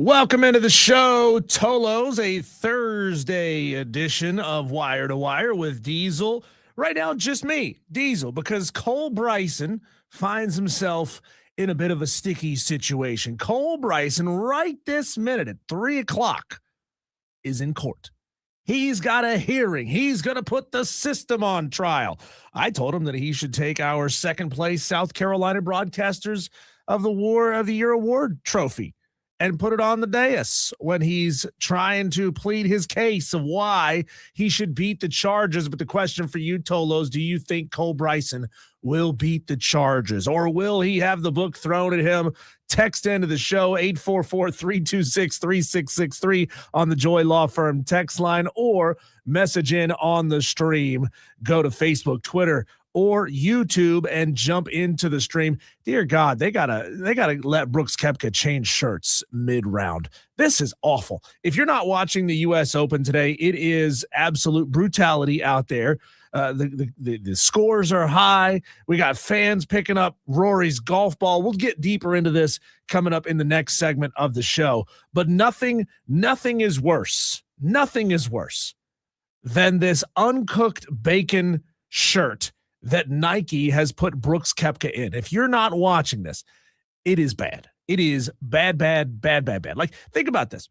Welcome into the show, Tolos, a Thursday edition of Wire to Wire with Diesel. Right now, just me, Diesel, because Cole Bryson finds himself in a bit of a sticky situation. Cole Bryson, right this minute at 3 o'clock, is in court. He's got a hearing. He's going to put the system on trial. I told him that he should take our second place South Carolina Broadcasters of the War of the Year award trophy and put it on the dais when he's trying to plead his case of why he should beat the Chargers. But the question for you, Tolos, do you think Cole Bryson will beat the Chargers, or will he have the book thrown at him? Text into the show, 844-326-3663 on the Joy Law Firm text line, or message in on the stream. Go to Facebook, Twitter, or YouTube and jump into the stream. Dear God, they gotta let Brooks Koepka change shirts mid-round. This is awful. If you're not watching the U.S. Open today, it is absolute brutality out there. The scores are high. We got fans picking up Rory's golf ball. We'll get deeper into this coming up in the next segment of the show. But nothing is worse. Nothing is worse than this uncooked bacon shirt that Nike has put Brooks Koepka in. If you're not watching this, it is bad. It is bad. Like, think about this.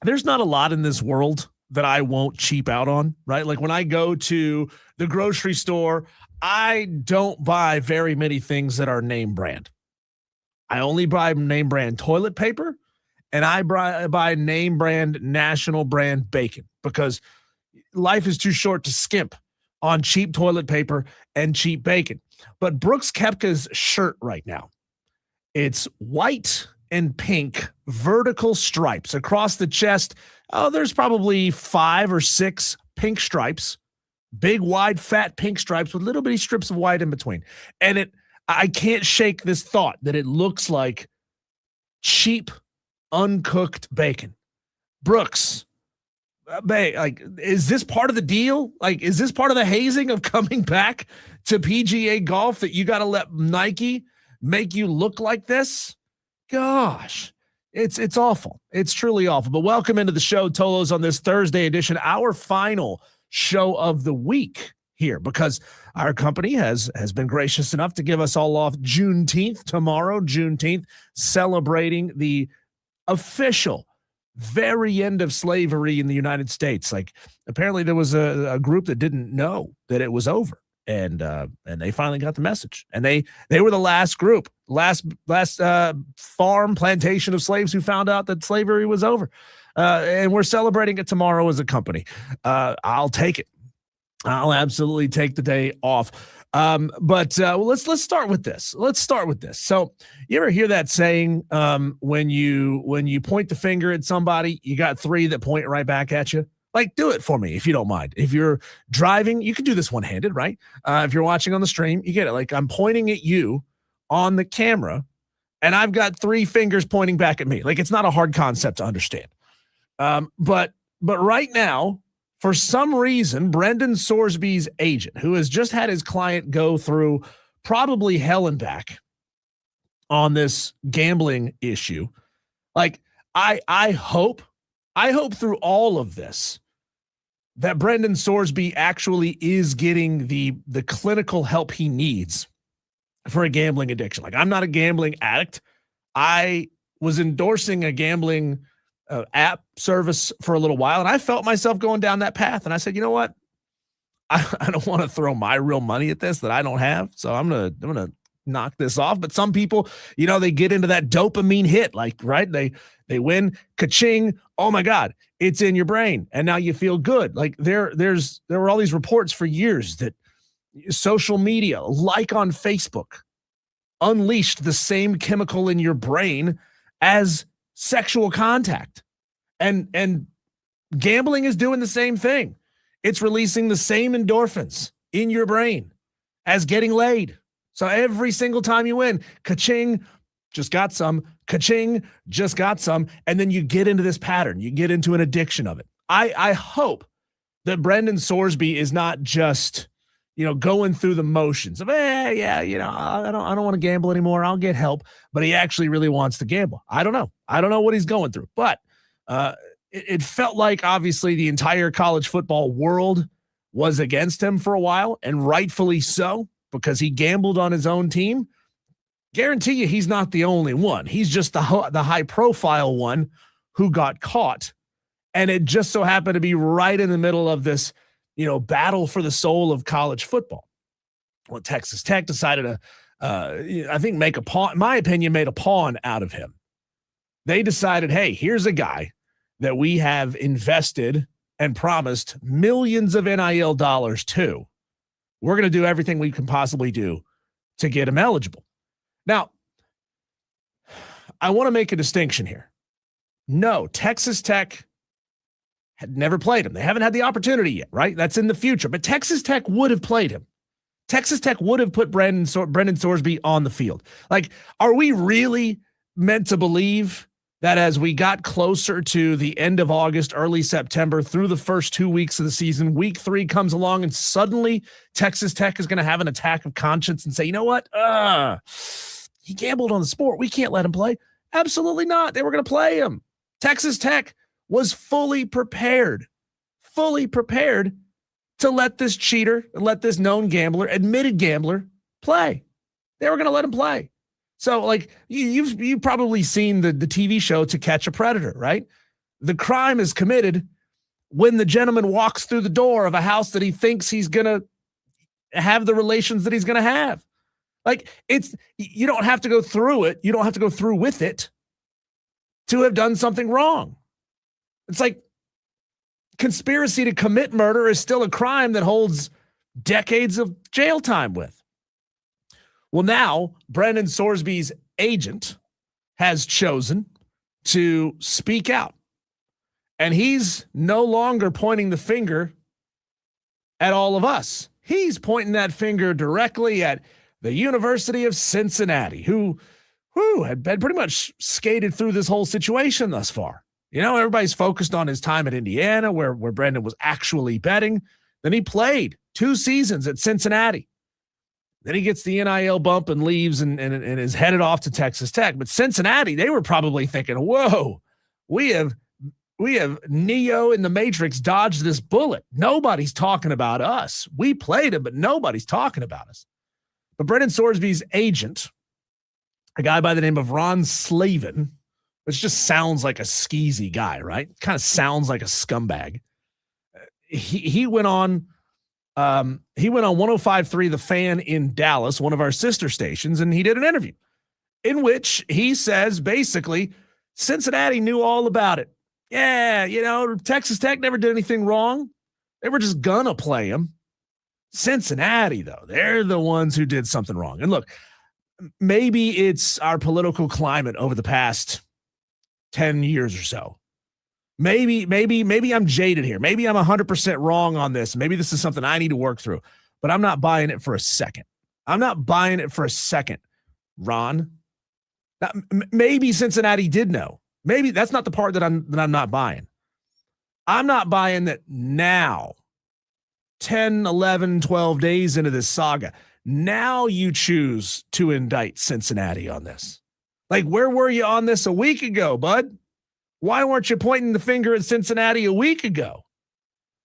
There's not a lot in this world that I won't cheap out on, right? Like when I go to the grocery store, I don't buy very many things that are name brand. I only buy name brand toilet paper, and I buy name brand, national brand bacon, because life is too short to skimp on cheap toilet paper and cheap bacon. But Brooks Koepka's shirt right now, it's white and pink vertical stripes across the chest. Oh, there's probably 5 or 6 pink stripes, big, wide, fat pink stripes with little bitty strips of white in between. And I can't shake this thought that it looks like cheap, uncooked bacon. Brooks, like, is this part of the deal? Like, is this part of the hazing of coming back to PGA golf, that you got to let Nike make you look like this? Gosh, it's awful. It's truly awful. But welcome into the show, Tolos, on this Thursday edition, our final show of the week here, because our company has been gracious enough to give us all off Juneteenth tomorrow, Juneteenth, celebrating the official very end of slavery in the United States. Like, apparently there was a group that didn't know that it was over, and they finally got the message, and they were the last group, last farm plantation of slaves who found out that slavery was over, and we're celebrating it tomorrow as a company. I'll take it. I'll absolutely take the day off. But let's start with this. So you ever hear that saying, when you point the finger at somebody, you got 3 that point right back at you? Like, do it for me if you don't mind. If you're driving, you can do this one-handed, right? If you're watching on the stream, you get it. Like, I'm pointing at you on the camera, and I've got 3 fingers pointing back at me. Like, it's not a hard concept to understand. But right now, for some reason, Brendan Sorsby's agent, who has just had his client go through probably hell and back on this gambling issue, like, I hope through all of this that Brendan Sorsby actually is getting the clinical help he needs for a gambling addiction. Like, I'm not a gambling addict. I was endorsing a gambling app service for a little while, and I felt myself going down that path. And I said, you know what? I don't want to throw my real money at this that I don't have. So I'm gonna knock this off. But some people, they get into that dopamine hit, like, right? They win, ka-ching. Oh my God, it's in your brain, and now you feel good. Like, there were all these reports for years that social media, like on Facebook, unleashed the same chemical in your brain as sexual contact, and gambling is doing the same thing. It's releasing the same endorphins in your brain as getting laid. So every single time you win, ka-ching, just got some, ka-ching, just got some, and then you get into this pattern. You get into an addiction of it. I hope that Brendan Sorsby is not just, going through the motions of, yeah, I don't want to gamble anymore. I'll get help. But he actually really wants to gamble. I don't know. I don't know what he's going through. But it felt like, obviously, the entire college football world was against him for a while, and rightfully so, because he gambled on his own team. Guarantee you he's not the only one. He's just the high-profile one who got caught. And it just so happened to be right in the middle of this battle for the soul of college football. Well, Texas Tech decided to, I think, make a pawn, in my opinion, made a pawn out of him. They decided, hey, here's a guy that we have invested and promised millions of NIL dollars to. We're going to do everything we can possibly do to get him eligible. Now, I want to make a distinction here. No, Texas Tech had never played him. They haven't had the opportunity yet, right? That's in the future. But Texas Tech would have played him. Texas Tech would have put Brendan Sorsby on the field. Like, are we really meant to believe that as we got closer to the end of August, early September, through the first 2 weeks of the season, week 3 comes along and suddenly Texas Tech is going to have an attack of conscience and say, you know what? He gambled on the sport. We can't let him play. Absolutely not. They were going to play him. Texas Tech was fully prepared to let this cheater, let this known gambler, admitted gambler play. They were going to let him play. So, like, you've probably seen the TV show To Catch a Predator, right? The crime is committed when the gentleman walks through the door of a house that he thinks he's going to have the relations that he's going to have. Like, you don't have to go through it. You don't have to go through with it to have done something wrong. It's like conspiracy to commit murder is still a crime that holds decades of jail time with. Well, now Brendan Sorsby's agent has chosen to speak out, and he's no longer pointing the finger at all of us. He's pointing that finger directly at the University of Cincinnati, who had been pretty much skated through this whole situation thus far. Everybody's focused on his time at Indiana, where Brendan was actually betting. Then he played 2 seasons at Cincinnati. Then he gets the NIL bump and leaves and is headed off to Texas Tech. But Cincinnati, they were probably thinking, whoa, we have Neo in the Matrix dodged this bullet. Nobody's talking about us. We played him, but nobody's talking about us. But Brendan Sorsby's agent, a guy by the name of Ron Slavin, which just sounds like a skeezy guy, right? Kind of sounds like a scumbag. He went on 105.3 The Fan in Dallas, one of our sister stations, and he did an interview in which he says basically Cincinnati knew all about it. Yeah, Texas Tech never did anything wrong. They were just gonna play him. Cincinnati, though, they're the ones who did something wrong. And look, maybe it's our political climate over the past 10 years or so. Maybe I'm jaded here. Maybe I'm 100% wrong on this. Maybe this is something I need to work through, but I'm not buying it for a second. Ron. Now, maybe Cincinnati did know. Maybe that's not the part that I'm not buying. I'm not buying that now, 10, 11, 12 days into this saga, now you choose to indict Cincinnati on this. Like, where were you on this a week ago, bud? Why weren't you pointing the finger at Cincinnati a week ago?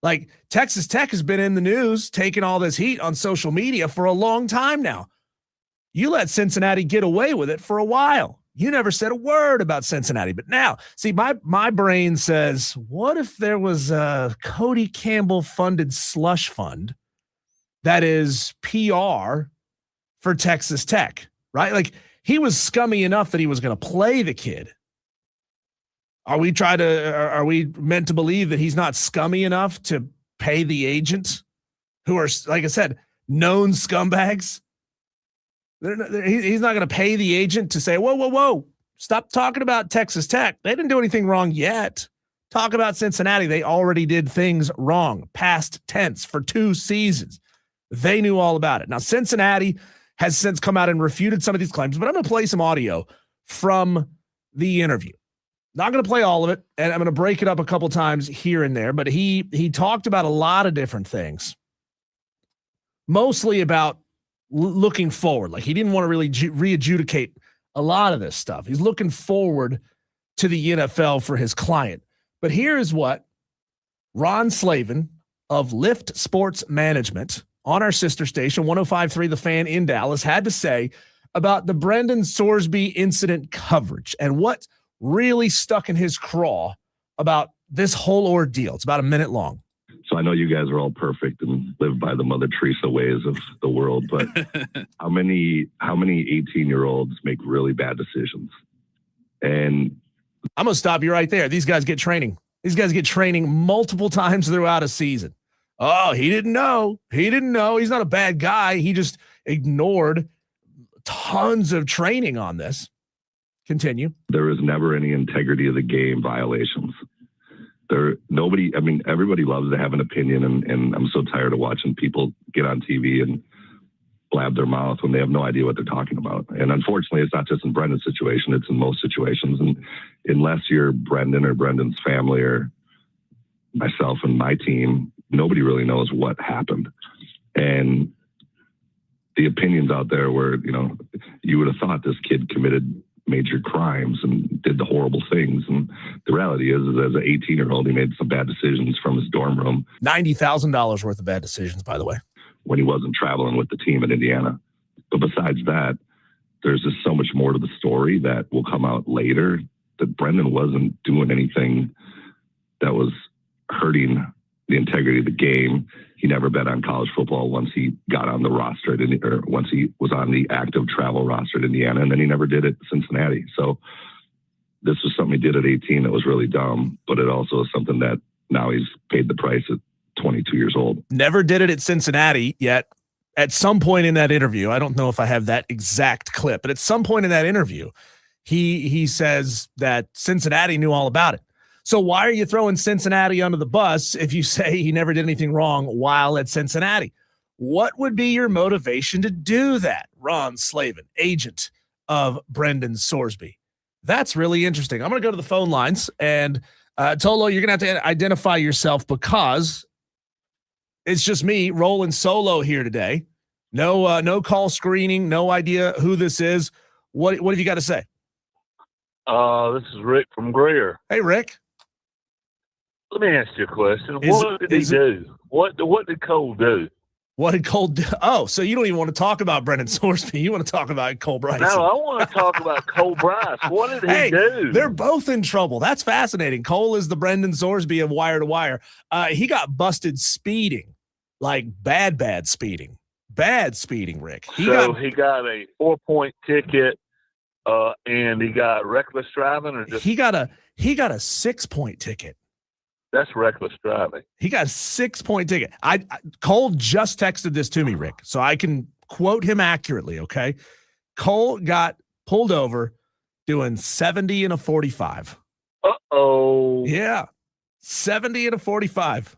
Like, Texas Tech has been in the news, taking all this heat on social media for a long time now. You let Cincinnati get away with it for a while. You never said a word about Cincinnati. But now, see, my brain says, what if there was a Cody Campbell-funded slush fund that is PR for Texas Tech, right? Like, he was scummy enough that he was going to play the kid. Are we meant to believe that he's not scummy enough to pay the agent, who are, like I said, known scumbags? He's not going to pay the agent to say, whoa, stop talking about Texas Tech. They didn't do anything wrong yet. Talk about Cincinnati. They already did things wrong, past tense, for 2 seasons. They knew all about it. Now, Cincinnati has since come out and refuted some of these claims, but I'm going to play some audio from the interview. Not going to play all of it, and I'm going to break it up a couple times here and there, but he talked about a lot of different things. mostly about looking forward. Like he didn't want to really re-adjudicate a lot of this stuff. He's looking forward to the NFL for his client. But here is what Ron Slavin of Lift Sports Management on our sister station, 105.3 The Fan in Dallas, had to say about the Brendan Sorsby incident coverage and what really stuck in his craw about this whole ordeal. It's about a minute long. So I know you guys are all perfect and live by the Mother Teresa ways of the world, but how many 18-year-olds make really bad decisions? And I'm going to stop you right there. These guys get training. These guys get training multiple times throughout a season. Oh, he didn't know. He didn't know. He's not a bad guy. He just ignored tons of training on this. Continue. There was never any integrity of the game violations. Everybody loves to have an opinion, and I'm so tired of watching people get on TV and blab their mouth when they have no idea what they're talking about. And unfortunately, it's not just in Brendan's situation, it's in most situations. And unless you're Brendan or Brendan's family or myself and my team, nobody really knows what happened. And the opinions out there were, you would have thought this kid committed major crimes and did the horrible things. And the reality is as an 18-year-old, he made some bad decisions from his dorm room. $90,000 worth of bad decisions, by the way, when he wasn't traveling with the team in Indiana. But besides that, there's just so much more to the story that will come out later, that Brendan wasn't doing anything that was hurting the integrity of the game. He never bet on college football once he got on the roster or once he was on the active travel roster at Indiana, and then he never did it at Cincinnati. So this was something he did at 18 that was really dumb, but it also is something that now he's paid the price at 22 years old. Never did it at Cincinnati yet. At some point in that interview, I don't know if I have that exact clip, but at some point in that interview, he says that Cincinnati knew all about it. So why are you throwing Cincinnati under the bus if you say he never did anything wrong while at Cincinnati? What would be your motivation to do that? Ron Slavin, agent of Brendan Sorsby. That's really interesting. I'm going to go to the phone lines, and Tolo, you're going to have to identify yourself because it's just me rolling solo here today. No call screening, no idea who this is. What have you got to say? This is Rick from Greer. Hey, Rick. Let me ask you a question. What did he do? What did Cole do? What did Cole do? Oh, so you don't even want to talk about Brendan Sorsby. You want to talk about Cole Bryce. No, I want to talk about Cole Bryce. What did he do? They're both in trouble. That's fascinating. Cole is the Brendan Sorsby of Wire to Wire. He got busted speeding, like bad speeding. Bad speeding, Rick. He got a 4-point ticket, and he got reckless driving, or just he got a 6-point ticket. That's reckless driving. He got a 6-point ticket. Cole just texted this to me, Rick, so I can quote him accurately, okay? Cole got pulled over doing 70 and a 45. Uh-oh. Yeah, 70 and a 45.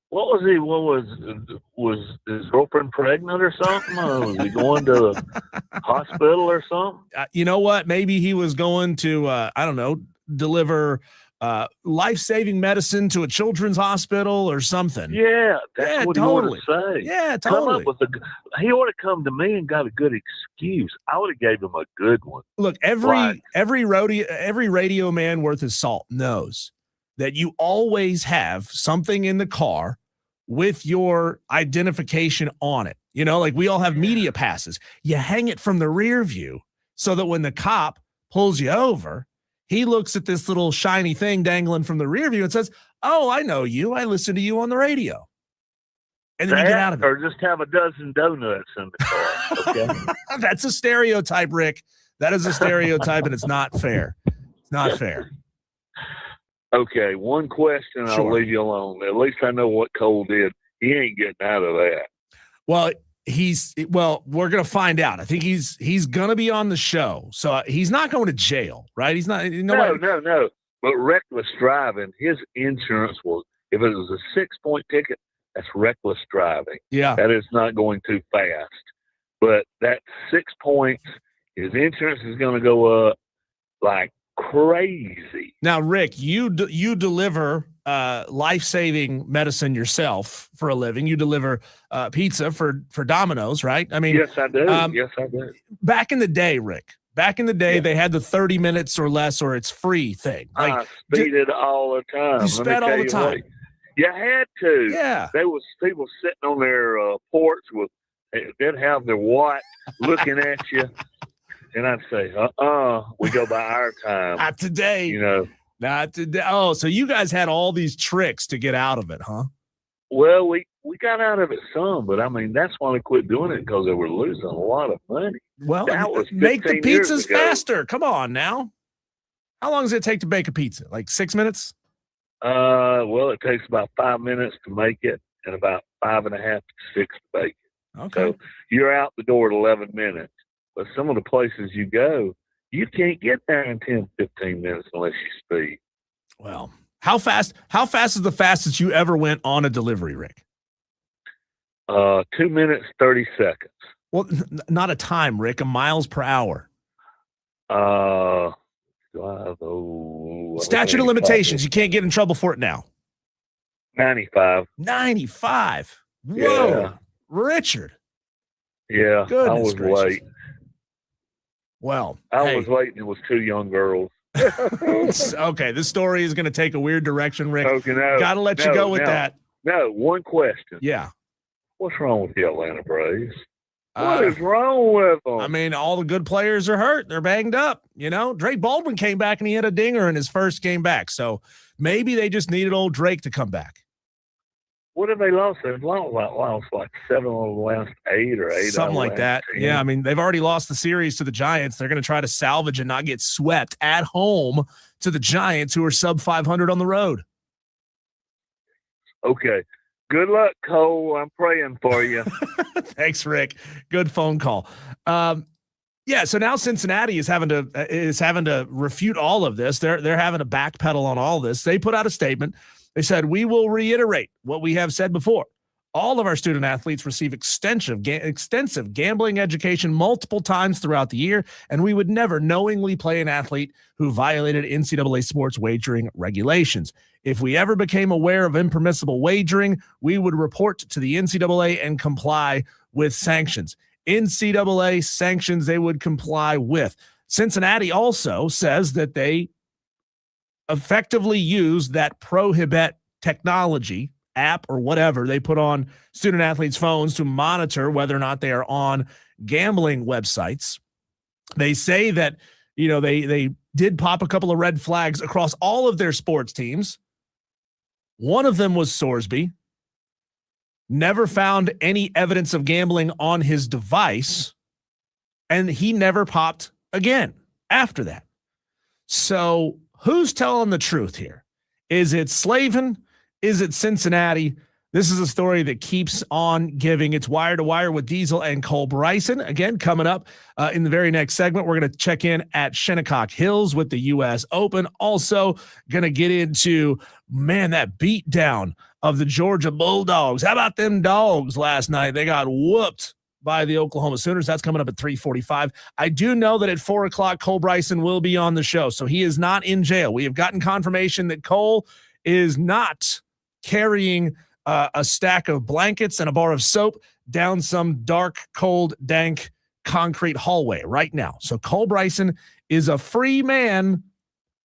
What was he? Was his girlfriend pregnant or something? Or was he going to the hospital or something? You know what? Maybe he was going to, I don't know, deliver life-saving medicine to a children's hospital or something. Yeah, that's what totally. he ought to say. Yeah, totally. He ought to come to me and got a good excuse. I would have gave him a good one. Look, every radio man worth his salt knows that you always have something in the car with your identification on it. You know, like we all have media passes. You hang it from the rear view so that when the cop pulls you over, he looks at this little shiny thing dangling from the rear view and says, "Oh, I know you. I listen to you on the radio." And then you get out of it. Or just have a dozen donuts in the car. Okay. That's a stereotype, Rick. That is a stereotype, and it's not fair. It's not fair. Okay, one question, Sure. I'll leave you alone. At least I know what Cole did. He ain't getting out of that. Well, we're going to find out. I think he's going to be on the show. So he's not going to jail, right? He's not. No. But reckless driving, his insurance will, if it was a 6-point ticket, that's reckless driving. Yeah. That is not going too fast. But that 6 points, his insurance is going to go up like crazy. Now, Rick, you deliver life-saving medicine yourself for a living. You deliver pizza for Domino's, right? I mean, yes, I do. Yes, I do. Back in the day, Rick, they had the 30 minutes or less or it's free thing. Like, I speeded all the time. You sped all the time. You had to. Yeah. There was people sitting on their porch they'd have their watch looking at you. And I'd say, we go by our time. Not today. Not today. Oh, so you guys had all these tricks to get out of it, huh? Well, we got out of it some, but I mean, that's why we quit doing it, because they were losing a lot of money. Well, make the pizzas faster. Come on now. How long does it take to bake a pizza? Like 6 minutes? Well, it takes about 5 minutes to make it and about 5.5 to 6 to bake it. Okay. So you're out the door at 11 minutes. But some of the places you go, you can't get there in 10, 15 minutes unless you speed. Well, how fast is the fastest you ever went on a delivery, Rick? 2 minutes, 30 seconds. Well, not a time, Rick, a miles per hour. Statute of limitations. You can't get in trouble for it now. 95. 95. Whoa. Yeah. Richard. Yeah. Goodness I was gracious. late. Well, I was late and it was 2 young girls. Okay. This story is going to take a weird direction, Rick. Okay, got to let you go with that. No, one question. Yeah. What's wrong with the Atlanta Braves? What is wrong with them? I mean, all the good players are hurt. They're banged up. Drake Baldwin came back and he had a dinger in his first game back. So maybe they just needed old Drake to come back. What have they lost? They've lost like 7 of the last 8 or 8. Something like that. 10. Yeah, I mean, they've already lost the series to the Giants. They're going to try to salvage and not get swept at home to the Giants, who are sub 500 on the road. Okay. Good luck, Cole. I'm praying for you. Thanks, Rick. Good phone call. Yeah, so now Cincinnati is having to refute all of this. They're having to backpedal on all this. They put out a statement. They said, "We will reiterate what we have said before. All of our student athletes receive extensive gambling education multiple times throughout the year, and we would never knowingly play an athlete who violated NCAA sports wagering regulations. If we ever became aware of impermissible wagering, we would report to the NCAA and comply with sanctions." NCAA sanctions they would comply with. Cincinnati also says that they effectively use that Prohibit technology app or whatever they put on student athletes' phones to monitor whether or not they are on gambling websites. They say that, they did pop a couple of red flags across all of their sports teams. One of them was Sorsby. Never found any evidence of gambling on his device, and he never popped again after that. So who's telling the truth here? Is it Slavin? Is it Cincinnati? This is a story that keeps on giving. It's Wire to Wire with Diesel and Cole Bryson. Again, coming up in the very next segment, we're going to check in at Shinnecock Hills with the U.S. Open. Also going to get into, that beatdown of the Georgia Bulldogs. How about them dogs last night? They got whooped by the Oklahoma Sooners. That's coming up at 3:45. I do know that at 4 o'clock, Cole Bryson will be on the show, so he is not in jail. We have gotten confirmation that Cole is not carrying a stack of blankets and a bar of soap down some dark, cold, dank concrete hallway right now. So Cole Bryson is a free man,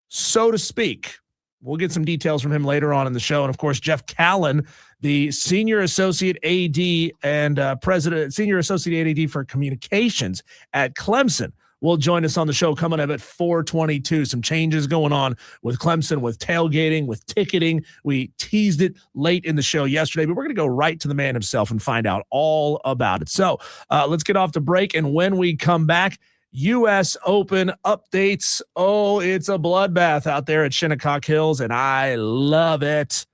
so to speak. We'll get some details from him later on in the show. And of course, Jeff Callen, the senior associate AD and senior associate AD for communications at Clemson, will join us on the show coming up at 4:22. Some changes going on with Clemson, with tailgating, with ticketing. We teased it late in the show yesterday, but we're going to go right to the man himself and find out all about it. So let's get off the break. And when we come back, U.S. Open updates. Oh, it's a bloodbath out there at Shinnecock Hills, and I love it.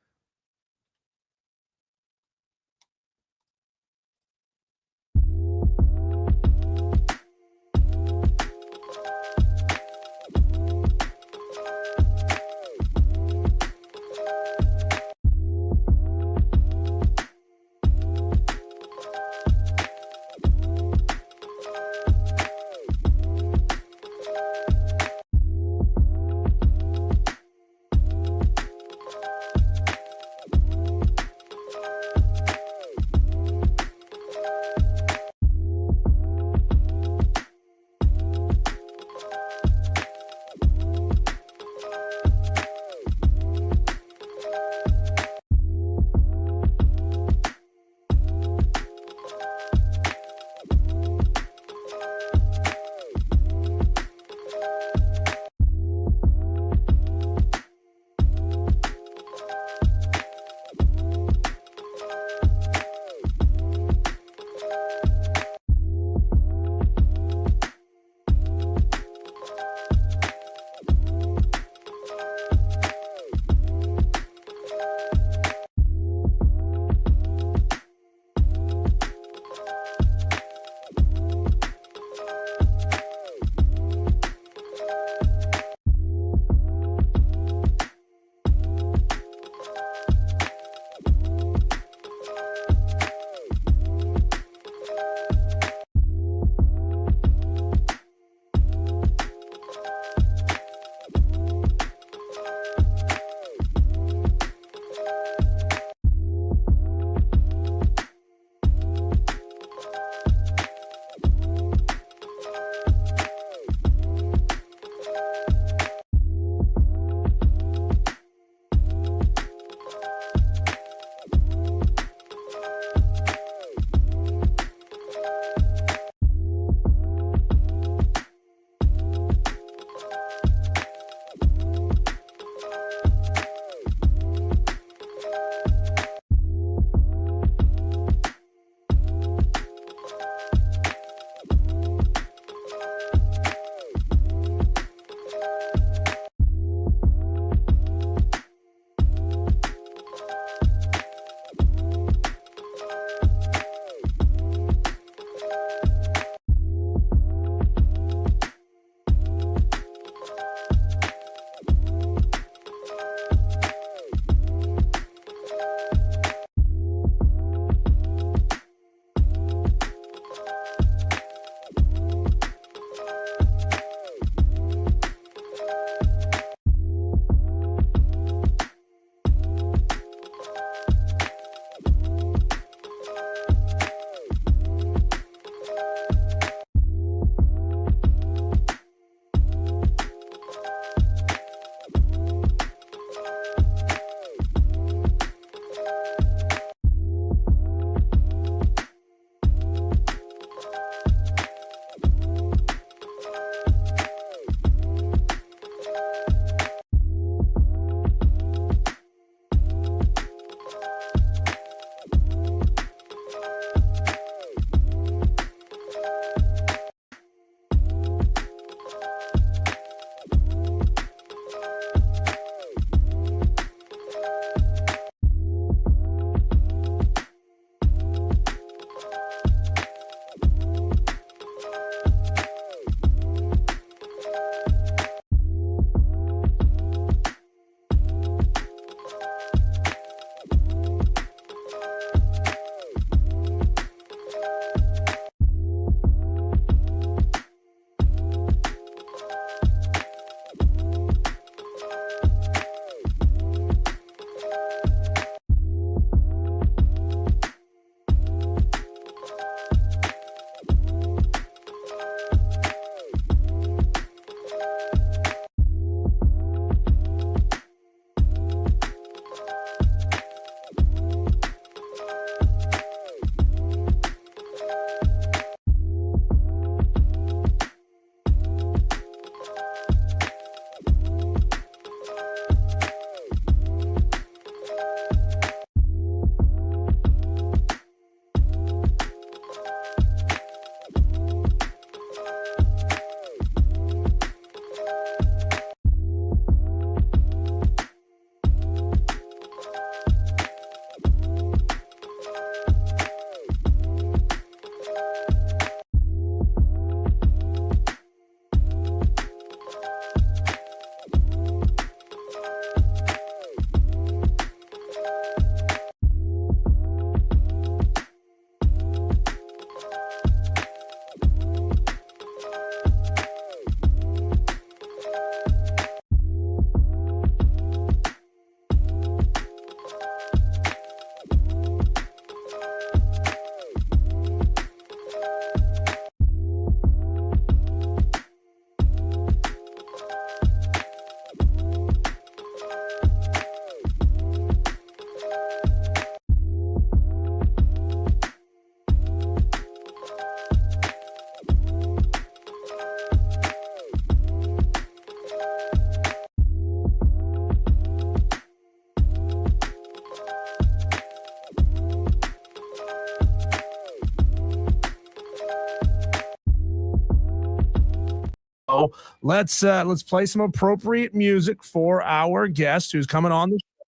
let's play some appropriate music for our guest who's coming on the show.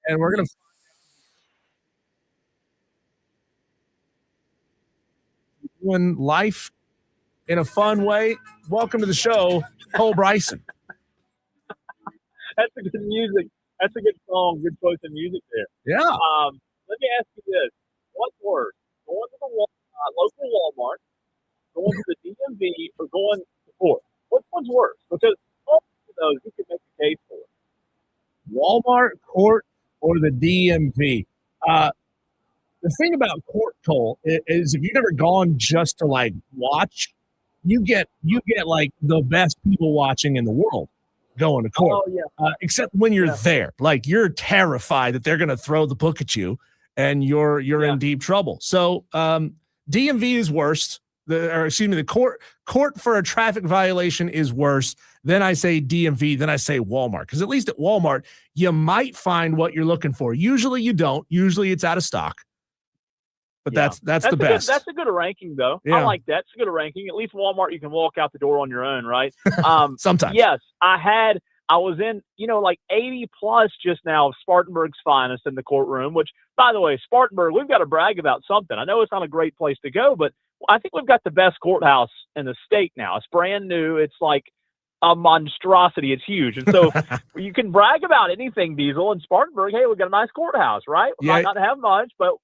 And we're going to doing life in a fun way. Welcome to the show, Cole Bryson. That's a good music. That's a good song. Good choice of music there. Yeah. Let me ask you this: what's worse, going to the local Walmart, going to the DMV, or going to court? Which one's worse? Because both of those you can make a case for. Walmart, court, or the DMV. The thing about court, Cole, is if you've never gone just to like watch, you get like the best people watching in the world going to court. Oh, yeah. Except when you're there, like you're terrified that they're going to throw the book at you and you're in deep trouble. So DMV is worst. The court for a traffic violation is worse. Then I say DMV, then I say Walmart. Because at least at Walmart, you might find what you're looking for. Usually you don't. Usually it's out of stock. But that's the best. That's a good ranking, though. Yeah. I like that. It's a good ranking. At least Walmart, you can walk out the door on your own, right? Sometimes. Yes, I was in, like 80 plus just now of Spartanburg's finest in the courtroom, which, by the way, Spartanburg, we've got to brag about something. I know it's not a great place to go, but I think we've got the best courthouse in the state now. It's brand new. It's like a monstrosity. It's huge. And so you can brag about anything, Diesel. In Spartanburg, hey, we've got a nice courthouse, right? We might not have much, but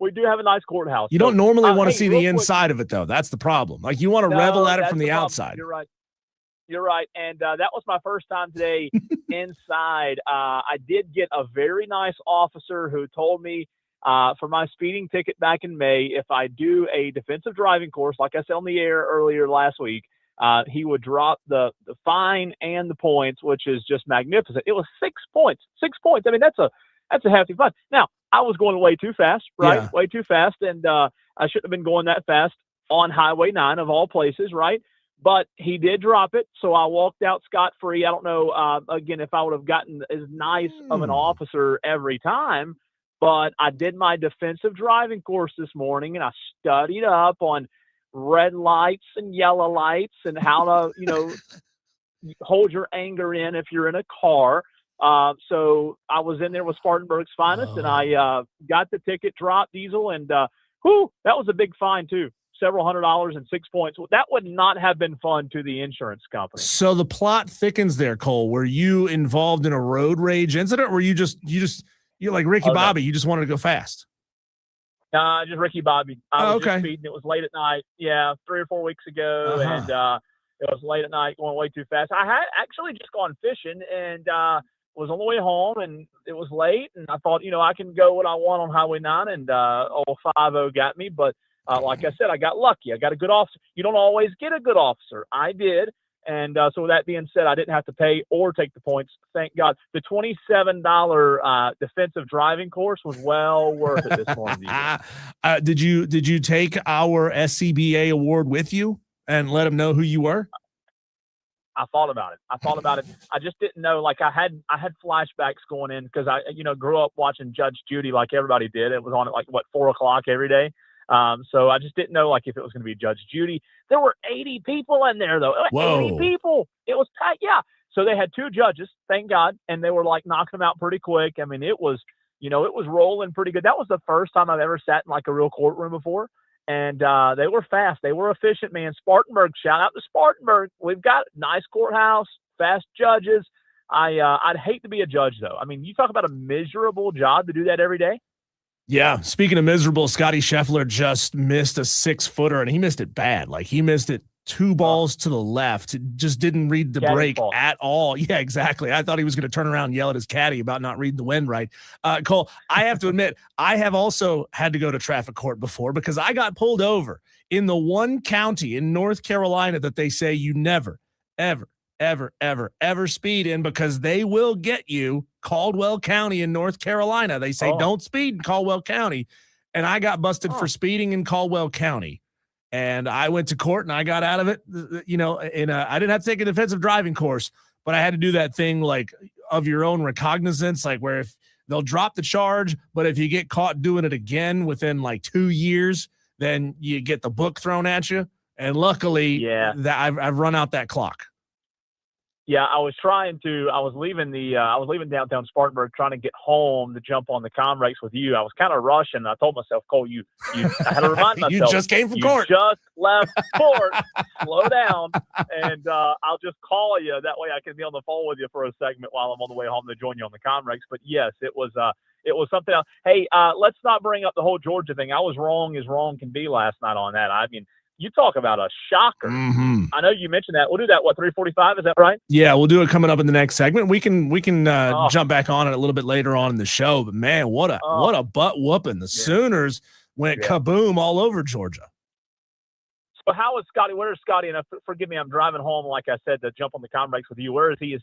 we do have a nice courthouse. You don't normally want to see the inside of it, though. That's the problem. Like, you want to revel at it from the outside. You're right. You're right. And that was my first time today inside. I did get a very nice officer who told me for my speeding ticket back in May, if I do a defensive driving course, like I said on the air earlier last week, he would drop the fine and the points, which is just magnificent. It was 6 points. 6 points. I mean, that's a hefty fine. Now, I was going way too fast, right? Yeah. Way too fast. And I shouldn't have been going that fast on Highway 9 of all places, right? But he did drop it. So I walked out scot-free. I don't know, again, if I would have gotten as nice of an officer every time, but I did my defensive driving course this morning and I studied up on red lights and yellow lights and how to, hold your anger in if you're in a car. So I was in there with Spartanburg's finest, and I got the ticket dropped, Diesel, and that was a big fine too. Several $100s and 6 points. That would not have been fun to the insurance company. So the plot thickens there, Cole. Were you involved in a road rage incident, or were you you're like Ricky Bobby? No. You just wanted to go fast. Just Ricky Bobby. I was just speeding. It was late at night. Yeah, 3 or 4 weeks ago, and it was late at night, going way too fast. I had actually just gone fishing and was on the way home, and it was late, and I thought, I can go what I want on Highway 9, and 50 got me, but like I said, I got lucky. I got a good officer. You don't always get a good officer. I did. And so with that being said, I didn't have to pay or take the points. Thank God. The $27 defensive driving course was well worth it this morning. Did you take our SCBA award with you and let them know who you were? I thought about it. I just didn't know. Like I had flashbacks going in because I, grew up watching Judge Judy like everybody did. It was on at 4 o'clock every day. So I just didn't know if it was going to be Judge Judy. There were 80 people in there though. Whoa. 80 people. It was packed. Yeah. So they had 2 judges, thank God, and they were knocking them out pretty quick. I mean, it was rolling pretty good. That was the first time I've ever sat in a real courtroom before. And they were fast. They were efficient, man. Spartanburg, shout out to Spartanburg. We've got a nice courthouse, fast judges. I'd hate to be a judge though. I mean, you talk about a miserable job to do that every day. Yeah. Speaking of miserable, Scotty Scheffler just missed a 6-footer, and he missed it bad. He missed it 2 balls to the left. Just didn't read the break at all. Yeah, exactly. I thought he was going to turn around and yell at his caddy about not reading the wind right. Cole, I have to admit, I have also had to go to traffic court before because I got pulled over in the one county in North Carolina that they say you never, ever, ever, ever, ever speed in because they will get you. Caldwell County in North Carolina. They say don't speed in Caldwell County. And I got busted for speeding in Caldwell County. And I went to court and I got out of it, I didn't have to take a defensive driving course, but I had to do that thing of your own recognizance, where if they'll drop the charge, but if you get caught doing it again within 2 years, then you get the book thrown at you. And luckily, Yeah. that I've run out that clock. Yeah, I was leaving downtown Spartanburg, trying to get home to jump on the Comrex with you. I was kind of rushing. I told myself, Cole, I had to remind myself. You just came from court. Just left court. Slow down, and I'll just call you. That way I can be on the phone with you for a segment while I'm on the way home to join you on the Comrex. But yes, it was something else. Hey, let's not bring up the whole Georgia thing. I was wrong as wrong can be last night on that. I mean, you talk about a shocker. Mm-hmm. I know you mentioned that. We'll do that, 3:45? Is that right? Yeah, we'll do it coming up in the next segment. We can jump back on it a little bit later on in the show. But, man, what a butt whooping. The Sooners went kaboom all over Georgia. So how is Scotty? Where is Scotty? And forgive me, I'm driving home, like I said, to jump on the Comrex with you. Where is he? Is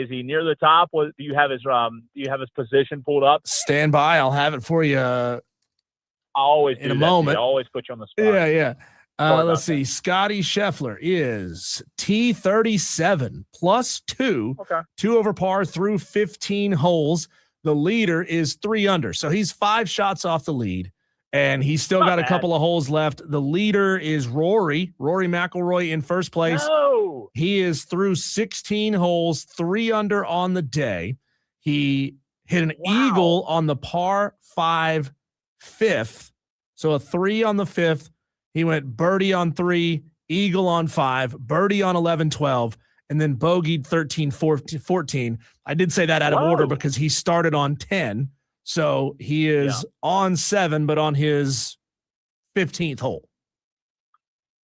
he near the top? Do you have his position pulled up? Stand by. I'll have it for you I always in a moment. I always put you on the spot. Yeah. Let's see. Scotty Scheffler is T37 plus 2, Okay. 2 over par through 15 holes. The leader is 3 under. So he's 5 shots off the lead, and he's still got a couple of holes left. The leader is Rory McIlroy in first place. No. He is through 16 holes, 3 under on the day. He hit an eagle on the par 5 fifth. So a 3 on the 5th. He went birdie on 3, eagle on 5, birdie on 11, 12, and then bogeyed 13, 14. I did say that out of order because he started on 10. So he is on 7, but on his 15th hole.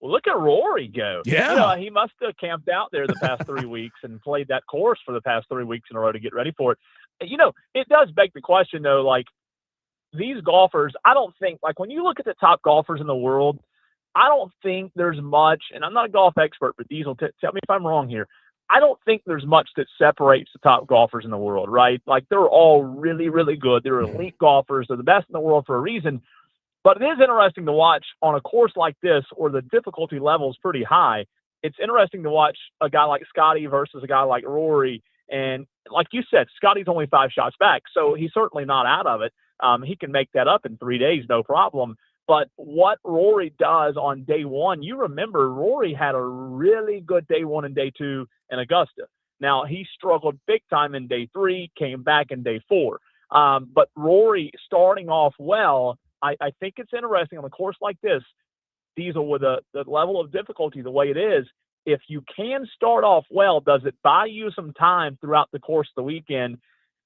Well, look at Rory go. Yeah. He must have camped out there the past 3 weeks and played that course for the past 3 weeks in a row to get ready for it. It does beg the question, though, like, these golfers, I don't think, like, when you look at the top golfers in the world, I don't think there's much, and I'm not a golf expert, but Diesel, tell me if I'm wrong here. I don't think there's much that separates the top golfers in the world, right? Like, they're all really, really good. They're elite golfers. They're the best in the world for a reason. But it is interesting to watch on a course like this where the difficulty level is pretty high. It's interesting to watch a guy like Scotty versus a guy like Rory. And like you said, Scotty's only 5 shots back, so he's certainly not out of it. He can make that up in 3 days, no problem. But what Rory does on day one, you remember Rory had a really good day 1 and day 2 in Augusta. Now, he struggled big time in day 3, came back in day 4. But Rory starting off well, I think it's interesting on a course like this, Diesel, with the level of difficulty the way it is, if you can start off well, does it buy you some time throughout the course of the weekend?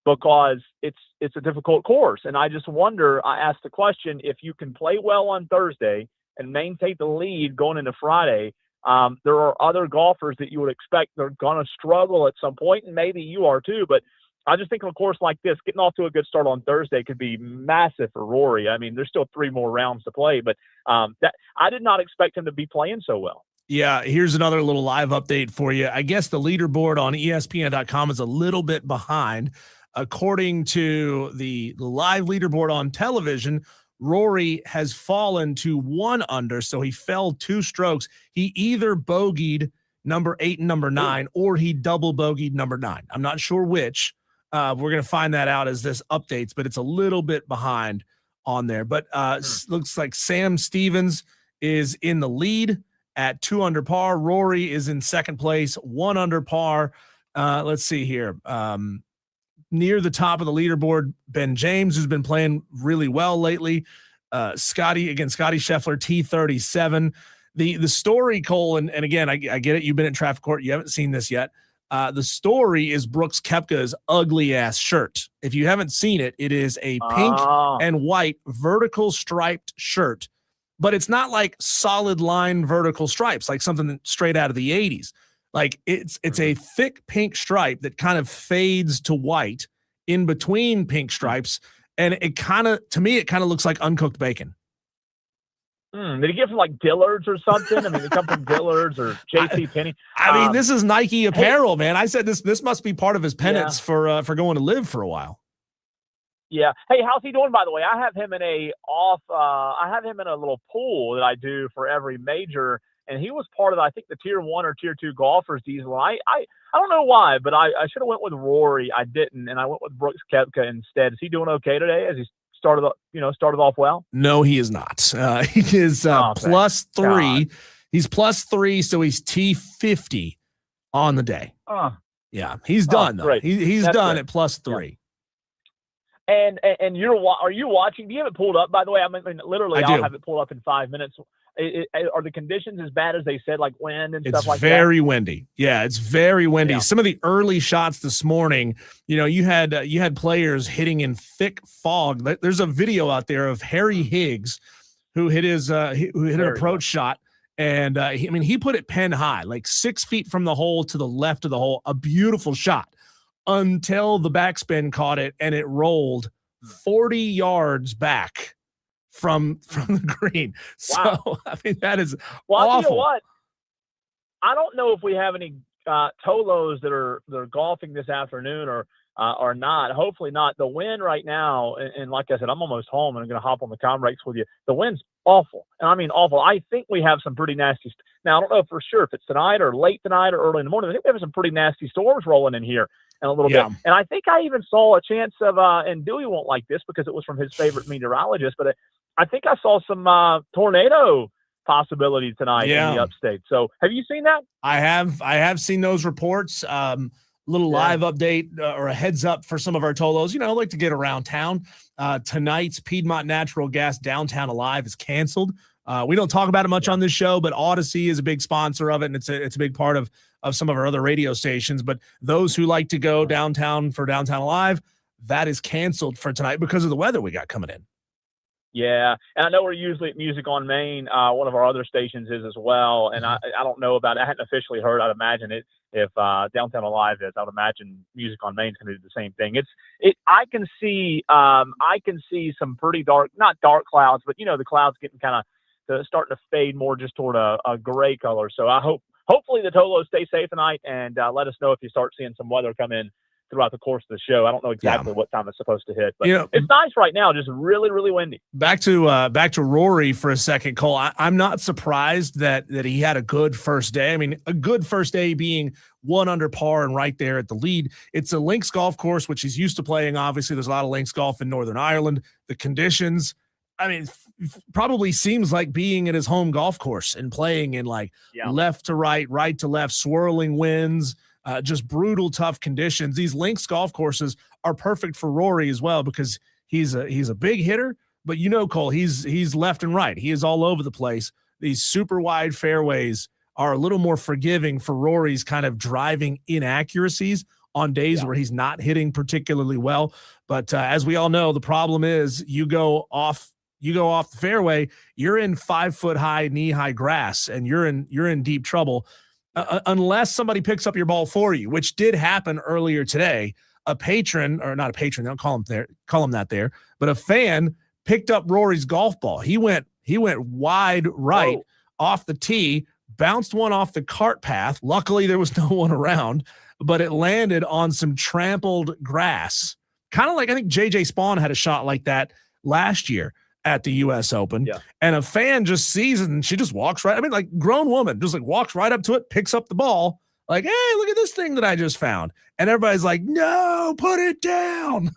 Because it's a difficult course. And I just wonder, I asked the question, if you can play well on Thursday and maintain the lead going into Friday, there are other golfers that you would expect they're going to struggle at some point, and maybe you are too. But I just think on a course like this, getting off to a good start on Thursday could be massive for Rory. I mean, there's still 3 more rounds to play, but that I did not expect him to be playing so well. Yeah, here's another little live update for you. I guess the leaderboard on ESPN.com is a little bit behind. According to the live leaderboard on television, Rory has fallen to 1 under, so he fell 2 strokes. He either bogeyed number 8 and number 9, or he double bogeyed number 9. I'm not sure which. We're going to find that out as this updates, but it's a little bit behind on there. But looks like Sam Stevens is in the lead at 2 under par. Rory is in second place, 1 under par. Let's see here. Near the top of the leaderboard, Ben James, who's been playing really well lately. Scotty Scheffler, T37. The story, Cole, and again, I get it. You've been at traffic court. You haven't seen this yet. The story is Brooks Koepka's ugly-ass shirt. If you haven't seen it, it is a pink and white vertical striped shirt. But it's not like solid line vertical stripes, like something straight out of the 80s. Like it's a thick pink stripe that kind of fades to white in between pink stripes. And it kind of looks like uncooked bacon. Did he get from like Dillard's or something? I mean, they come from Dillard's or JCPenney. I mean, this is Nike apparel, man. I said this must be part of his penance for going to live for a while. Yeah. Hey, how's he doing, by the way? I have him in a little pool that I do for every major. And he was part of, I think, the tier 1 or tier 2 golfers, Diesel. I don't know why, but I should have went with Rory. I didn't, and I went with Brooks Koepka instead. Is he doing okay today? Has he started off well? No, he is not. He is plus 3. He's +3, so he's T50 on the day. Yeah, he's done though. Great. He's That's done great. at +3. Yeah. And are you watching? Do you have it pulled up? By the way, I mean literally, I'll have it pulled up in 5 minutes. Are the conditions as bad as they said, like wind and stuff like that? It's very windy. Yeah, it's very windy. Yeah. Some of the early shots this morning, you had players hitting in thick fog. There's a video out there of Harry Higgs, who hit an approach shot, and he put it pen high, like 6 feet from the hole to the left of the hole. A beautiful shot until the backspin caught it and it rolled 40 yards back from the green. Wow. So that is awful. I'll tell you what, I don't know if we have any Tolos that are golfing this afternoon or not. Hopefully not. The wind right now, and like I said, I'm almost home and I'm going to hop on the comm brakes with you. The wind's awful, and I mean awful. I think we have some pretty nasty. Now I don't know for sure if it's tonight or late tonight or early in the morning. I think we have some pretty nasty storms rolling in here in a little bit. And I think I even saw a chance of, and Dewey won't like this because it was from his favorite meteorologist, but I think I saw some tornado possibility tonight in the upstate. So have you seen that? I have seen those reports. Little live update or a heads up for some of our Tolos. I like to get around town. Tonight's Piedmont Natural Gas Downtown Alive is canceled. We don't talk about it much on this show, but Odyssey is a big sponsor of it, and it's a big part of some of our other radio stations. But those who like to go downtown for Downtown Alive, that is canceled for tonight because of the weather we got coming in. Yeah, and I know we're usually at Music on Main. One of our other stations is as well, and I don't know about it. I hadn't officially heard. I'd imagine it if Downtown Alive is. I would imagine Music on Main is going to do the same thing. I can see some pretty not dark clouds, but the clouds getting kind of starting to fade more just toward a gray color. So hopefully the Tolos stay safe tonight, and let us know if you start seeing some weather come in throughout the course of the show. I don't know exactly what time it's supposed to hit, but it's nice right now, just really, really windy. Back to Rory for a second, Cole. I'm not surprised that he had a good first day. I mean, a good first day being 1 under par and right there at the lead. It's a links golf course, which he's used to playing. Obviously, there's a lot of links golf in Northern Ireland. The conditions, probably seems like being at his home golf course and playing in left to right, right to left, swirling winds. Just brutal, tough conditions. These links golf courses are perfect for Rory as well because he's a big hitter, but Cole, he's left and right. He is all over the place. These super wide fairways are a little more forgiving for Rory's kind of driving inaccuracies on days where he's not hitting particularly well. But as we all know, the problem is you go off the fairway, you're in 5 foot high, knee high grass, and you're in deep trouble. Unless somebody picks up your ball for you, which did happen earlier today. A patron, or not a patron, they don't call him that there, but a fan picked up Rory's golf ball. He went wide right off the tee, bounced one off the cart path. Luckily, there was no one around, but it landed on some trampled grass. Kind of like I think JJ Spawn had a shot like that last year at the U.S. Open, and a fan just sees it and she just walks right. Like grown woman, just like walks right up to it, picks up the ball, like, hey, look at this thing that I just found. And everybody's like, no, put it down.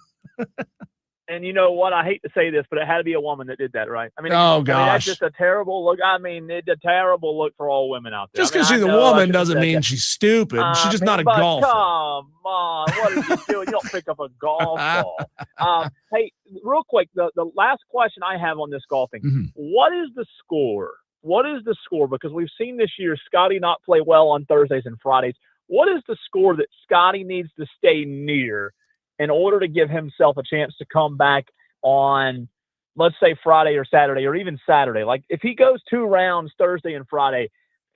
And you know what? I hate to say this, but it had to be a woman that did that, right? Gosh. That's just a terrible look. It's a terrible look for all women out there. Just because she's a woman doesn't mean she's stupid. She's just not a golfer. Come on, what are you doing? You don't pick up a golf ball. Hey, real quick, the last question I have on this golfing, what is the score? What is the score? Because we've seen this year Scotty not play well on Thursdays and Fridays. What is the score that Scotty needs to stay near in order to give himself a chance to come back on, let's say, Friday or Saturday, or even Saturday? Like, if he goes 2 rounds Thursday and Friday,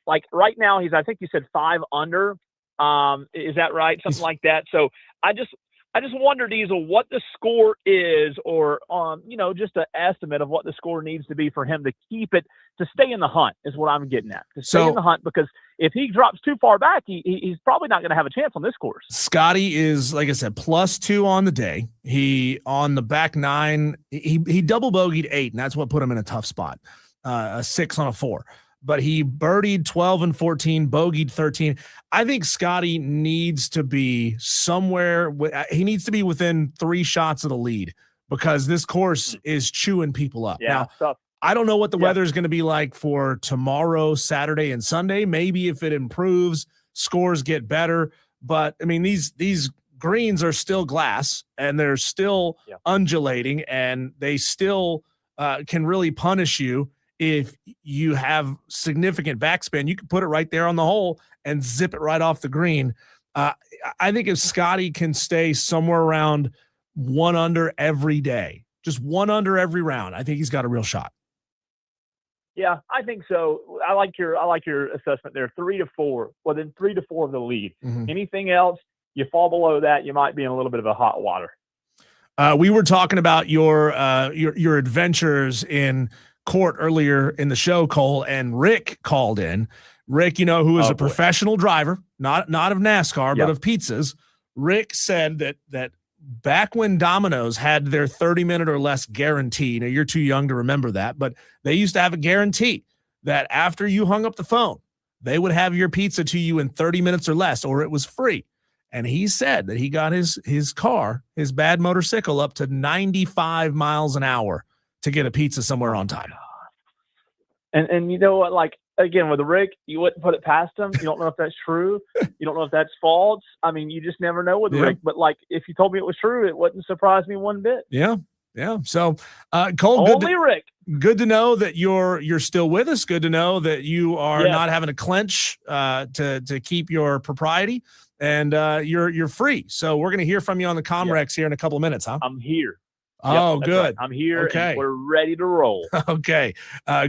like right now I think you said 5 under. Is that right? Something like that. So I just wonder, Diesel, what the score is, or just an estimate of what the score needs to be for him to keep it, to stay in the hunt is what I'm getting at. To stay in the hunt, because if he drops too far back, he's probably not going to have a chance on this course. Scotty is, like I said, +2 on the day. He on the back 9, he double bogeyed 8, and that's what put him in a tough spot. A 6 on a 4. But he birdied 12 and 14, bogeyed 13. I think Scotty needs to be somewhere. He needs to be within 3 shots of the lead because this course is chewing people up. Yeah, now, I don't know what the weather is going to be like for tomorrow, Saturday, and Sunday. Maybe if it improves, scores get better. But I mean, these greens are still glass, and they're still undulating, and they still can really punish you if you have significant backspin. You can put it right there on the hole and zip it right off the green. I think if Scotty can stay somewhere around 1 under every day, just 1 under every round, I think he's got a real shot. Yeah, I think so. I like your assessment there. 3 to 4, within 3 to 4 of the lead. Mm-hmm. Anything else, you fall below that, you might be in a little bit of a hot water. We were talking about your adventures in court earlier in the show, Cole, and Rick called in. Rick, who is a professional driver, not of NASCAR, but of pizzas. Rick said that back when Domino's had their 30-minute or less guarantee, you're too young to remember that, but they used to have a guarantee that after you hung up the phone, they would have your pizza to you in 30 minutes or less, or it was free. And he said that he got his car, his bad motorcycle, up to 95 miles an hour to get a pizza somewhere on time. And you know what, like, again, with Rick, you wouldn't put it past him. You don't know if that's true. You don't know if that's false. I mean, you just never know with Rick. But, like, if you told me it was true, it wouldn't surprise me one bit. Yeah. So, Cole, Rick. Good to know that you're still with us. Good to know that you are not having to clench to keep your propriety, and you're free. So we're going to hear from you on the Comrex here in a couple of minutes, huh? I'm here. Oh, good. Right. I'm here. Okay. And we're ready to roll. Okay.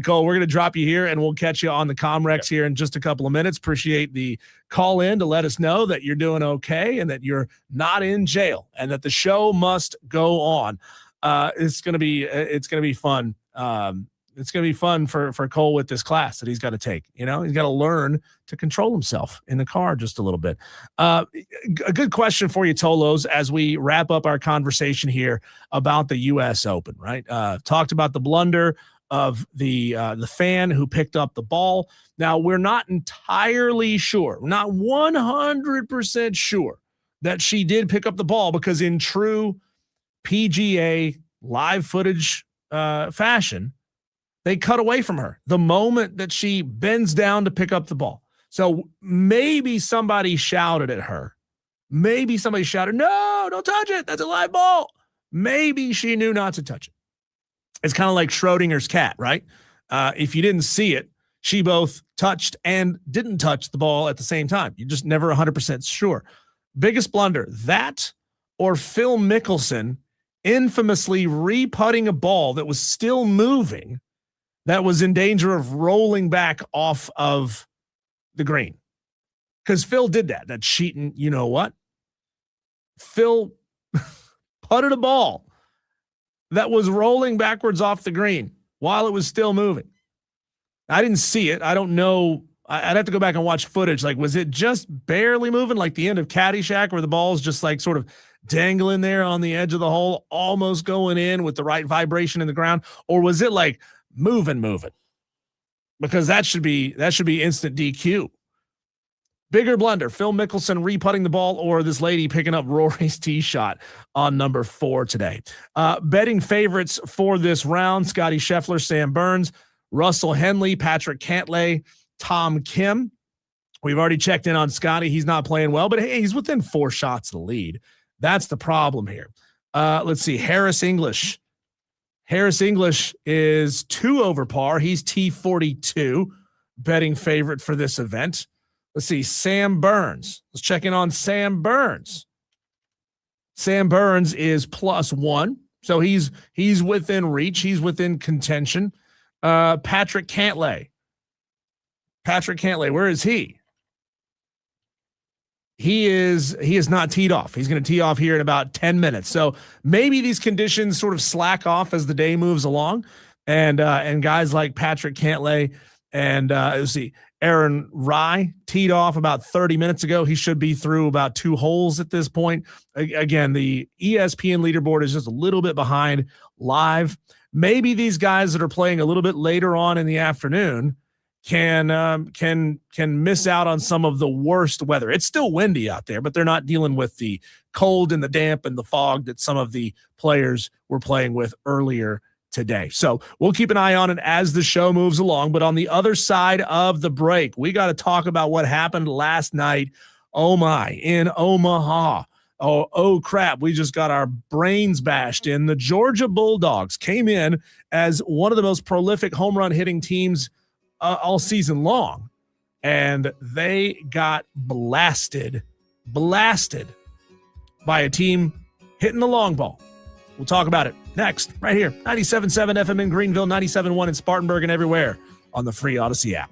Cole, we're going to drop you here, and we'll catch you on the Comrex here in just a couple of minutes. Appreciate the call in to let us know that you're doing okay and that you're not in jail and that the show must go on. It's going to be fun. It's going to be fun for Cole with this class that he's got to take. He's got to learn to control himself in the car just a little bit. A good question for you, Tolos, as we wrap up our conversation here about the U.S. Open, right? Talked about the blunder of the fan who picked up the ball. Now, we're not entirely sure, not 100% sure that she did pick up the ball, because in true PGA live footage fashion, they cut away from her the moment that she bends down to pick up the ball. So maybe somebody shouted at her. Maybe somebody shouted, "No, don't touch it. That's a live ball." Maybe she knew not to touch it. It's kind of like Schrodinger's cat, right? If you didn't see it, she both touched and didn't touch the ball at the same time. You're just never 100% sure. Biggest blunder, that or Phil Mickelson infamously re-putting a ball that was still moving, that was in danger of rolling back off of the green. Because Phil did that. That's cheating. You know what? Phil putted a ball that was rolling backwards off the green while it was still moving. I didn't see it. I don't know. I'd have to go back and watch footage. Like, was it just barely moving, like the end of Caddyshack, where the ball's just like sort of dangling there on the edge of the hole, almost going in with the right vibration in the ground? Or was it like moving? Because that should be instant DQ. Bigger blunder, Phil Mickelson re-putting the ball, or this lady picking up Rory's tee shot on number 4 today. Betting favorites for this round: Scotty Scheffler, Sam Burns, Russell Henley, Patrick Cantlay, Tom Kim. We've already checked in on Scotty. He's not playing well, but hey, he's within 4 shots of the lead. That's the problem here. Let's see. Harris English. Harris English is 2 over par. He's T42, betting favorite for this event. Let's see. Sam Burns. Let's check in on Sam Burns. Sam Burns is +1. So he's within reach. He's within contention. Patrick Cantlay. Where is he? He is not teed off. He's going to tee off here in about 10 minutes. So maybe these conditions sort of slack off as the day moves along, and guys like Patrick Cantlay and let's see, Aaron Rye teed off about 30 minutes ago. He should be through about 2 holes at this point. Again, the ESPN leaderboard is just a little bit behind live. Maybe these guys that are playing a little bit later on in the afternoon can miss out on some of the worst weather. It's still windy out there, but they're not dealing with the cold and the damp and the fog that some of the players were playing with earlier today. So we'll keep an eye on it as the show moves along. But on the other side of the break, we got to talk about what happened last night. Oh my, in Omaha. Oh crap, we just got our brains bashed in. The Georgia Bulldogs came in as one of the most prolific home run hitting teams all season long. And they got blasted by a team hitting the long ball. We'll talk about it next, right here. 97.7 FM in Greenville, 97.1 in Spartanburg, and everywhere on the free Odyssey app.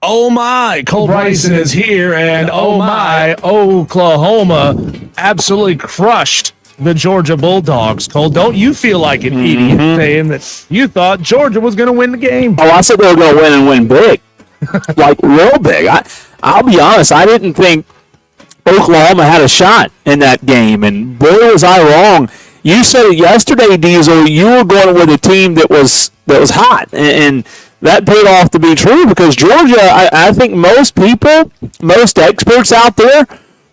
Oh my, Cole Bryson is here, and oh my, Oklahoma absolutely crushed the Georgia Bulldogs. Cole, don't you feel like an idiot saying that you thought Georgia was going to win the game? Oh, I said they were going to win and win big, like real big. I'll be honest, I didn't think Oklahoma had a shot in that game, and boy was I wrong. You said it yesterday, Diesel. You were going with a team that was hot, and that paid off to be true because Georgia, I think most people, most experts out there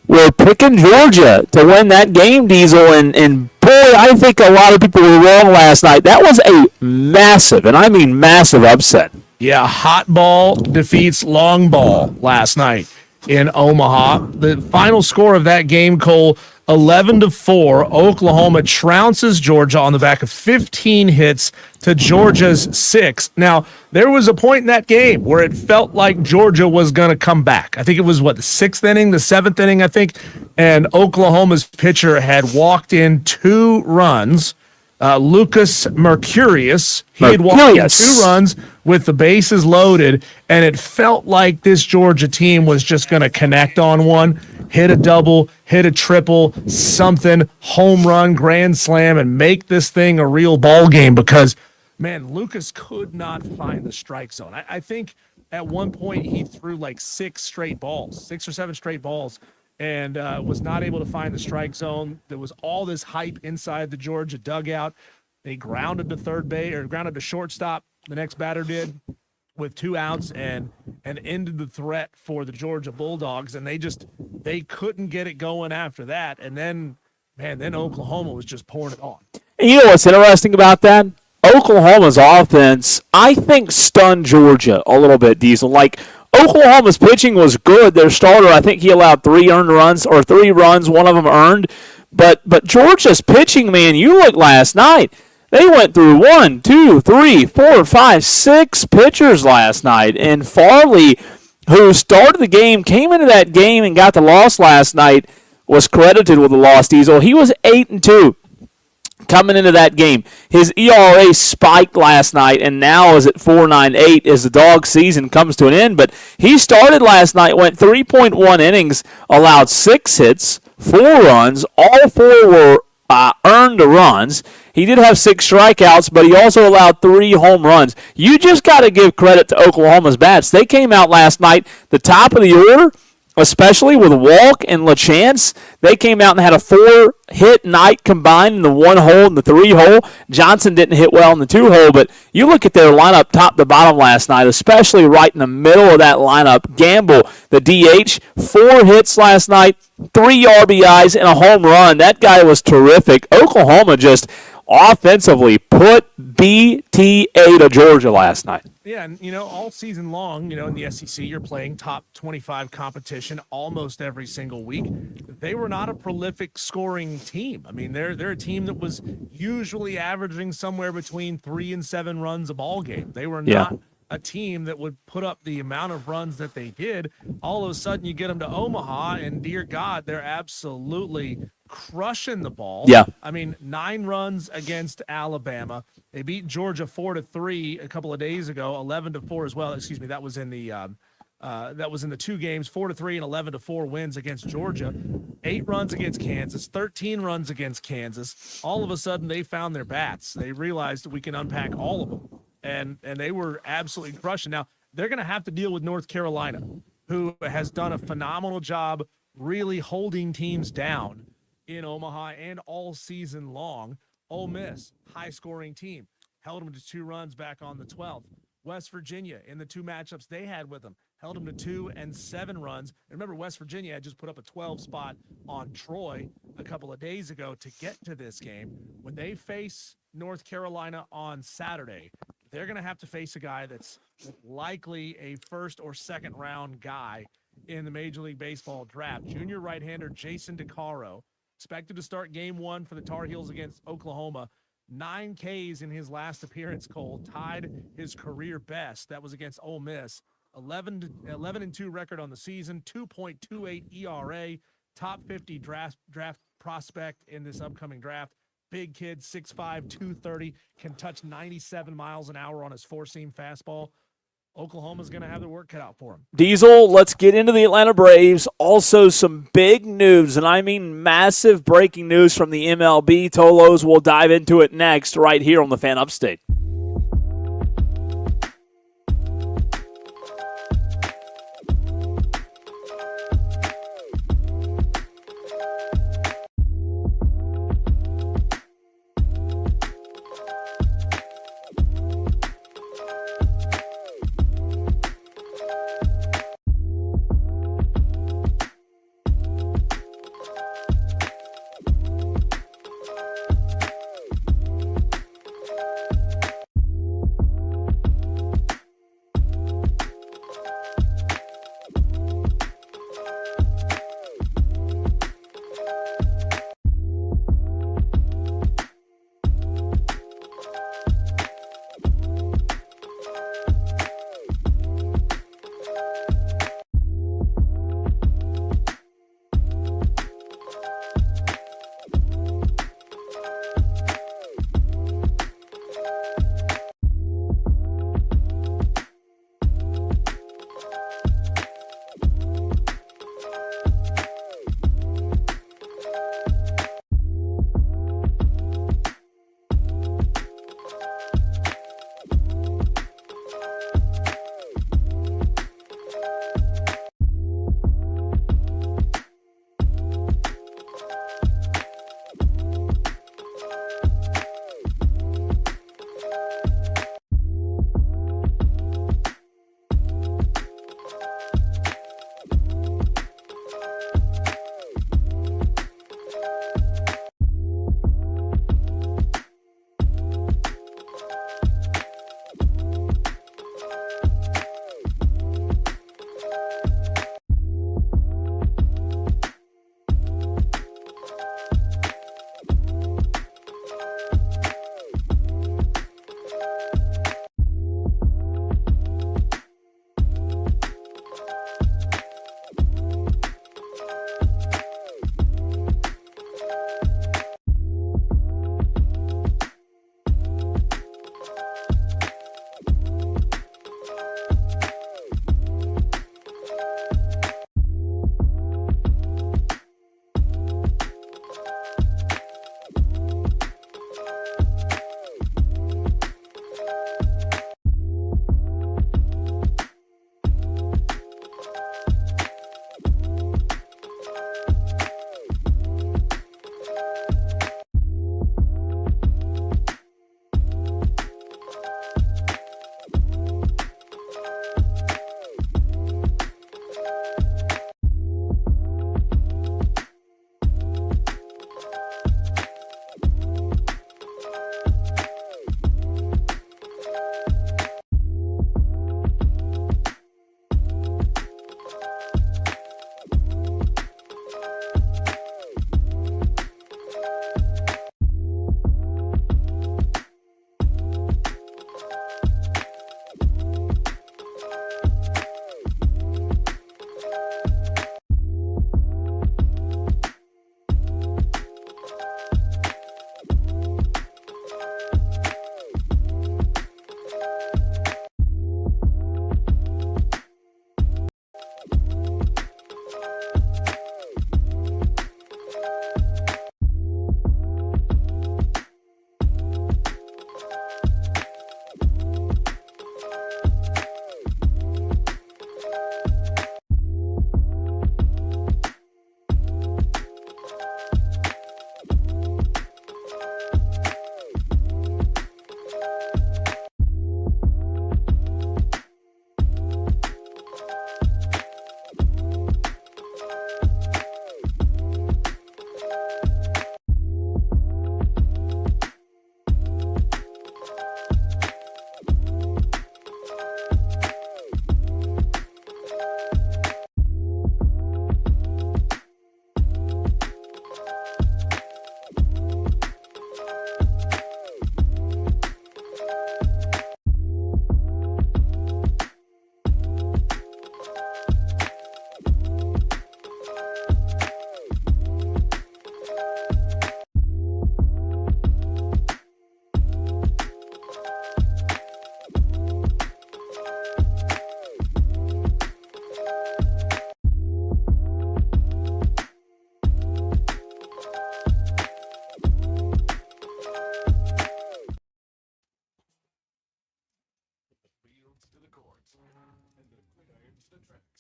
were picking Georgia to win that game, Diesel, and boy, I think a lot of people were wrong last night. That was a massive, and I mean massive upset. Yeah, hot ball defeats long ball last night in Omaha. The final score of that game, Cole, 11-4. Oklahoma trounces Georgia on the back of 15 hits to Georgia's 6. Now, there was a point in that game where it felt like Georgia was going to come back. I think it was, the 6th inning, the 7th inning, I think, and Oklahoma's pitcher had walked in 2 runs. Lucas Mercurius. He had walked in 2 runs with the bases loaded, and it felt like this Georgia team was just going to connect on one, hit a double, hit a triple, something, home run, grand slam, and make this thing a real ball game because, man, Lucas could not find the strike zone. I think at one point he threw like 6 or 7 straight balls, and was not able to find the strike zone. There was all this hype inside the Georgia dugout. They grounded to third base or grounded to shortstop. The next batter did with 2 outs and ended the threat for the Georgia Bulldogs. And they couldn't get it going after that. And then Oklahoma was just pouring it on. And you know what's interesting about that? Oklahoma's offense, I think, stunned Georgia a little bit, Diesel. Like, Oklahoma's pitching was good. Their starter, I think he allowed 3 earned runs, or 3 runs, one of them earned. But Georgia's pitching, man, you look last night, they went through 1, 2, 3, 4, 5, 6 pitchers last night. And Farley, who started the game, came into that game and got the loss last night, was credited with the loss, Diesel. He was 8-2. Coming into that game, his ERA spiked last night and now is at 4.98 as the dog season comes to an end. But he started last night, went 3.1 innings, allowed 6 hits, 4 runs. All 4 were earned runs. He did have 6 strikeouts, but he also allowed 3 home runs. You just got to give credit to Oklahoma's bats. They came out last night, the top of the order, especially with Walk and LaChance. They came out and had a 4-hit night combined in the 1 hole and the 3 hole. Johnson didn't hit well in the 2 hole, but you look at their lineup top to bottom last night, especially right in the middle of that lineup. Gamble, the DH, 4 hits last night, 3 RBIs, and a home run. That guy was terrific. Oklahoma just offensively put BTA to Georgia last night. Yeah, and, all season long, in the SEC, you're playing top 25 competition almost every single week. They were not a prolific scoring team. I mean, they're a team that was usually averaging somewhere between 3 and 7 runs a ball game. They were not a team that would put up the amount of runs that they did. All of a sudden, you get them to Omaha, and dear God, they're absolutely crushing the ball. Yeah. I mean, 9 runs against Alabama. They beat Georgia 4-3 a couple of days ago, 11-4 as well. Excuse me, that was in the 2 games, 4-3 and 11-4 wins against Georgia. 8 runs against Kansas, 13 runs against Kansas. All of a sudden, they found their bats. They realized that we can unpack all of them, and they were absolutely crushing. Now they're going to have to deal with North Carolina, who has done a phenomenal job really holding teams down in Omaha and all season long. Ole Miss, high-scoring team, held them to 2 runs back on the 12th. West Virginia, in the 2 matchups they had with them, held them to 2 and 7 runs. And remember, West Virginia had just put up a 12 spot on Troy a couple of days ago to get to this game. When they face North Carolina on Saturday, they're going to have to face a guy that's likely a 1st or 2nd round guy in the Major League Baseball draft. Junior right-hander Jason DeCaro, expected to start game 1 for the Tar Heels against Oklahoma. 9 Ks in his last appearance, Cole, tied his career best. That was against Ole Miss. 11-2 record on the season, 2.28 ERA, top 50 draft prospect in this upcoming draft. Big kid, 6'5", 230, can touch 97 miles an hour on his 4-seam fastball. Oklahoma's going to have their work cut out for him. Diesel, let's get into the Atlanta Braves. Also some big news, and I mean massive breaking news from the MLB. Tolos, we'll dive into it next right here on the Fan Upstate.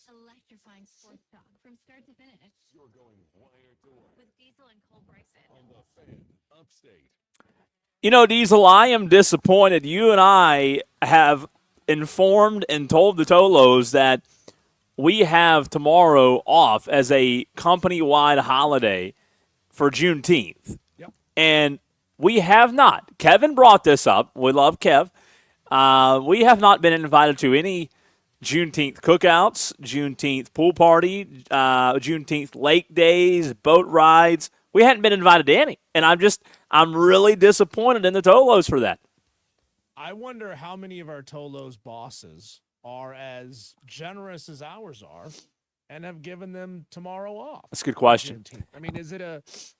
Electrifying sports talk from start to finish. You're going wire to wire with Diesel and Cole Bryson on the Fan Upstate. You know, Diesel, I am disappointed. You and I have informed and told the Tolos that we have tomorrow off as a company-wide holiday for Juneteenth. Yep. And we have not. Kevin brought this up. We love Kev. We have not been invited to any Juneteenth cookouts, Juneteenth pool party, Juneteenth lake days, boat rides. We hadn't been invited to any. And I'm really disappointed in the Tolos for that. I wonder how many of our Tolos bosses are as generous as ours are and have given them tomorrow off. That's a good question. Juneteenth. I mean,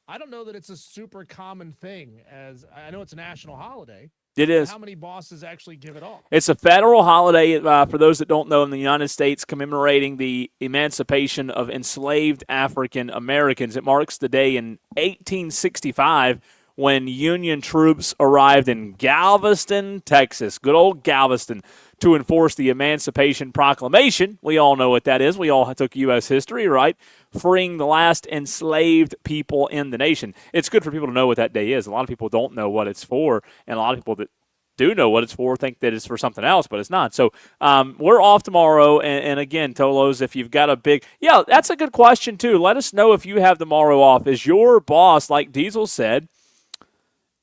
I don't know that it's a super common thing, as I know it's a national holiday. It is. How many bosses actually give it off? It's a federal holiday, for those that don't know, in the United States, commemorating the emancipation of enslaved African Americans. It marks the day in 1865 when Union troops arrived in Galveston, Texas, good old Galveston, to enforce the Emancipation Proclamation. We all know what that is. We all took U.S. history, right? Freeing the last enslaved people in the nation. It's good for people to know what that day is. A lot of people don't know what it's for, and a lot of people that do know what it's for think that it's for something else, but it's not. So we're off tomorrow, and again, Tolos, if you've got a big – yeah, that's a good question too. Let us know if you have tomorrow off. Is your boss, like Diesel said,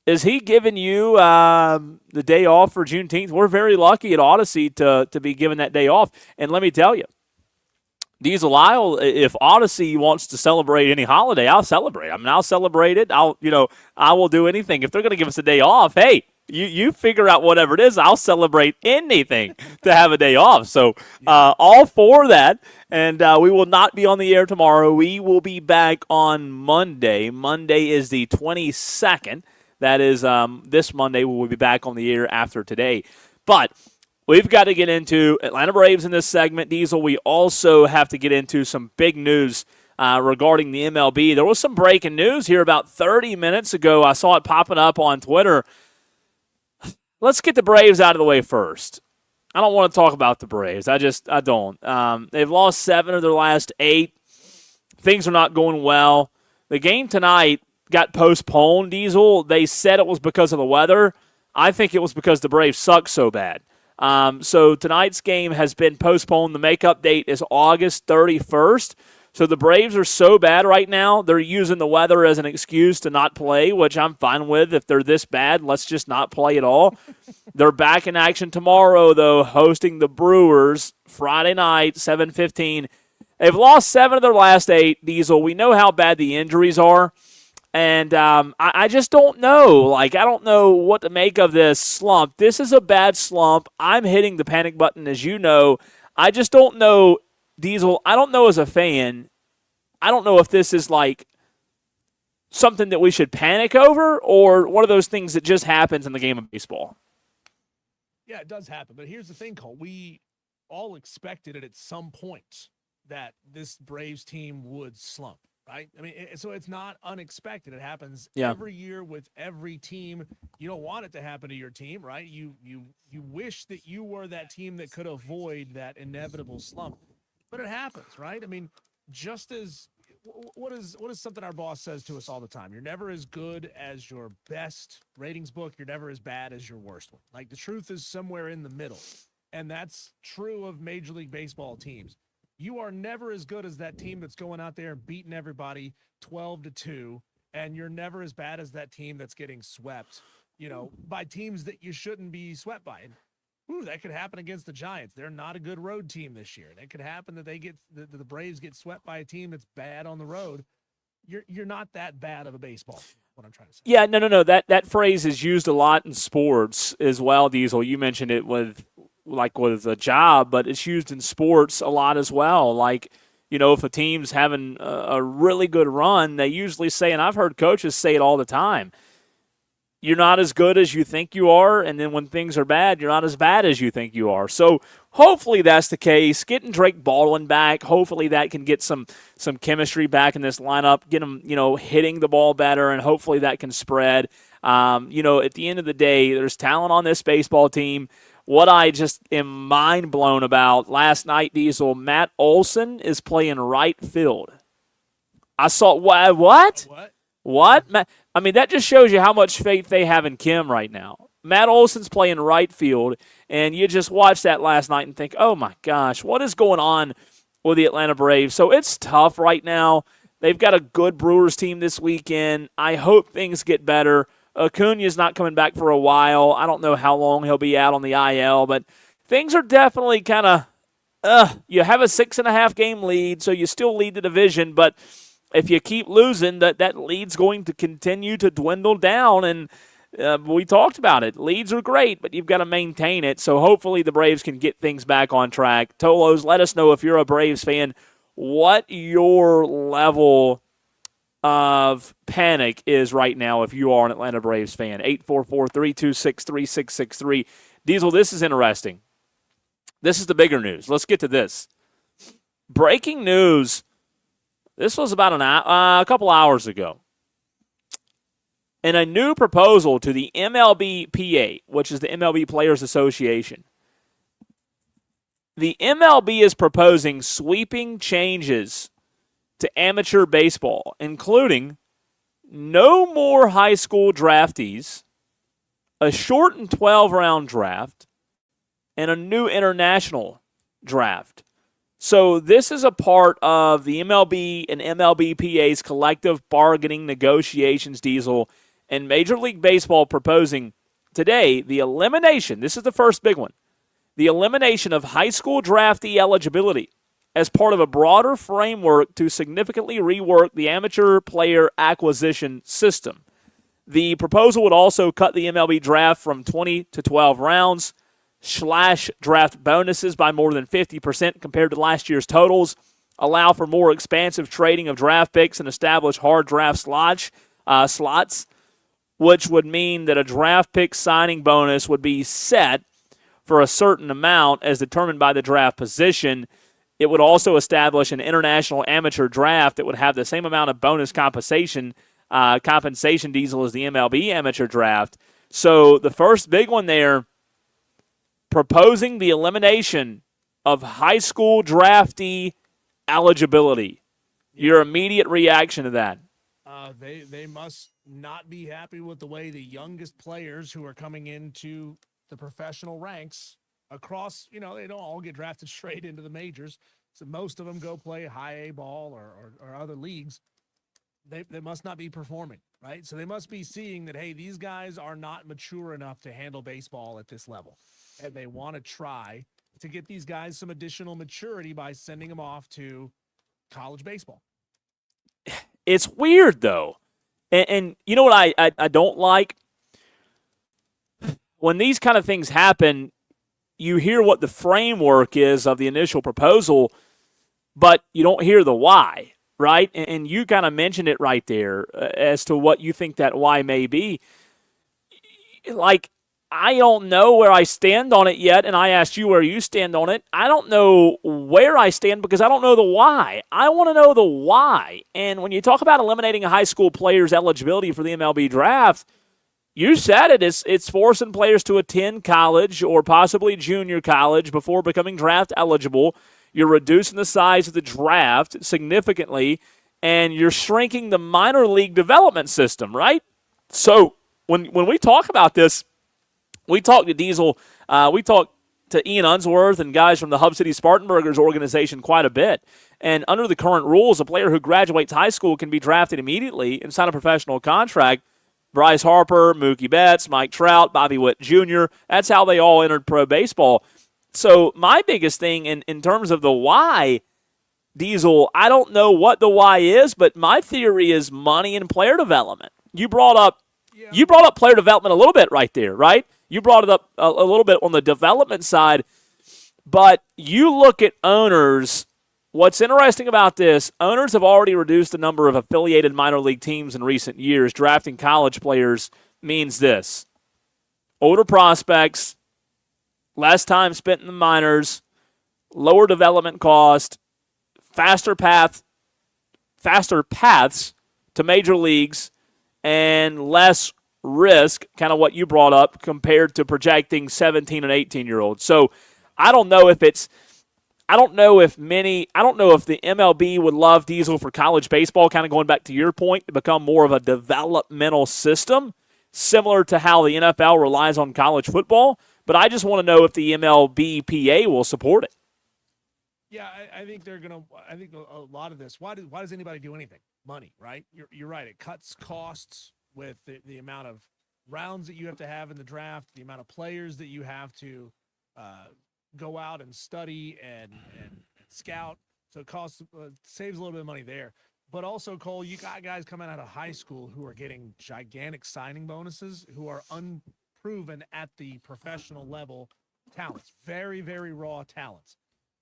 is he giving you the day off for Juneteenth? We're very lucky at Odyssey to be given that day off. And let me tell you, Diesel, if Odyssey wants to celebrate any holiday, I'll celebrate. I mean, I'll celebrate it. I will do anything. If they're going to give us a day off, hey, you figure out whatever it is. I'll celebrate anything to have a day off. So all for that. And we will not be on the air tomorrow. We will be back on Monday. Monday is the 22nd. That is this Monday. We will be back on the air after today. But we've got to get into Atlanta Braves in this segment. Diesel, we also have to get into some big news regarding the MLB. There was some breaking news here about 30 minutes ago. I saw it popping up on Twitter. Let's get the Braves out of the way first. I don't want to talk about the Braves. I don't. They've lost 7 of their last 8. Things are not going well. The game tonight got postponed, Diesel. They said it was because of the weather. I think it was because the Braves suck so bad. So tonight's game has been postponed. The makeup date is August 31st. So the Braves are so bad right now, they're using the weather as an excuse to not play, which I'm fine with. If they're this bad, let's just not play at all. They're back in action tomorrow, though, hosting the Brewers Friday night, 7:15. They've lost 7 of their last 8, Diesel. We know how bad the injuries are. And I just don't know. I don't know what to make of this slump. This is a bad slump. I'm hitting the panic button, as you know. I just don't know, Diesel. I don't know as a fan. I don't know if this is something that we should panic over or one of those things that just happens in the game of baseball. Yeah, it does happen. But here's the thing, Cole. We all expected it at some point that this Braves team would slump. Right? I mean, so it's not unexpected. It happens every year with every team. You don't want it to happen to your team, right? You wish that you were that team that could avoid that inevitable slump, but it happens, right? I mean, just as what is something our boss says to us all the time? You're never as good as your best ratings book. You're never as bad as your worst one. The truth is somewhere in the middle, and that's true of Major League Baseball teams. You are never as good as that team that's going out there and beating everybody 12-2, and you're never as bad as that team that's getting swept, by teams that you shouldn't be swept by. And that could happen against the Giants. They're not a good road team this year. That could happen that the Braves get swept by a team that's bad on the road. You're not that bad of a baseball team. What I'm trying to say. Yeah, no. That phrase is used a lot in sports as well, Diesel. You mentioned it with a job, but it's used in sports a lot as well. If a team's having a really good run, they usually say, and I've heard coaches say it all the time, you're not as good as you think you are, and then when things are bad, you're not as bad as you think you are. So hopefully that's the case. Getting Drake Baldwin back, hopefully that can get some chemistry back in this lineup, get him, hitting the ball better, and hopefully that can spread. At the end of the day, there's talent on this baseball team. what I just am mind blown about last night, Diesel, Matt Olson is playing right field. I saw what? What? I mean, that just shows you how much faith they have in Kim right now. Matt Olson's playing right field, and you just watch that last night and think, oh my gosh, what is going on with the Atlanta Braves? So it's tough right now. They've got a good Brewers team this weekend. I hope things get better. Acuna's not coming back for a while. I don't know how long he'll be out on the IL, but things are definitely kind of, you have a 6.5 game lead, so you still lead the division, but if you keep losing, that lead's going to continue to dwindle down, and we talked about it. Leads are great, but you've got to maintain it, so hopefully the Braves can get things back on track. Tolos, let us know if you're a Braves fan, what your level of panic is right now if you are an Atlanta Braves fan. 844-326-3663. Diesel, this is interesting. This is the bigger news. Let's get to this. Breaking news. This was about a couple hours ago. In a new proposal to the MLBPA, which is the MLB Players Association, the MLB is proposing sweeping changes to amateur baseball, including no more high school draftees, a shortened 12-round draft, and a new international draft. So this is a part of the MLB and MLBPA's collective bargaining negotiations, Diesel, and Major League Baseball proposing today the elimination, this is the first big one, the elimination of high school draftee eligibility as part of a broader framework to significantly rework the amateur player acquisition system. The proposal would also cut the MLB draft from 20 to 12 rounds, slash draft bonuses by more than 50% compared to last year's totals, allow for more expansive trading of draft picks, and establish hard draft slots, which would mean that a draft pick signing bonus would be set for a certain amount as determined by the draft position. It would also establish an international amateur draft that would have the same amount of bonus compensation Diesel as the MLB amateur draft. So the first big one there, proposing the elimination of high school draftee eligibility. Your immediate reaction to that? They must not be happy with the way the youngest players who are coming into the professional ranks across, they don't all get drafted straight into the majors. So most of them go play high A ball or other leagues. They must not be performing, right? So they must be seeing that, hey, these guys are not mature enough to handle baseball at this level. And they want to try to get these guys some additional maturity by sending them off to college baseball. It's weird, though. And you know what I don't like? When these kind of things happen, you hear what the framework is of the initial proposal, but you don't hear the why, right? And you kind of mentioned it right there as to what you think that why may be. Like, I don't know where I stand on it yet, and I asked you where you stand on it. I don't know where I stand because I don't know the why. I want to know the why. And when you talk about eliminating a high school player's eligibility for the MLB draft, you said it. It's forcing players to attend college or possibly junior college before becoming draft eligible. You're reducing the size of the draft significantly, and you're shrinking the minor league development system, right? So when we talk about this, we talked to Diesel, we talked to Ian Unsworth and guys from the Hub City Spartanburgers organization quite a bit. And under the current rules, a player who graduates high school can be drafted immediately and sign a professional contract. Bryce Harper, Mookie Betts, Mike Trout, Bobby Witt Jr., that's how they all entered pro baseball. So my biggest thing in terms of the why, Diesel, I don't know what the why is, but my theory is money and player development. You brought up player development a little bit right there, right? You brought it up a little bit on the development side, but you look at owners. What's interesting about this, owners have already reduced the number of affiliated minor league teams in recent years. Drafting college players means this: older prospects, less time spent in the minors, lower development cost, faster paths to major leagues, and less risk, kind of what you brought up, compared to projecting 17 and 18-year-olds. So I don't know if the MLB would love Diesel for college baseball, kind of going back to your point, to become more of a developmental system, similar to how the NFL relies on college football. But I just want to know if the MLBPA will support it. Yeah, I think they're gonna. I think a lot of this. Why does anybody do anything? Money, right? You're right. It cuts costs with the amount of rounds that you have to have in the draft, the amount of players that you have to go out and study and scout. So it costs saves a little bit of money there. But also, Cole, you got guys coming out of high school who are getting gigantic signing bonuses, who are unproven at the professional level talents, very, very raw talents.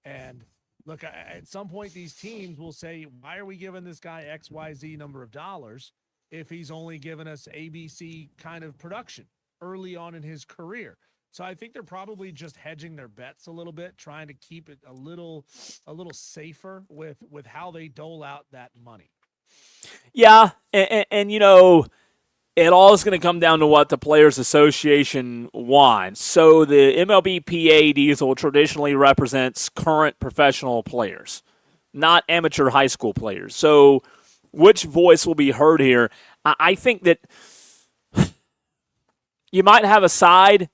And look, at some point, these teams will say, why are we giving this guy XYZ number of dollars if he's only given us ABC kind of production early on in his career? So I think they're probably just hedging their bets a little bit, trying to keep it a little safer with how they dole out that money. Yeah, and you know, it all is going to come down to what the Players Association wants. So the MLBPA Diesel traditionally represents current professional players, not amateur high school players. So which voice will be heard here? I think that you might have a side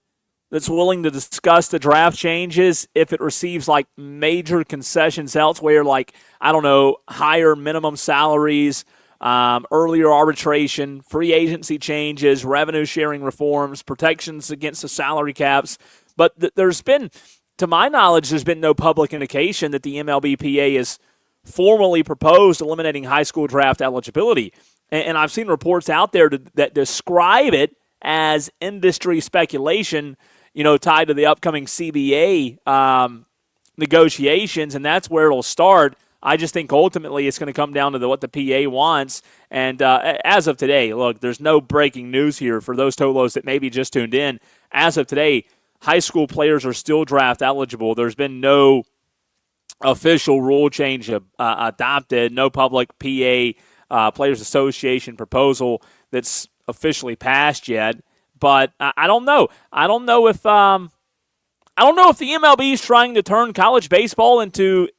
that's willing to discuss the draft changes if it receives like major concessions elsewhere, like, I don't know, higher minimum salaries, earlier arbitration, free agency changes, revenue sharing reforms, protections against the salary caps. But there's been, to my knowledge, there's been no public indication that the MLBPA has formally proposed eliminating high school draft eligibility. And I've seen reports out there that describe it as industry speculation, you know, tied to the upcoming CBA negotiations, and that's where it'll start. I just think ultimately it's going to come down to what the PA wants. And as of today, look, there's no breaking news here for those Tolos that maybe just tuned in. As of today, high school players are still draft eligible. There's been no official rule change adopted, no public PA Players Association proposal that's officially passed yet. But I don't know. I don't know if the MLB is trying to turn college baseball into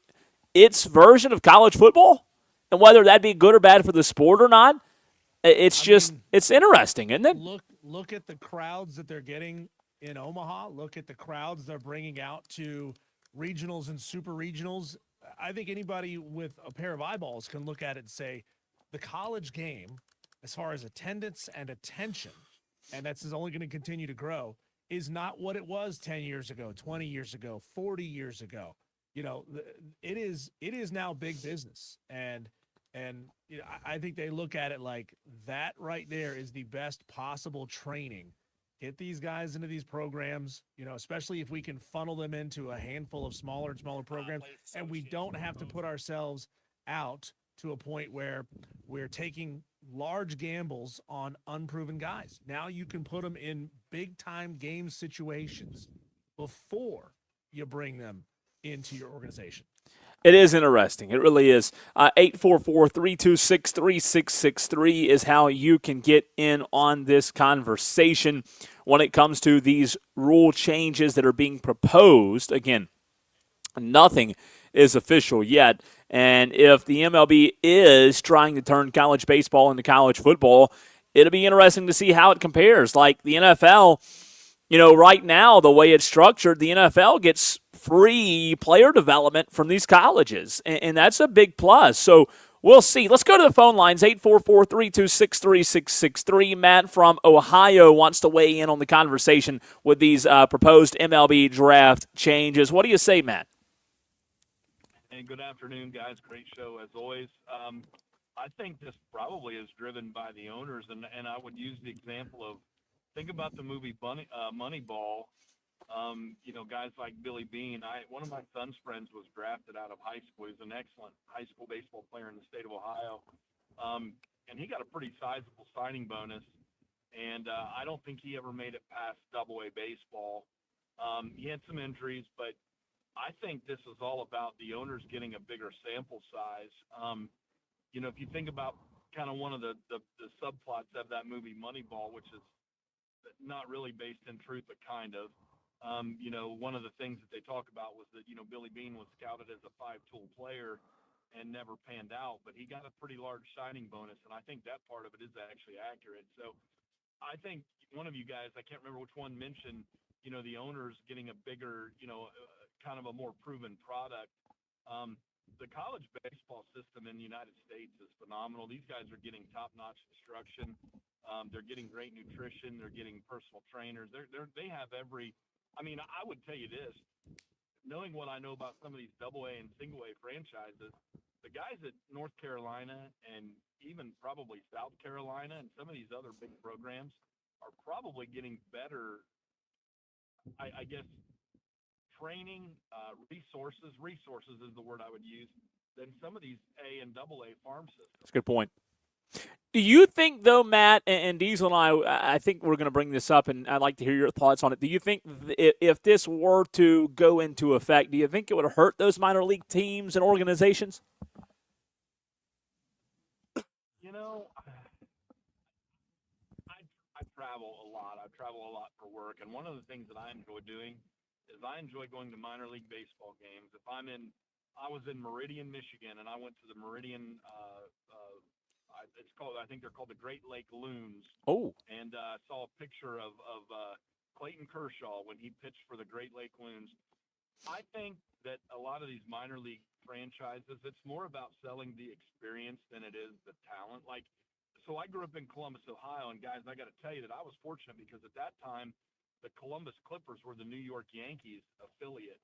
its version of college football, and whether that'd be good or bad for the sport or not. It's interesting, isn't it? Look at the crowds that they're getting in Omaha. Look at the crowds they're bringing out to regionals and super regionals. I think anybody with a pair of eyeballs can look at it and say the college game, as far as attendance and attention, and that's only going to continue to grow, is not what it was 10 years ago, 20 years ago, 40 years ago. You know, it is now big business. And you know, I think they look at it like that right there is the best possible training. Get these guys into these programs, you know, especially if we can funnel them into a handful of smaller and smaller programs, and we don't have to put ourselves out to a point where we're taking large gambles on unproven guys. Now you can put them in big-time game situations before you bring them into your organization. It is interesting. It really is. 844-326-3663 is how you can get in on this conversation when it comes to these rule changes that are being proposed. Again, nothing is official yet. And if the MLB is trying to turn college baseball into college football, it'll be interesting to see how it compares. Like the NFL, you know, right now, the way it's structured, the NFL gets free player development from these colleges, and that's a big plus. So we'll see. Let's go to the phone lines, 844-326-3663. Matt from Ohio wants to weigh in on the conversation with these proposed MLB draft changes. What do you say, Matt? Hey, good afternoon, guys. Great show as always. I think this probably is driven by the owners, and I would use the example of, think about the movie Moneyball. You know, guys like Billy Bean. One of my son's friends was drafted out of high school. He's an excellent high school baseball player in the state of Ohio, and he got a pretty sizable signing bonus. And I don't think he ever made it past Double-A baseball. He had some injuries, but I think this is all about the owners getting a bigger sample size. You know, if you think about kind of one of the subplots of that movie Moneyball, which is not really based in truth, but kind of. One of the things that they talk about was that, Billy Bean was scouted as a 5-tool player and never panned out, but he got a pretty large signing bonus, and I think that part of it is actually accurate. So I think one of you guys, I can't remember which one, mentioned, the owners getting a bigger, kind of a more proven product. The college baseball system in the United States is phenomenal. These guys are getting top-notch instruction. They're getting great nutrition. They're getting personal trainers. They have every. I mean, I would tell you this, knowing what I know about some of these AA and single A franchises, the guys at North Carolina and even probably South Carolina and some of these other big programs are probably getting better, I guess, training, resources is the word I would use, than some of these A and AA farm systems. That's a good point. Do you think, though, Matt and Diesel and I think we're going to bring this up, and I'd like to hear your thoughts on it. Do you think if this were to go into effect, do you think it would hurt those minor league teams and organizations? I travel a lot. I travel a lot for work, and one of the things that I enjoy doing is I enjoy going to minor league baseball games. I was in Meridian, Michigan, and I went to the Meridian. I think they're called the Great Lake Loons. Oh. And saw a picture of Clayton Kershaw when he pitched for the Great Lake Loons. I think that a lot of these minor league franchises, it's more about selling the experience than it is the talent. So I grew up in Columbus, Ohio, and guys, I got to tell you that I was fortunate because at that time, the Columbus Clippers were the New York Yankees affiliate,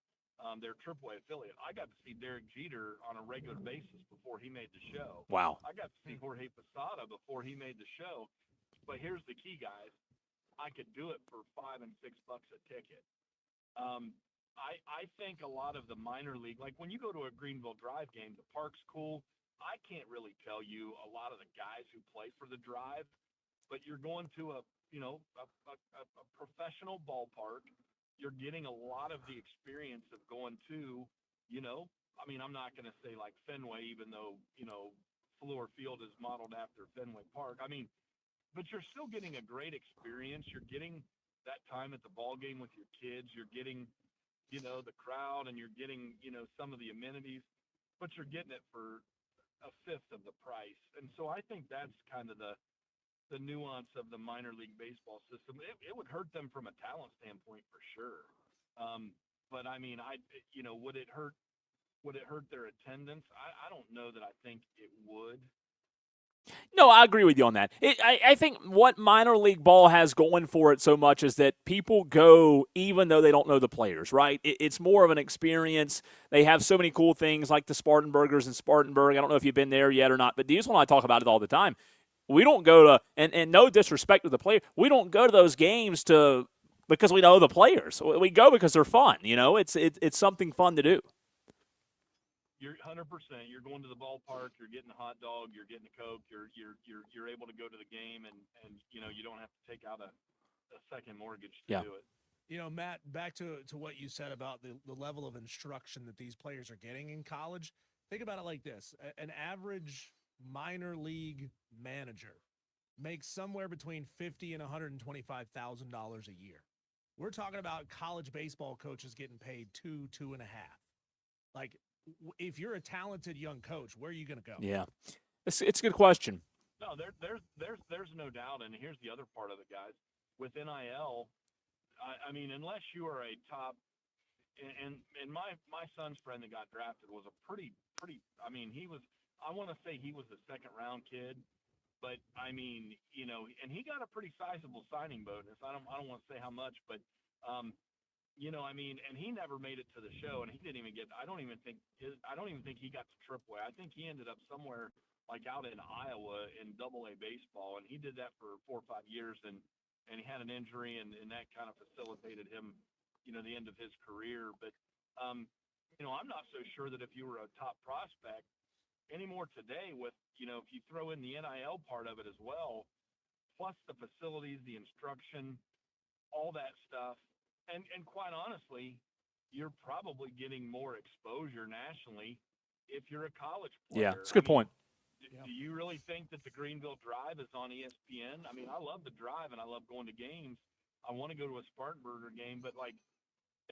their AAA affiliate. I got to see Derek Jeter on a regular basis before he made the show. Wow. I got to see Jorge Posada before he made the show. But here's the key, guys. I could do it for $5 and $6 a ticket. I think a lot of the minor league, like when you go to a Greenville Drive game, the park's cool. I can't really tell you a lot of the guys who play for the Drive, but you're going to a professional ballpark. You're getting a lot of the experience of going to, I'm not going to say like Fenway, even though, Fluor Field is modeled after Fenway Park. But you're still getting a great experience. You're getting that time at the ball game with your kids. You're getting, the crowd, and you're getting, some of the amenities, but you're getting it for a fifth of the price. And so I think that's kind of the nuance of the minor league baseball system. It would hurt them from a talent standpoint for sure. But would it hurt their attendance? I don't know that I think it would. No, I agree with you on that. I think what minor league ball has going for it so much is that people go even though they don't know the players, right? It's more of an experience. They have so many cool things like the Spartan Burgers in Spartanburg. I don't know if you've been there yet or not, but Diesel and I talk about it all the time. We don't go to, and no disrespect to the player, we don't go to those games because we know the players. We go because they're fun. It's something fun to do. You're 100%. You're going to the ballpark. You're getting a hot dog. You're getting a Coke. You're able to go to the game, and you don't have to take out a second mortgage to do it. Matt, back to what you said about the level of instruction that these players are getting in college. Think about it like this: an average minor league manager makes somewhere between $50,000 and $125,000 a year. We're talking about college baseball coaches getting paid $2.5. Like, if you're a talented young coach, where are you going to go? Yeah, it's a good question. No, there's no doubt, and here's the other part of it, guys. With NIL, unless you are a top, and my son's friend that got drafted was a pretty. He was. I want to say he was a second round kid, but and he got a pretty sizable signing bonus. I don't want to say how much, but. And he never made it to the show, and he didn't even get. I don't even think he got to AAA. I think he ended up somewhere like out in Iowa in AA baseball, and he did that for 4 or 5 years, and he had an injury, and that kind of facilitated him, the end of his career. But I'm not so sure that if you were a top prospect anymore today, with if you throw in the NIL part of it as well, plus the facilities, the instruction, all that stuff. And quite honestly, you're probably getting more exposure nationally if you're a college player. Yeah, it's a good point. Do you really think that the Greenville Drive is on ESPN? I mean, I love the Drive and I love going to games. I want to go to a Spartanburger game, but like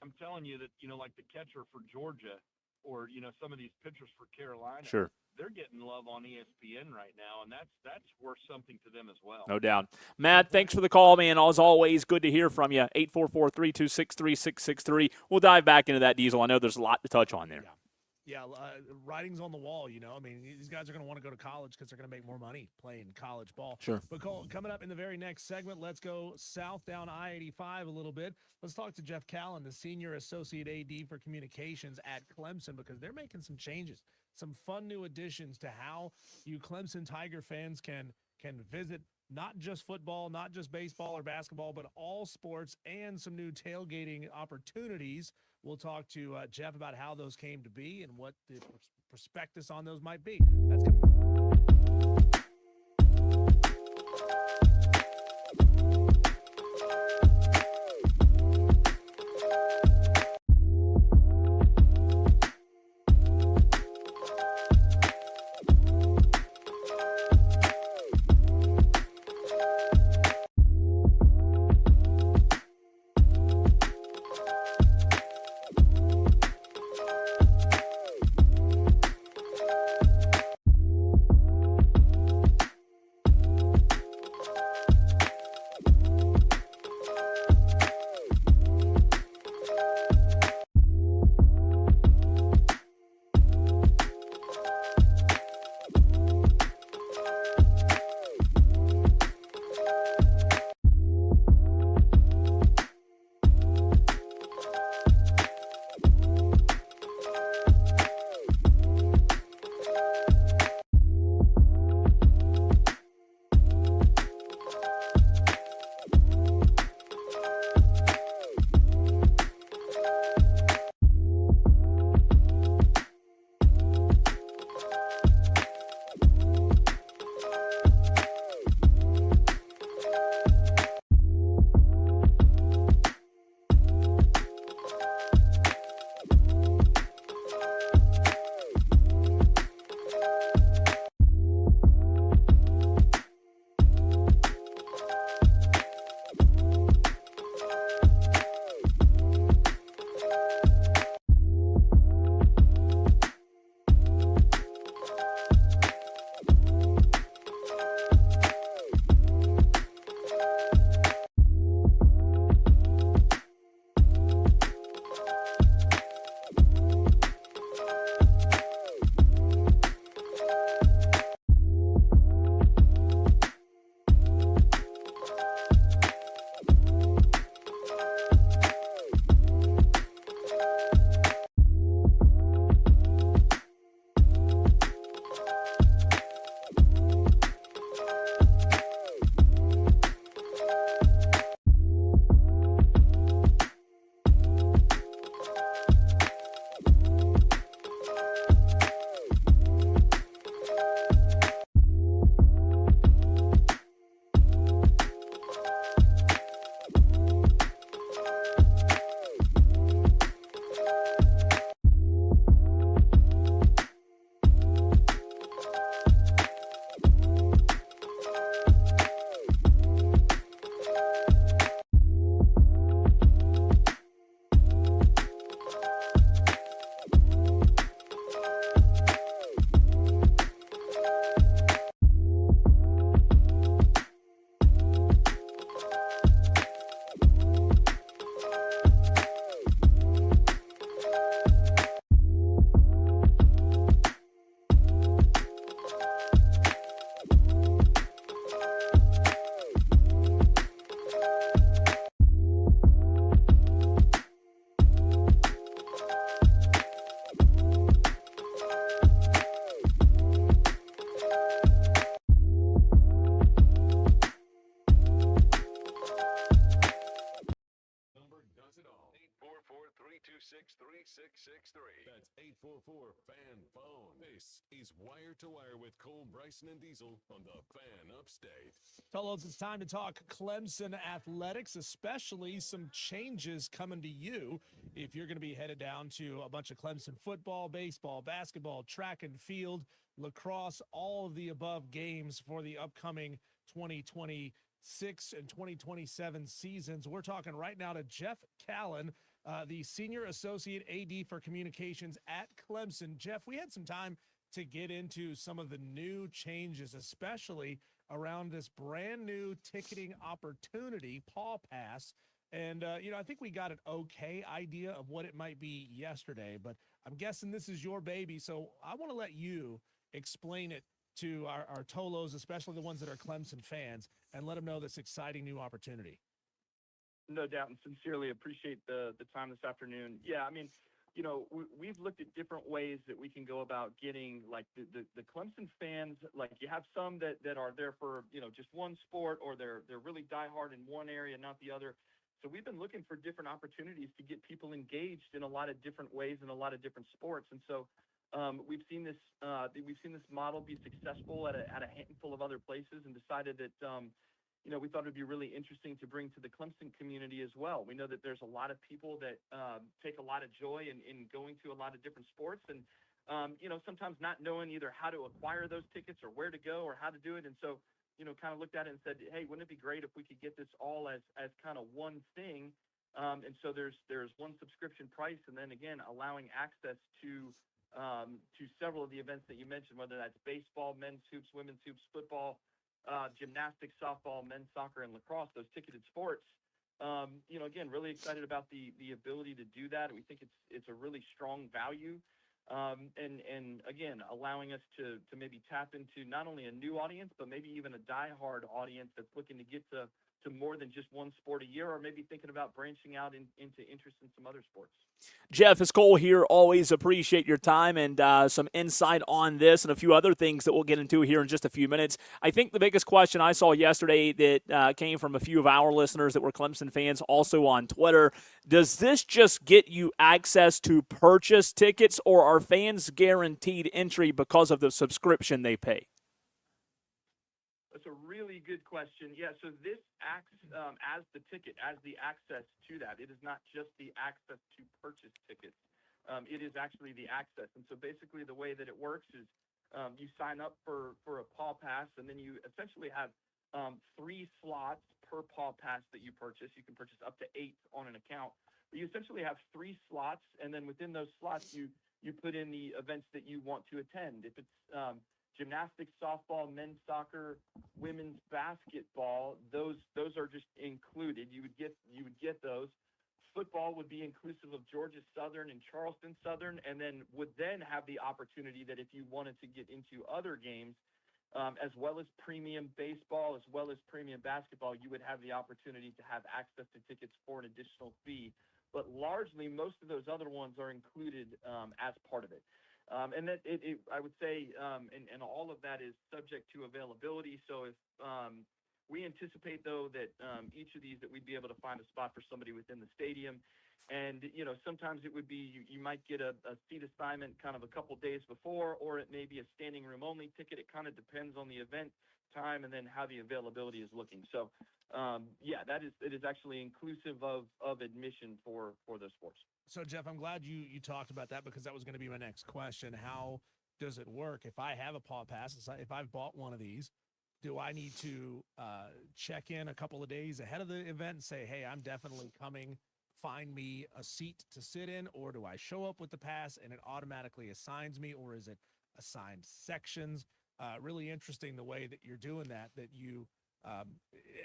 I'm telling you that, like the catcher for Georgia or, some of these pitchers for Carolina, Sure. they're getting love on ESPN right now, and that's worth something to them as well. No doubt. Matt, thanks for the call, man. As always, good to hear from you. 844-326-3663. We'll dive back into that, Diesel. I know there's a lot to touch on there. Yeah, writing's on the wall, I mean, these guys are going to want to go to college because they're going to make more money playing college ball. Sure. But coming up in the very next segment, let's go south down I-85 a little bit. Let's talk to Jeff Callen, the Senior Associate AD for Communications at Clemson, because they're making some changes, some fun new additions to how you Clemson Tiger fans can visit not just football, not just baseball or basketball, but all sports and some new tailgating opportunities. We'll talk to Jeff about how those came to be and what the prospectus on those might be. That's That's 844-FAN-PHONE. This is Wire to Wire with Cole, Bryson, and Diesel on the Fan Upstate. Fellows, it's time to talk Clemson athletics, especially some changes coming to you if you're going to be headed down to a bunch of Clemson football, baseball, basketball, track and field, lacrosse, all of the above games for the upcoming 2026 and 2027 seasons. We're talking right now to Jeff Callan, the Senior Associate AD for Communications at Clemson. Jeff, we had some time to get into some of the new changes, especially around this brand new ticketing opportunity, Paw Pass. And, I think we got an okay idea of what it might be yesterday, but I'm guessing this is your baby. So I want to let you explain it to our Tolos, especially the ones that are Clemson fans, and let them know this exciting new opportunity. No doubt, and sincerely appreciate the time this afternoon. Yeah, I mean, we've looked at different ways that we can go about getting like the Clemson fans. Like you have some that are there for just one sport, or they're really diehard in one area, not the other. So we've been looking for different opportunities to get people engaged in a lot of different ways in a lot of different sports. And so we've seen this model be successful at a handful of other places, and decided that we thought it'd be really interesting to bring to the Clemson community as well. We know that there's a lot of people that take a lot of joy in going to a lot of different sports, and sometimes not knowing either how to acquire those tickets or where to go or how to do it. And so kind of looked at it and said, hey, wouldn't it be great if we could get this all as kind of one thing? And so there's one subscription price, and then again allowing access to several of the events that you mentioned, whether that's baseball, men's hoops, women's hoops, football, gymnastics, softball, men's soccer, and lacrosse, those ticketed sports. Again, really excited about the ability to do that. We think it's a really strong value. And again, allowing us to maybe tap into not only a new audience, but maybe even a diehard audience that's looking to get to more than just one sport a year, or maybe thinking about branching out into interest in some other sports. Jeff, it's Cole here. Always appreciate your time and some insight on this and a few other things that we'll get into here in just a few minutes. I think the biggest question I saw yesterday that came from a few of our listeners that were Clemson fans also on Twitter, does this just get you access to purchase tickets, or are fans guaranteed entry because of the subscription they pay? That's a really good question. Yeah, so this acts as the ticket, as the access to that. It is not just the access to purchase tickets. It is actually the access. And so basically the way that it works is you sign up for a Paw Pass, and then you essentially have 3 slots per Paw Pass that you purchase. You can purchase up to 8 on an account. But you essentially have 3 slots, and then within those slots you put in the events that you want to attend. If it's gymnastics, softball, men's soccer, women's basketball, those are just included. You would get those. Football would be inclusive of Georgia Southern and Charleston Southern, and then would then have the opportunity that if you wanted to get into other games, as well as premium baseball, as well as premium basketball, you would have the opportunity to have access to tickets for an additional fee. But largely, most of those other ones are included as part of it. And that I would say, and all of that is subject to availability. So if we anticipate, though, that each of these that we'd be able to find a spot for somebody within the stadium. And, sometimes it would be you might get a seat assignment kind of a couple days before, or it may be a standing room only ticket. It kind of depends on the event time and then how the availability is looking. So, it is actually inclusive of admission for those sports. So, Jeff, I'm glad you talked about that, because that was going to be my next question. How does it work? If I have a Paw Pass, if I've bought one of these, do I need to check in a couple of days ahead of the event and say, hey, I'm definitely coming, find me a seat to sit in? Or do I show up with the pass and it automatically assigns me, or is it assigned sections? Really interesting the way that you're doing that you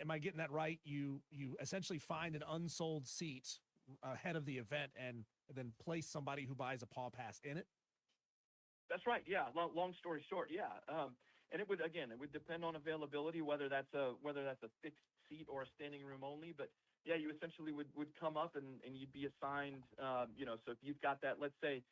am I getting that right? You essentially find an unsold seat ahead of the event and then place somebody who buys a Paw Pass in it? That's right. Yeah. Long story short. Yeah. And it would depend on availability, whether that's a fixed seat or a standing room only. But yeah, you essentially would come up and you'd be assigned, so if you've got that, let's say,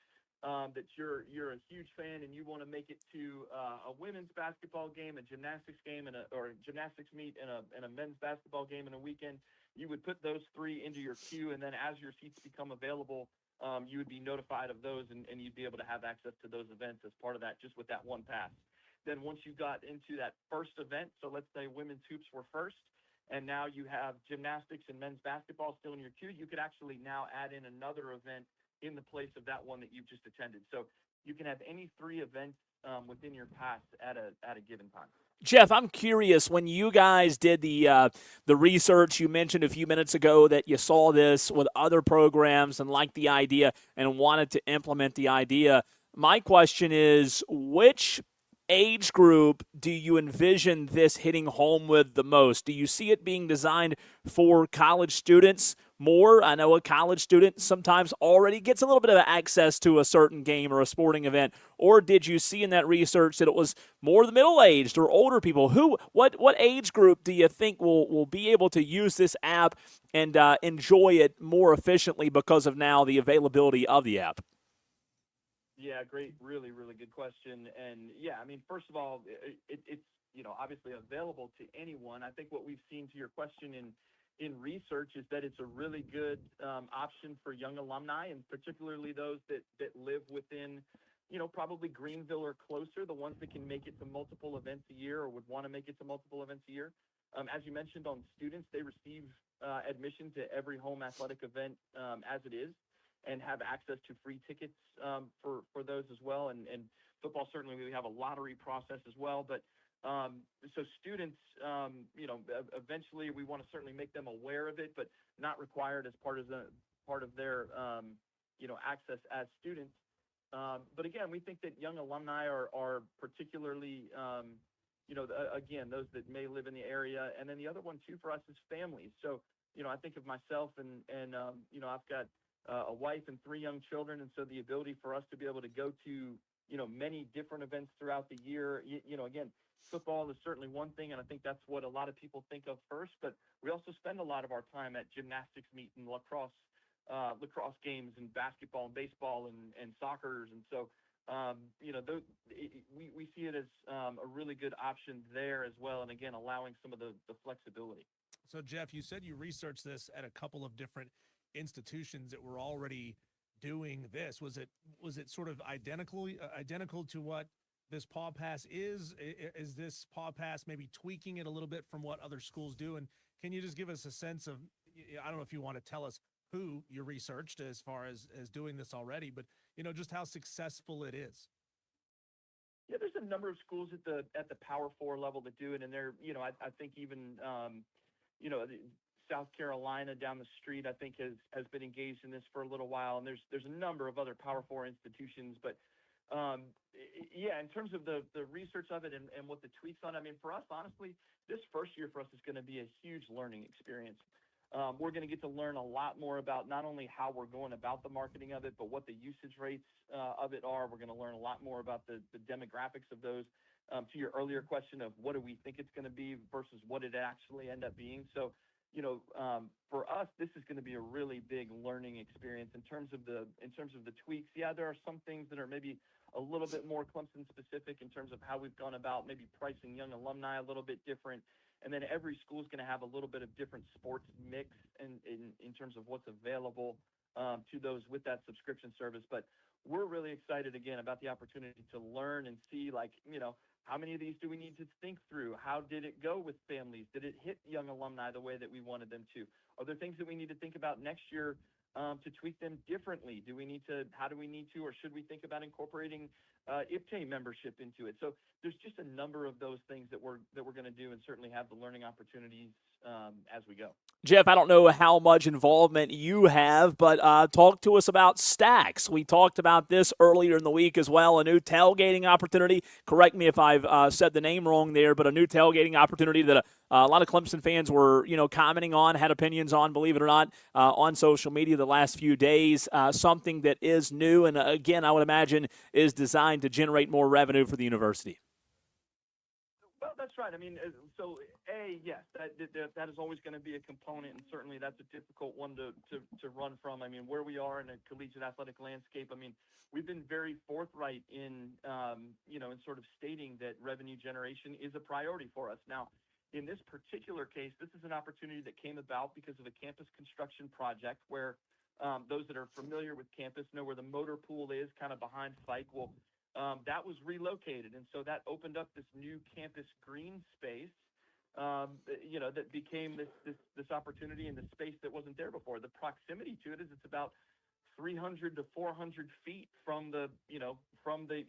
that you're a huge fan and you want to make it to a women's basketball game, a gymnastics game, or a gymnastics meet, and a men's basketball game in a weekend, you would put those 3 into your queue, and then as your seats become available, you would be notified of those, and you'd be able to have access to those events as part of that, just with that one pass. Then once you got into that first event, so let's say women's hoops were first, and now you have gymnastics and men's basketball still in your queue, you could actually now add in another event in the place of that one that you've just attended. So you can have any 3 events within your pass at a given time. Jeff, I'm curious, when you guys did the research, you mentioned a few minutes ago that you saw this with other programs and liked the idea and wanted to implement the idea. My question is, which age group do you envision this hitting home with the most? Do you see it being designed for college students more? I know a college student sometimes already gets a little bit of access to a certain game or a sporting event. Or did you see in that research that it was more the middle-aged or older people? What age group do you think will be able to use this app and enjoy it more efficiently because of now the availability of the app? Yeah, great, really, really good question. And yeah, I mean, first of all, it's obviously available to anyone. I think what we've seen to your question in research is that it's a really good option for young alumni, and particularly those that live within, probably Greenville or closer, the ones that can make it to multiple events a year or would want to make it to multiple events a year. As you mentioned on students, they receive admission to every home athletic event as it is, and have access to free tickets for those as well. And football, certainly we have a lottery process as well. But so students, eventually we want to certainly make them aware of it, but not required as part of their access as students. But again, we think that young alumni are particularly, again, those that may live in the area. And then the other one too for us is families. So, I think of myself and I've got a wife and 3 young children. And so the ability for us to be able to go to, many different events throughout the year, again, football is certainly one thing. And I think that's what a lot of people think of first, but we also spend a lot of our time at gymnastics meet and lacrosse games and basketball and baseball and soccer. And so, we see it as a really good option there as well. And again, allowing some of the flexibility. So, Jeff, you said you researched this at a couple of different institutions that were already doing this. Was it sort of identical to what this Paw Pass is? Is this Paw Pass maybe tweaking it a little bit from what other schools do? And can you just give us a sense of, I don't know if you want to tell us who you researched as far as doing this already, but just how successful it is. Yeah, there's a number of schools at the Power 4 level that do it, and they're, I think even, South Carolina down the street, I think has been engaged in this for a little while, and there's a number of other Power 4 institutions, but yeah, in terms of the research of it and what the tweaks on, I mean, for us, honestly, this first year for us is going to be a huge learning experience. We're going to get to learn a lot more about not only how we're going about the marketing of it, but what the usage rates of it are. We're going to learn a lot more about the demographics of those. To your earlier question of what do we think it's going to be versus what it actually end up being. So, for us, this is going to be a really big learning experience in terms of the tweaks. Yeah, there are some things that are maybe a little bit more Clemson specific in terms of how we've gone about maybe pricing young alumni a little bit different. And then every school is going to have a little bit of different sports mix in terms of what's available to those with that subscription service. But we're really excited, again, about the opportunity to learn and see, how many of these do we need to think through? How did it go with families? Did it hit young alumni the way that we wanted them to? Are there things that we need to think about next year to tweak them differently? How do we need to, or should we think about incorporating IPTE membership into it? So there's just a number of those things that we're going to do, and certainly have the learning opportunities as we go. Jeff, I don't know how much involvement you have, but talk to us about Stacks. We talked about this earlier in the week as well, a new tailgating opportunity. Correct me if I've said the name wrong there, but a new tailgating opportunity that a lot of Clemson fans were, commenting on, had opinions on, believe it or not, on social media the last few days. Something that is new and, again, I would imagine is designed to generate more revenue for the university. Well, that's right. I mean, so yes, that is always going to be a component, and certainly that's a difficult one to run from. I mean, where we are in a collegiate athletic landscape, I mean, we've been very forthright in sort of stating that revenue generation is a priority for us. Now, in this particular case, this is an opportunity that came about because of a campus construction project where those that are familiar with campus know where the motor pool is, kind of behind Spike. Well, that was relocated, and so that opened up this new campus green space that became this opportunity in the space that wasn't there before. The proximity to it is it's about 300 to 400 feet from the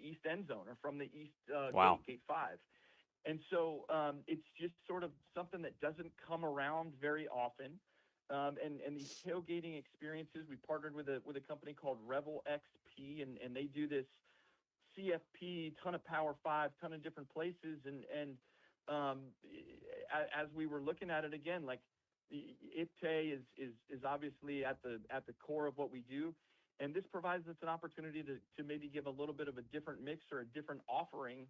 east end zone or from the east Wow. gate 5. And so it's just sort of something that doesn't come around very often. And these tailgating experiences, we partnered with a company called Revel XP, and they do this CFP, ton of Power 5, ton of different places. And as we were looking at it again, like IPTE is obviously at the core of what we do. And this provides us an opportunity to maybe give a little bit of a different mix or a different offering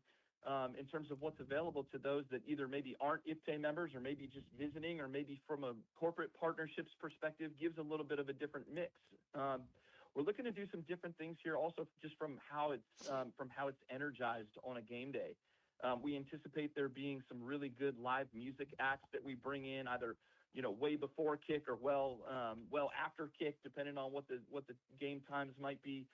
in terms of what's available to those that either maybe aren't IPTE members or maybe just visiting, or maybe from a corporate partnerships perspective gives a little bit of a different mix. We're looking to do some different things here also just from how it's energized on a game day. We anticipate there being some really good live music acts that we bring in either way before kick or well after kick, depending on what the game times might be.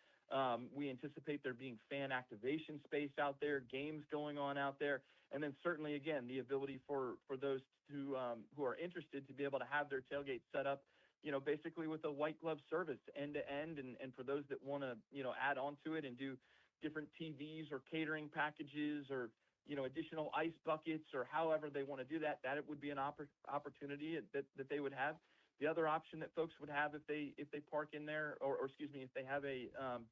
We anticipate there being fan activation space out there, games going on out there, and then certainly again the ability for those who are interested to be able to have their tailgate set up, basically with a white glove service end to end, and for those that want to add on to it and do different TVs or catering packages or additional ice buckets or however they want to do that it would be an opportunity that they would have. The other option that folks would have if they park in there, or excuse me, if they have a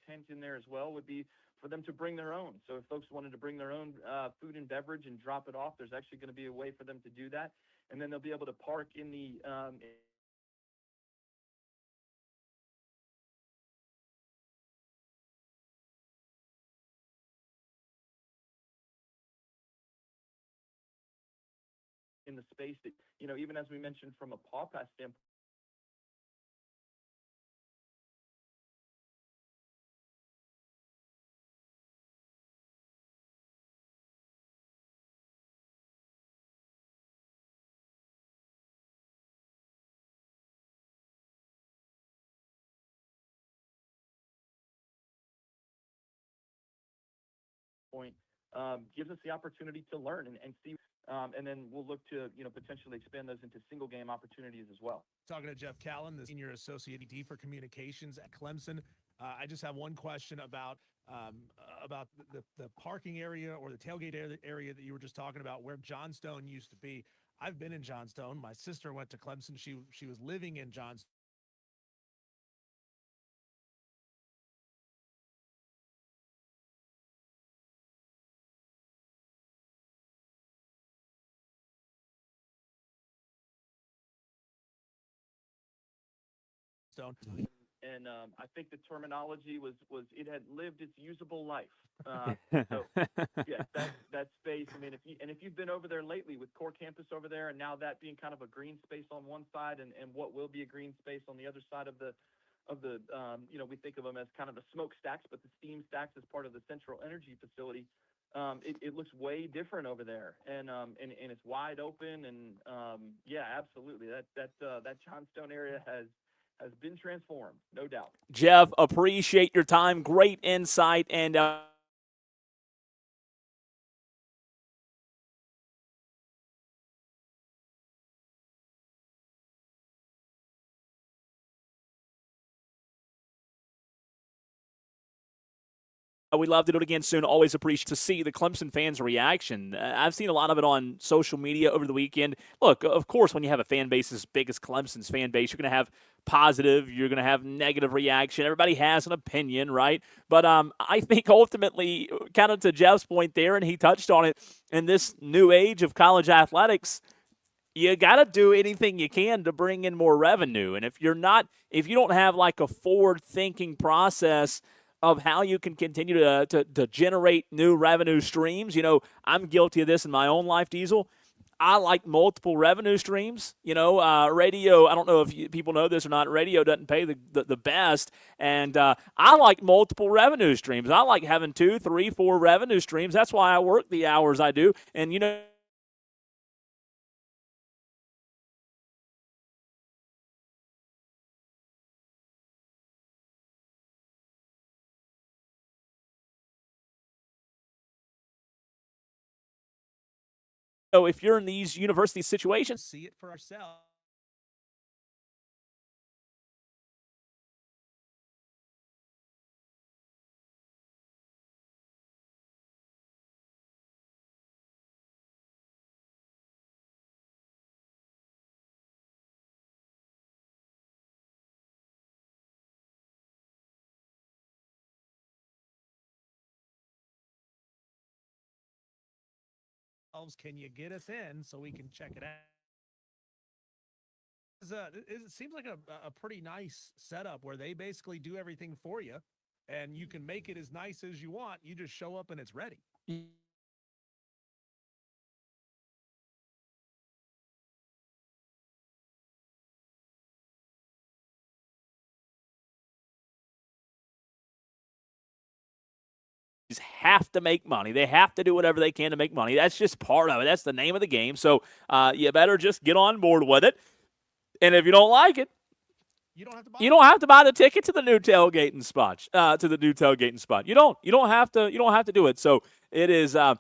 tent in there as well, would be for them to bring their own. So if folks wanted to bring their own food and beverage and drop it off, there's actually going to be a way for them to do that, and then they'll be able to park in the space that even as we mentioned from a paw pass standpoint. Gives us the opportunity to learn and see, and then we'll look to potentially expand those into single game opportunities as well. Talking to Jeff Callan, the Senior Associate AD for Communications at Clemson. I just have one question about the parking area or the tailgate area that you were just talking about, where Johnstone used to be. I've been in Johnstone. My sister went to Clemson. She was living in Johnstone. And I think the terminology was it had lived its usable life. So yeah, that space. I mean, if you've been over there lately with Core Campus over there, and now that being kind of a green space on one side and what will be a green space on the other side of the we think of them as kind of the smoke stacks, but the steam stacks as part of the central energy facility. It looks way different over there, and it's wide open, and yeah, absolutely. That Johnstone area has been transformed, no doubt. Jeff, appreciate your time. Great insight. And we'd love to do it again soon. Always appreciate to see the Clemson fans' reaction. I've seen a lot of it on social media over the weekend. Look, of course, when you have a fan base as big as Clemson's fan base, you're going to have positive, you're going to have negative reaction. Everybody has an opinion, right? But I think ultimately, kind of to Jeff's point there, and he touched on it, in this new age of college athletics, you got to do anything you can to bring in more revenue. And if you don't have like a forward-thinking process of how you can continue to generate new revenue streams. I'm guilty of this in my own life, Diesel. I like multiple revenue streams. Radio, I don't know if people know this or not, radio doesn't pay the best. And I like multiple revenue streams. I like having 2, 3, 4 revenue streams. That's why I work the hours I do. And, if you're in these university situations, See it for ourselves. Can you get us in so we can check it out? It seems like a pretty nice setup where they basically do everything for you, and you can make it as nice as you want. You just show up and it's ready. have to make money. They have to do whatever they can to make money. That's just part of it. That's the name of the game. So you better just get on board with it. And if you don't like it, you don't have to buy the ticket to the new tailgating spot. You don't have to do it. So it is a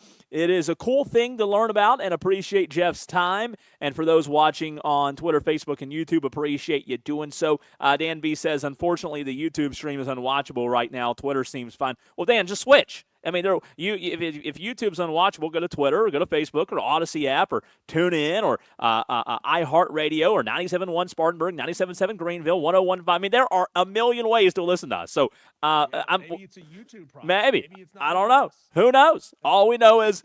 cool thing to learn about and appreciate Jeff's time. And for those watching on Twitter, Facebook, and YouTube, appreciate you doing so. Dan B says, unfortunately, the YouTube stream is unwatchable right now. Twitter seems fine. Well, Dan, just switch. I mean, if YouTube's unwatchable, go to Twitter or go to Facebook or Odyssey app or TuneIn or iHeartRadio or 97.1 Spartanburg, 97.7 Greenville, 101.5. I mean, there are a million ways to listen to us. So maybe it's a YouTube problem. Maybe it's not. I don't know. Who knows? All we know is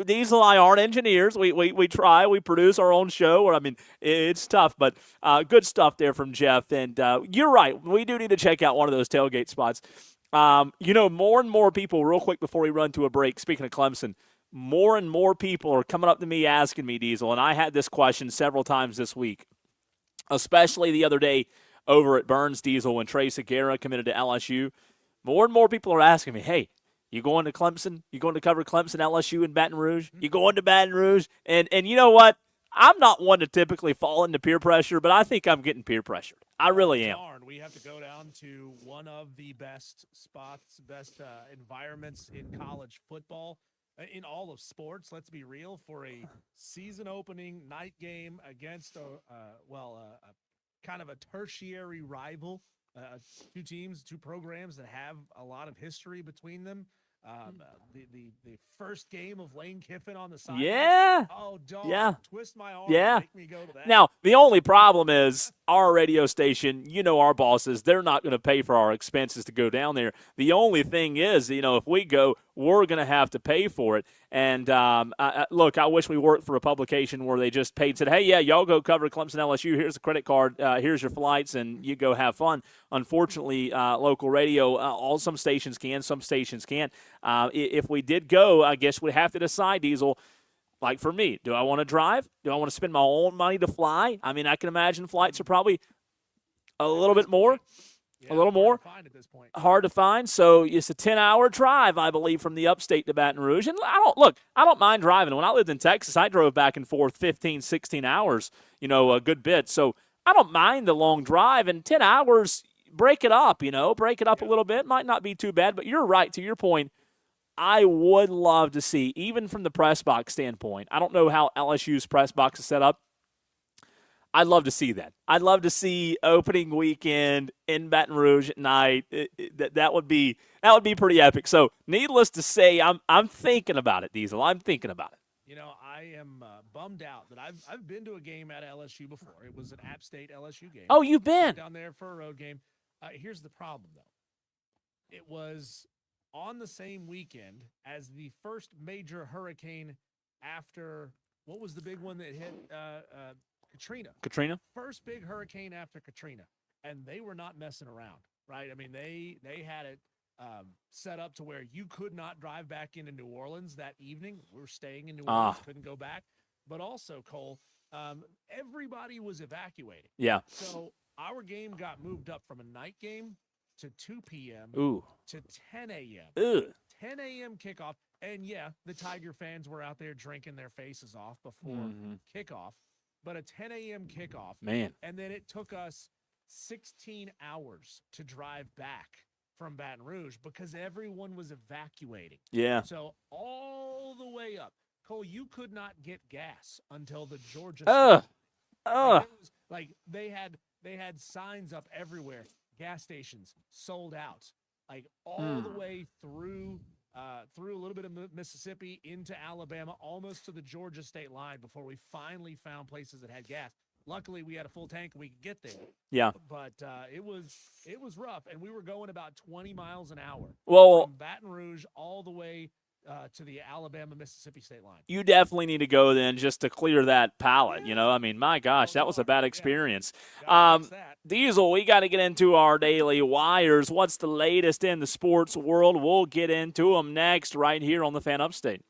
Diesel and I aren't engineers. We try. We produce our own show. I mean, it's tough, but good stuff there from Jeff. And you're right. We do need to check out one of those tailgate spots. More and more people, real quick before we run to a break, speaking of Clemson, more and more people are coming up to me asking me, Diesel, and I had this question several times this week, especially the other day over at Burns, Diesel, when Trey Segura committed to LSU. More and more people are asking me, hey, you going to Clemson? You going to cover Clemson, LSU, and Baton Rouge? You going to Baton Rouge? And you know what? I'm not one to typically fall into peer pressure, but I think I'm getting peer pressured. I really am. Darn, we have to go down to one of the best spots, best environments in college football, in all of sports. Let's be real, for a season opening night game against kind of a tertiary rival, two programs that have a lot of history between them. The first game of Lane Kiffin on the side. Yeah. Oh, darn. Yeah. Twist my arm. Yeah. Make me go to that. Now, the only problem is our radio station, our bosses, they're not going to pay for our expenses to go down there. The only thing is, if we go, we're going to have to pay for it. And look, I wish we worked for a publication where they just paid, said, hey, yeah, y'all go cover Clemson LSU. Here's a credit card. Here's your flights, and you go have fun. Unfortunately, local radio, some stations can, some stations can't. If we did go, I guess we'd have to decide, Diesel, like for me, do I want to drive? Do I want to spend my own money to fly? I mean, I can imagine flights are probably a little bit more. Yeah, a little more hard to find. So it's a 10-hour drive, I believe, from the upstate to Baton Rouge. And I don't mind driving. When I lived in Texas, I drove back and forth 15, 16 hours, a good bit. So I don't mind the long drive. And 10 hours, break it up, break it up a little bit. Might not be too bad. But you're right, to your point. I would love to see, even from the press box standpoint, I don't know how LSU's press box is set up. I'd love to see that. I'd love to see opening weekend in Baton Rouge at night. That would be pretty epic. So, needless to say, I'm thinking about it, Diesel. I'm thinking about it. I am bummed out that I've been to a game at LSU before. It was an App State LSU game. Oh, you've been down there for a road game. Here's the problem, though. It was on the same weekend as the first major hurricane after, what was the big one that hit Katrina? First big hurricane after Katrina. And they were not messing around, right? I mean, they had it set up to where you could not drive back into New Orleans that evening. We're staying in New Orleans, couldn't go back. But also, Cole, everybody was evacuating. Yeah. So our game got moved up from a night game to 2 p.m. to 10 a.m. 10 a.m. kickoff. And, yeah, the Tiger fans were out there drinking their faces off before kickoff. But a 10 a.m. kickoff. Man. And then it took us 16 hours to drive back from Baton Rouge because everyone was evacuating. Yeah. So all the way up. Cole, you could not get gas until the Georgia. Ugh. Like, it was, like they had signs up everywhere. Gas stations sold out, like all the way through a little bit of Mississippi into Alabama, almost to the Georgia state line before we finally found places that had gas. Luckily, we had a full tank and we could get there. Yeah. But it was rough, and we were going about 20 miles an hour. Well, from Baton Rouge all the way to the Alabama-Mississippi state line. you definitely need to go then just to clear that palate. You know, I mean, my gosh, that was a bad experience. Diesel, we got to get into our daily wires. What's the latest in the sports world? We'll get into them next right here on the Fan Upstate.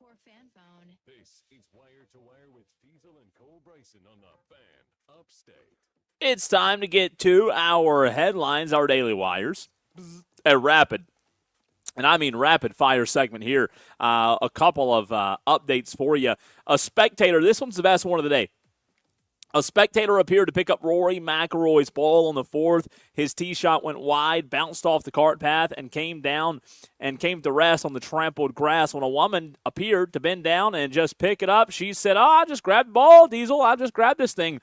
844 fan phone. This is Wire to Wire with Diesel and Cole Bryson on the Fan Upstate. It's time to get to our headlines, our daily wires. A rapid, and I mean rapid fire segment here. A couple of updates for you. A spectator, this one's the best one of the day. A spectator appeared to pick up Rory McIlroy's ball on the fourth. His tee shot went wide, bounced off the cart path, and came to rest on the trampled grass. When a woman appeared to bend down and just pick it up, she said, I just grabbed the ball, Diesel. I just grabbed this thing.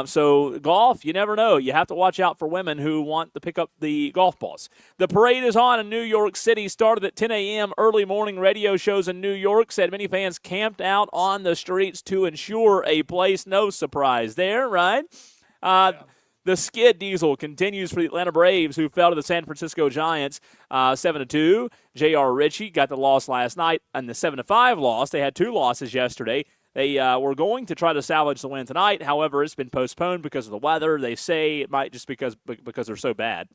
So golf, you never know. You have to watch out for women who want to pick up the golf balls. The parade is on in New York City. Started at 10 a.m. Early morning radio shows in New York. Said many fans camped out on the streets to ensure a place. No surprise there, right? The skid, Diesel, continues for the Atlanta Braves, who fell to the San Francisco Giants 7-2. J.R. Ritchie got the loss last night, and the 7-5 loss. They had 2 losses yesterday. They were going to try to salvage the win tonight. However, it's been postponed because of the weather. They say it might just because they're so bad,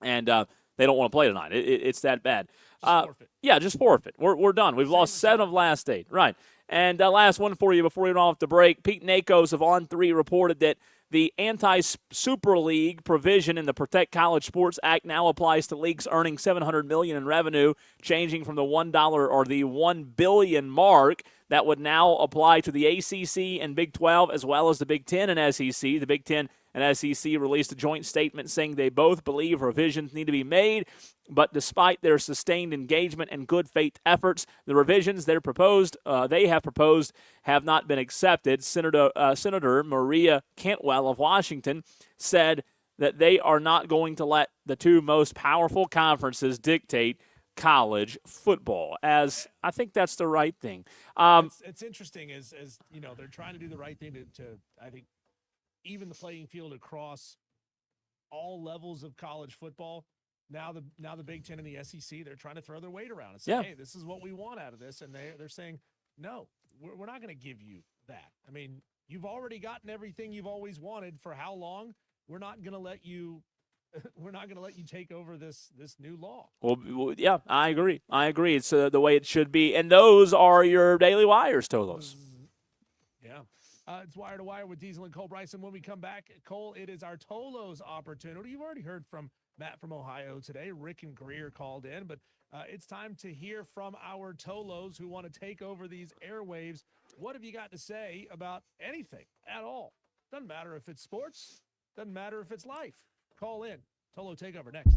and they don't want to play tonight. It's that bad. Forfeit. Yeah, just forfeit. We're done. We've lost 7 of last 8. Right. And last one for you before we run off the break. Pete Nakos of On3 reported that the anti-Super League provision in the Protect College Sports Act now applies to leagues earning $700 million in revenue, changing from the $1 or the $1 billion mark. That would now apply to the ACC and Big 12 as well as the Big 10 and SEC. The Big 10 and SEC released a joint statement saying they both believe revisions need to be made, but despite their sustained engagement and good faith efforts, the revisions they have proposed have not been accepted. Senator Maria Cantwell of Washington said that they are not going to let the 2 most powerful conferences dictate college football, as I think that's the right thing. It's interesting as you know, they're trying to do the right thing to I think even the playing field across all levels of college football. Now the Big Ten and the SEC, they're trying to throw their weight around and say, hey, this is what we want out of this, and they're saying, no, we're not going to give you that. I mean, you've already gotten everything you've always wanted for how long? We're not going to let you. We're not going to let you take over this new law. Well, yeah, I agree. It's the way it should be. And those are your daily wires, Tolos. Yeah. It's Wire to Wire with Diesel and Cole Bryson. When we come back, Cole, it is our Tolos opportunity. You've already heard from Matt from Ohio today. Rick and Greer called in. But it's time to hear from our Tolos who want to take over these airwaves. What have you got to say about anything at all? Doesn't matter if it's sports. Doesn't matter if it's life. Call in. Tolo Takeover next.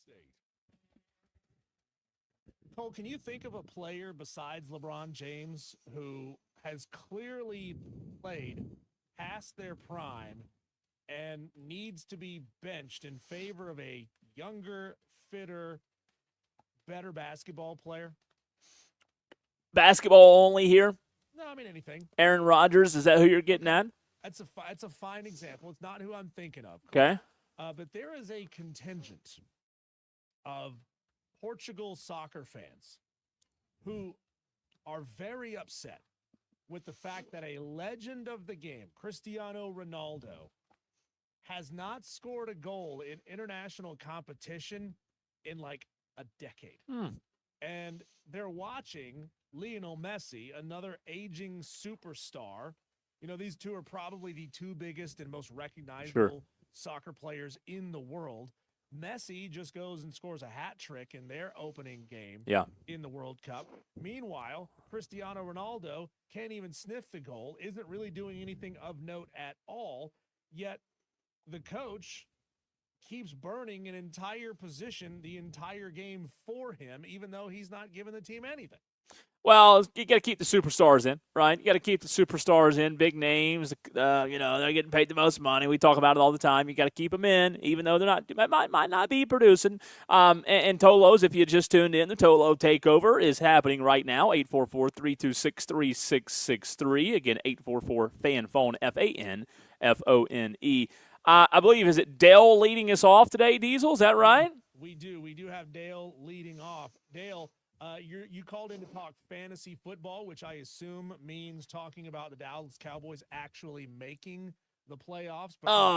State. Cole, can you think of a player besides LeBron James who has clearly played past their prime and needs to be benched in favor of a younger, fitter, better basketball player? Basketball only here. No, I mean anything. Aaron Rodgers, is that who you're getting at? That's a fine example. It's not who I'm thinking of. Okay. But there is a contingent of Portugal soccer fans who are very upset with the fact that a legend of the game, Cristiano Ronaldo, has not scored a goal in international competition in like a decade. And they're watching Lionel Messi, another aging superstar. You know, these two are probably the two biggest and most recognizable soccer players in the world. Messi just goes and scores a hat trick in their opening game in the World Cup. Meanwhile, Cristiano Ronaldo can't even sniff the goal, isn't really doing anything of note at all, yet the coach keeps burning an entire position the entire game for him, even though he's not giving the team anything. Well, you got to keep the superstars in, right? You got to keep the superstars in, big names. They're getting paid the most money. We talk about it all the time. You got to keep them in, even though they're not might not be producing. And Tolo's, if you just tuned in, the Tolo takeover is happening right now. 844-326-3663. Again, 844-FAN-PHONE, FANFONE. I believe, is it Dale leading us off today, Diesel? Is that right? We do. We do have Dale leading off. Dale, you called in to talk fantasy football, which I assume means talking about the Dallas Cowboys actually making the playoffs. But that is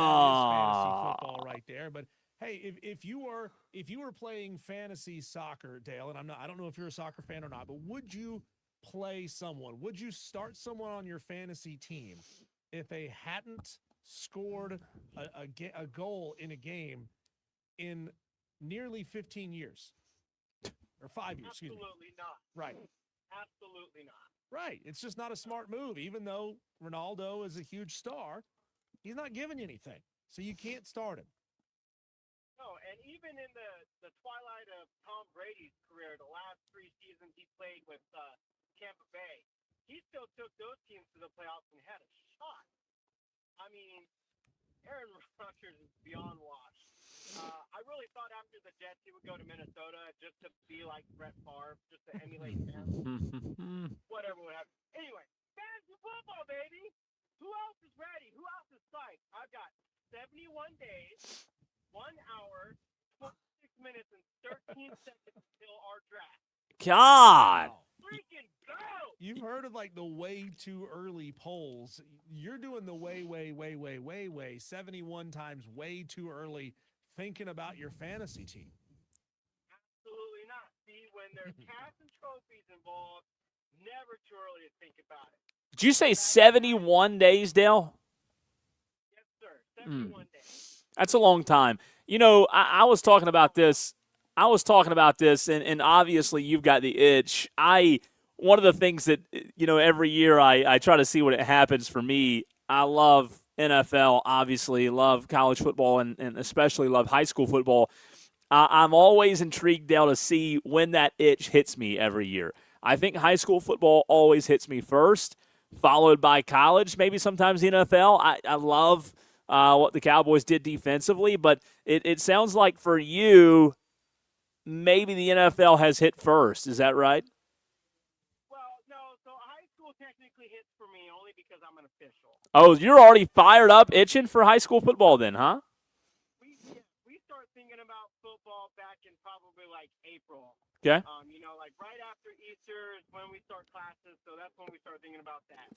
fantasy football right there. But hey, if you were playing fantasy soccer, Dale, and I don't know if you're a soccer fan or not, but would you play someone? Would you start someone on your fantasy team if they hadn't scored a goal in a game in nearly 15 years? Or 5 years, excuse me. Absolutely not. Right. Absolutely not. Right. It's just not a smart move. Even though Ronaldo is a huge star, he's not giving you anything. So you can't start him. No, and even in the twilight of Tom Brady's career, the last 3 seasons he played with Tampa Bay, he still took those teams to the playoffs and had a shot. I mean, Aaron Rodgers is beyond washed. I really thought after the Jets he would go to Minnesota just to be like Brett Favre, just to emulate him. Whatever would happen. Anyway, fantasy football, baby. Who else is ready? Who else is psyched? I've got 71 days, 1 hour, 26 minutes, and 13 seconds until our draft. God. Freaking go! You've heard of like the way too early polls. You're doing the way 71 times way too early thinking about your fantasy team. Absolutely not. See, when there's cash and trophies involved, never too early to think about it. Did you say 71 days, Dale? Yes, sir. 71 days. That's a long time. You know, I was talking about this. And obviously you've got the itch. One of the things that, every year I try to see what it happens for me. I love NFL, obviously, love college football, and especially love high school football. I'm always intrigued, Dale, to see when that itch hits me every year. I think high school football always hits me first, followed by college, maybe sometimes the NFL. I love what the Cowboys did defensively, but it sounds like for you, maybe the NFL has hit first. Is that right? Well, no. So high school technically hits for me only because I'm an official. Oh, you're already fired up, itching for high school football then, huh? We start thinking about football back in probably like April. Okay. Like right after Easter is when we start classes, so that's when we start thinking about that.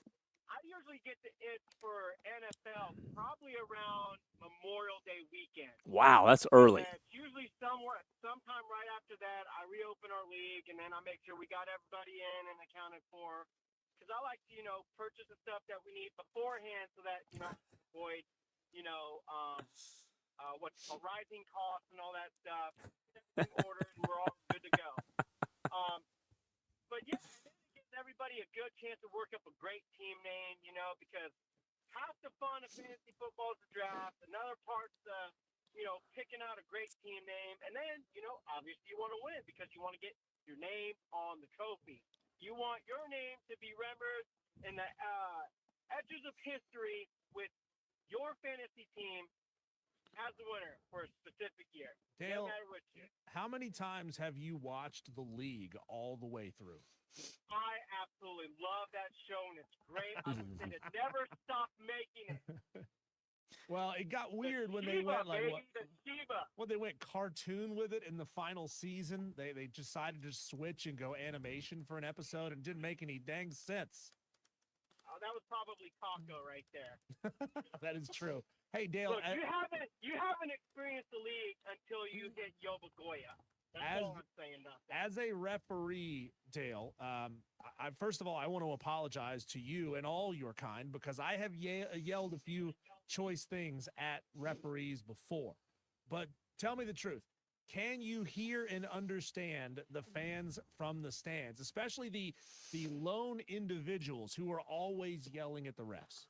I usually get the itch for NFL probably around Memorial Day weekend. Wow, that's early. And it's usually sometime right after that, I reopen our league, and then I make sure we got everybody in and accounted for. Because I like to, purchase the stuff that we need beforehand so that, avoid, rising costs and all that stuff. Everything ordered, and we're all good to go. But yeah, it gives everybody a good chance to work up a great team name, because half the fun of fantasy football is the draft. Another part's the picking out a great team name, and then obviously you want to win because you want to get your name on the trophy. You want your name to be remembered in the edges of history with your fantasy team as the winner for a specific year. Dale, No matter which year. how many times have you watched the league all the way through? I absolutely love that show, and it's great. I would say to never stop making it. Well, it got weird when they went when they went cartoon with it in the final season. They decided to switch and go animation for an episode and didn't make any dang sense. Oh, that was probably Taco right there. That is true. Hey, Dale. Look, you haven't experienced the league until you hit Yobagoya. That's all I'm saying about that. As a referee, Dale, I first of all, I want to apologize to you and all your kind because I have yelled a few choice things at referees before. But tell me the truth. Can you hear and understand the fans from the stands, especially the lone individuals who are always yelling at the refs?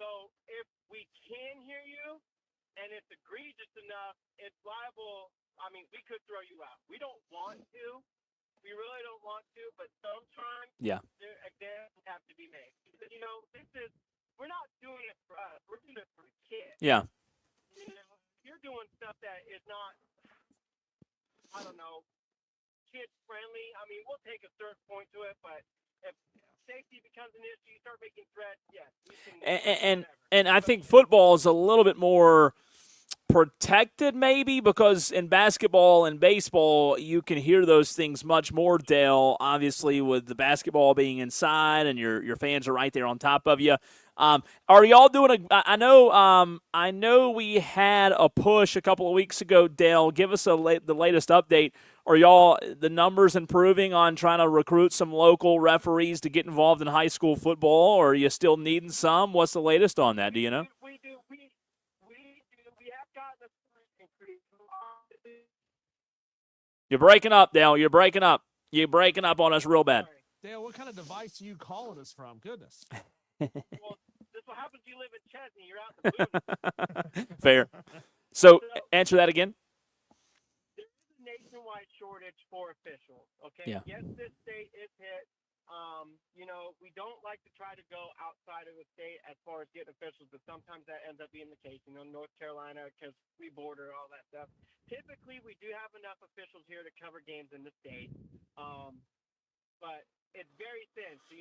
So if we can hear you and it's egregious enough, it's liable. I mean, we could throw you out. We don't want to. We really don't want to, but sometimes examples have to be made. We're not doing it for us. We're doing it for the kids. Yeah. You're doing stuff that is not, I don't know, kid friendly. I mean, we'll take a certain point to it, but if safety becomes an issue, you start making threats, yes. And I think football is a little bit more protected maybe because in basketball and baseball you can hear those things much more, Dale, obviously with the basketball being inside and your fans are right there on top of you. Are y'all doing I know we had a push a couple of weeks ago, Dale. Give us the latest update. Are y'all the numbers improving on trying to recruit some local referees to get involved in high school football, or are you still needing some? What's the latest on that? Do you know? We do. We have gotten a slight increase. You're breaking up, Dale. You're breaking up. You're breaking up on us real bad. Dale, what kind of device are you calling us from? Goodness. Well, this what happens. You live in Chesney. You're out in the boonies. Fair. So answer that again. There is a nationwide shortage for officials. Okay. Yeah. Yes, this state is hit. We don't like to try to go outside of the state as far as getting officials, but sometimes that ends up being the case. North Carolina, because we border all that stuff. Typically, we do have enough officials here to cover games in the state, but it's very thin. So,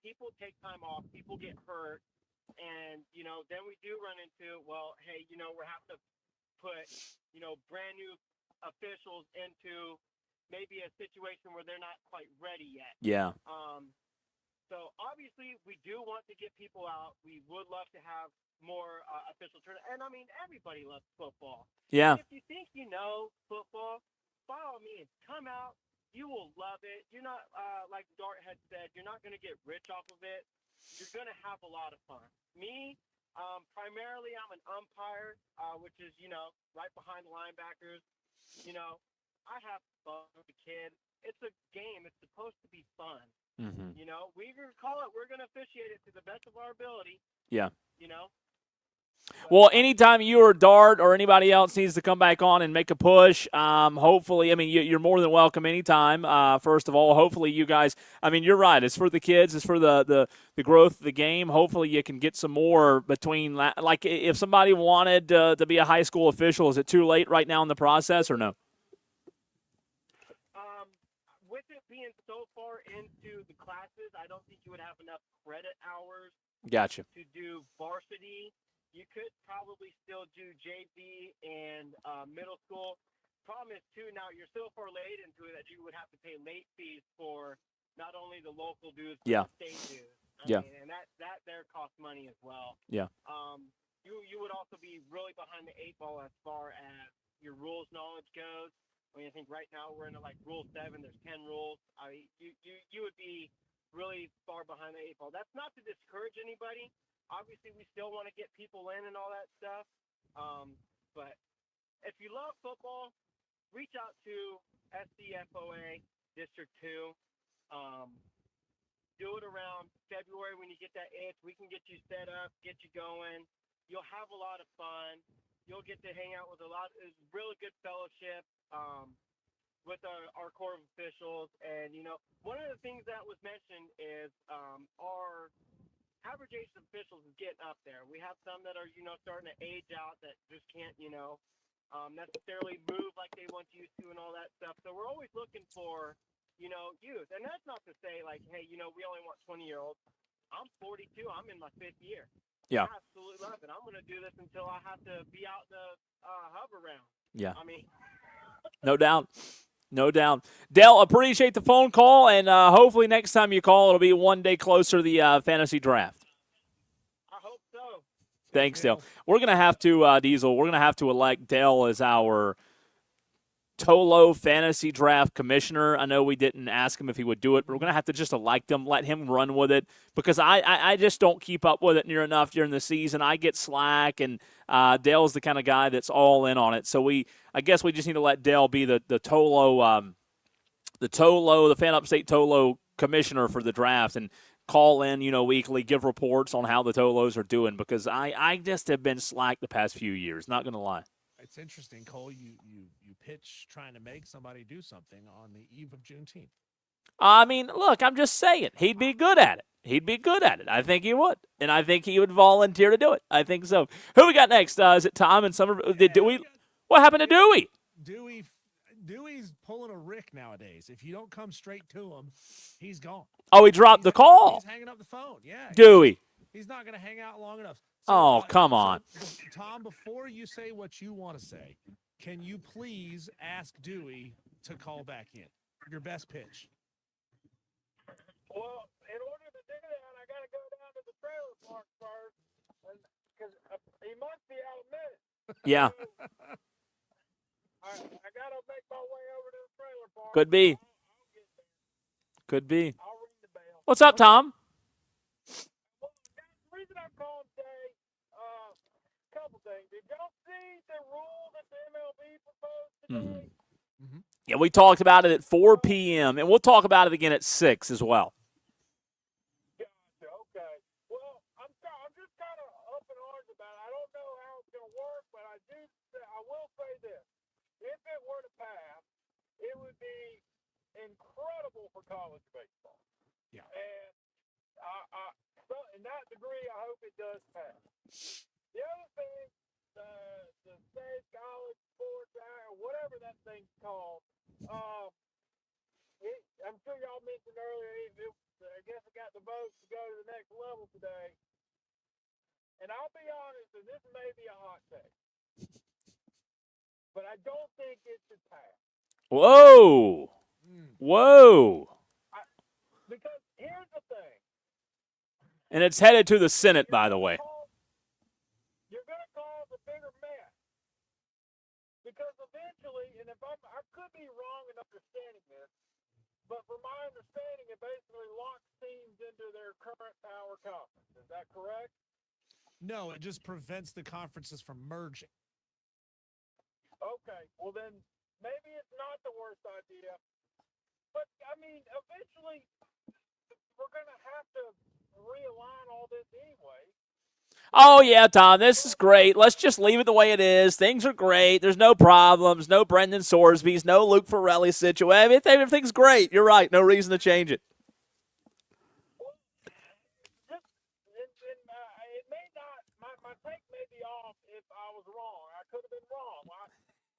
people take time off, people get hurt, and, then we do run into, hey, we're having to put, brand new officials into maybe a situation where they're not quite ready yet. Yeah. So obviously we do want to get people out. We would love to have more official turn. And everybody loves football. Yeah. And if you think you know football, by all means, come out. You will love it. You're not, like Dart had said, you're not going to get rich off of it. You're going to have a lot of fun. Me, primarily I'm an umpire, which is, right behind the linebackers. I have fun with the kid. It's a game. It's supposed to be fun. Mm-hmm. We're going to call it. We're going to officiate it to the best of our ability. Yeah. So, well, anytime you or Dart or anybody else needs to come back on and make a push, hopefully, you're more than welcome anytime. First of all, hopefully you guys, you're right. It's for the kids. It's for the growth of the game. Hopefully you can get some more between, like if somebody wanted to be a high school official, is it too late right now in the process or no? With it being so far into the classes, I don't think you would have enough credit hours Gotcha. to do varsity. You could probably still do JV and middle school. Problem is, too, now you're so far late into it that you would have to pay late fees for not only the local dues, but the state dues. And that there costs money as well. Yeah. You would also be really behind the eight ball as far as your rules knowledge goes. I think right now we're into like Rule 7. There's 10 rules. You would be really far behind the eight ball. That's not to discourage anybody. Obviously, we still want to get people in and all that stuff. But if you love football, reach out to SCFOA District 2. Do it around February when you get that itch. We can get you set up, get you going. You'll have a lot of fun. you'll get to hang out with it's really good fellowship with our core of officials. And, one of the things that was mentioned is our average age of officials is getting up there. We have some that are, starting to age out that just can't, necessarily move like they once used to and all that stuff. So we're always looking for, youth. And that's not to say like, hey, we only want 20-year-olds. I'm 42. I'm in my 5th year. Yeah. I absolutely love it. I'm going to do this until I have to be out in the hover round. Yeah. I mean, No doubt. No doubt. Dale, appreciate the phone call, and hopefully next time you call, it'll be one day closer to the fantasy draft. I hope so. Thanks, Dale. We're going to have to, Diesel, we're going to have to elect Dale as our Tolo fantasy draft commissioner. I know we didn't ask him if he would do it, but we're going to have to just elect him, let him run with it, because I just don't keep up with it near enough during the season. I get slack, and Dale's the kind of guy that's all in on it. So I guess we just need to let Dale be the Tolo, the Fan Upstate Tolo commissioner for the draft, and call in, weekly, give reports on how the Tolos are doing, because I just have been slack the past few years, not going to lie. It's interesting, Cole. You pitch trying to make somebody do something on the eve of Juneteenth. I mean, look, I'm just saying, he'd be good at it. I think he would, and I think he would volunteer to do it. I think so. Who we got next? Is it Tom and Summer? Did Dewey? What happened to Dewey? Dewey's pulling a Rick nowadays. If you don't come straight to him, he's gone. Oh, he dropped the call. He's hanging up the phone. Yeah, Dewey. He's not going to hang out long enough. So, oh, come on. Tom, before you say what you want to say, can you please ask Dewey to call back in? Your best pitch. Well, in order to do that, I got to go down to the trailer park first, because he must be out of minute. Yeah. I got to make my way over to the trailer park. Could be. I'll ring the bell. What's up, Tom? Well, the reason I'm calling today, a couple things. Did y'all see the rule that the MLB proposed today? Mm-hmm. Yeah, we talked about it at 4 p.m., and we'll talk about it again at 6 as well. Gotcha, okay. Well, I'm just kind of up in arms about it. I don't know how it's going to work, but I will say this. If it were to pass, it would be incredible for college baseball. Yeah. And so in that degree, I hope it does pass. The other thing, the state college sports act, or whatever that thing's called, I'm sure y'all mentioned earlier, I guess it got the votes to go to the next level today. And I'll be honest, and this may be a hot take, but I don't think it should pass. Whoa. Whoa. Because here's the thing. And it's headed to the Senate, by the way. You're going to cause a bigger mess. Because eventually, and I could be wrong in understanding this, but from my understanding, it basically locks teams into their current power conference. Is that correct? No, it just prevents the conferences from merging. Okay, well then, maybe it's not the worst idea. But, I mean, eventually, we're going to have to realign all this anyway. Oh, yeah, Tom, this is great. Let's just leave it the way it is. Things are great. There's no problems, no Brendan Sorsby's, no Luke Ferrelli situation. Everything's great. You're right. No reason to change it. It may not, my take may be off if I was wrong. I could have been wrong.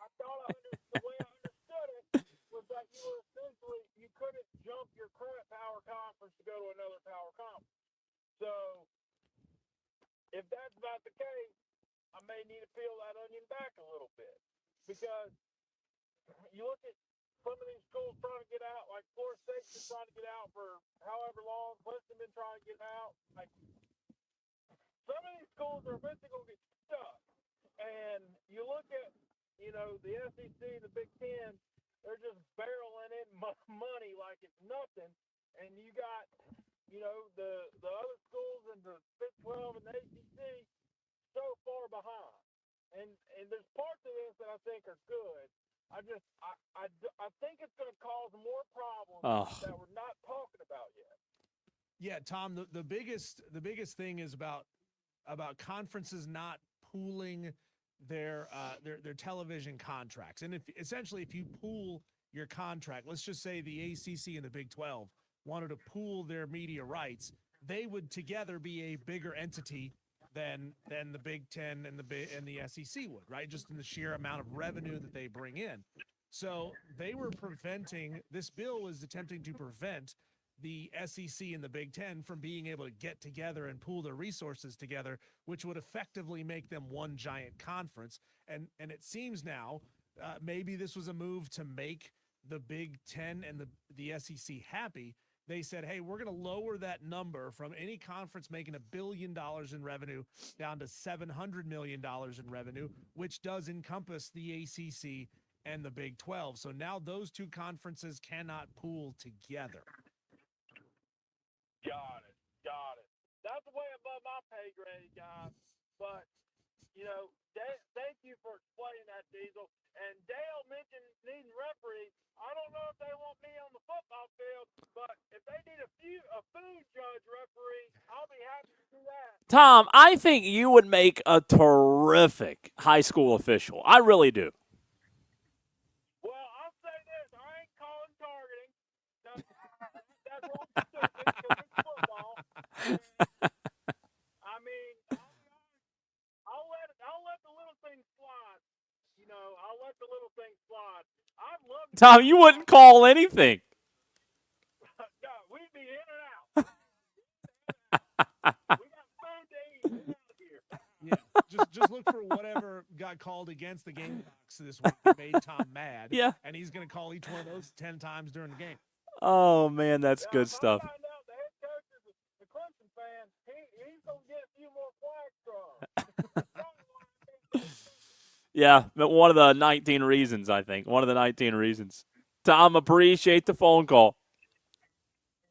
I thought the way I understood it was that you couldn't jump your current power conference to go to another power conference. So, if that's not the case, I may need to peel that onion back a little bit. Because you look at some of these schools trying to get out, like Florida State's been trying to get out for however long, Clemson's been trying to get out. Like, some of these schools are eventually going to get stuck. And you look at, the SEC, the Big Ten, they're just barreling in money like it's nothing. And you got, the other schools in the Big 12 and the ACC so far behind. And there's parts of this that I think are good. I think it's going to cause more problems that we're not talking about yet. Yeah, Tom, the biggest thing is about conferences not pooling their television contracts. And if you pool your contract, let's just say the ACC and the Big 12 wanted to pool their media rights, they would together be a bigger entity than the Big 10 and the SEC would, right? Just in the sheer amount of revenue that they bring in. So they were this bill was attempting to prevent the SEC and the Big 10 from being able to get together and pool their resources together, which would effectively make them one giant conference. And it seems now maybe this was a move to make the Big 10 and the SEC happy. They said, hey, we're going to lower that number from any conference making $1 billion in revenue down to $700 million in revenue, which does encompass the ACC and the Big 12. So now those two conferences cannot pool together. Got it. That's way above my pay grade, guys. But, thank you for explaining that, Diesel. And Dale mentioned needing referees. I don't know if they want me on the football field, but if they need a food judge referee, I'll be happy to do that. Tom, I think you would make a terrific high school official. I really do. Well, I'll say this. I ain't calling targeting. That's wrong stupid because it's football. I mean, I'll let the little things slide. I'll let the little things slide. I'd love to. Tom, you wouldn't call anything. No, we'd be in and out. We got food to eat. We're out of here. Yeah, just look for whatever got called against the Gamecocks this week that made Tom mad. Yeah. And he's going to call each one of those 10 times during the game. Oh, man, that's good stuff. I find out the head coach is a Clemson fan, he's going to get a few more flags thrown. Yeah, but one of the 19 reasons, I think. One of the 19 reasons. Tom, appreciate the phone call.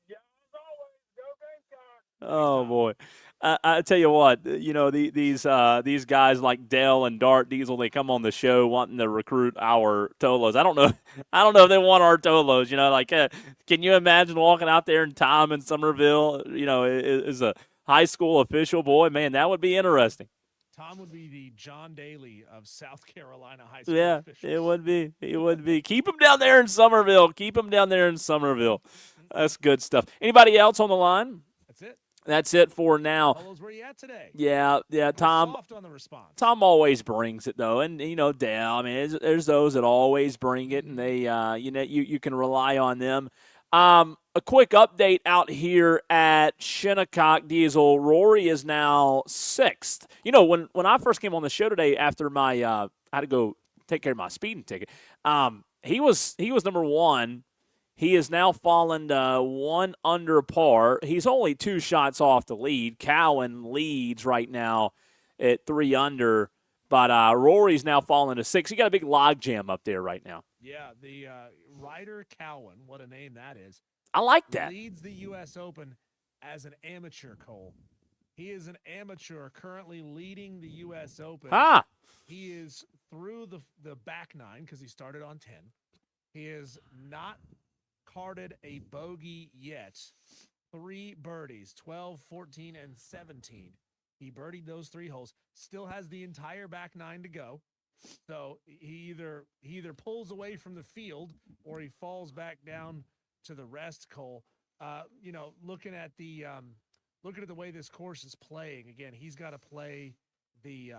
Yeah, as always, go Gamecocks. Oh, boy. I tell you what, these guys like Dell and Dart Diesel, they come on the show wanting to recruit our Tolos. I don't know if they want our Tolos. Can you imagine walking out there and Tom in Somerville, is a high school official? Boy, man, that would be interesting. Tom would be the John Daly of South Carolina high school officials. It would be. It would be. Keep him down there in Somerville. That's good stuff. Anybody else on the line? That's it. That's it for now. Tolos, where you at today? Yeah, Tom. Soft on the response. Tom always brings it though, and Dale. I mean, there's those that always bring it, and they, you can rely on them. A quick update out here at Shinnecock Diesel. Rory is now 6th. When I first came on the show today after my I had to go take care of my speeding ticket. He was number 1. He has now fallen to 1 under par. He's only 2 shots off the lead. Cowan leads right now at 3 under, but Rory's now fallen to 6. You got a big log jam up there right now. Yeah, the Ryder Cowan, what a name that is. I like that. Leads the U.S. Open as an amateur, Cole. He is an amateur currently leading the U.S. Open. He is through the back 9 because he started on 10. He is not carded a bogey yet. 3 birdies, 12, 14, and 17. He birdied those 3 holes. Still has the entire back 9 to go. So he either pulls away from the field or he falls back down to the rest, Cole. Looking at the way this course is playing, again, he's got to play the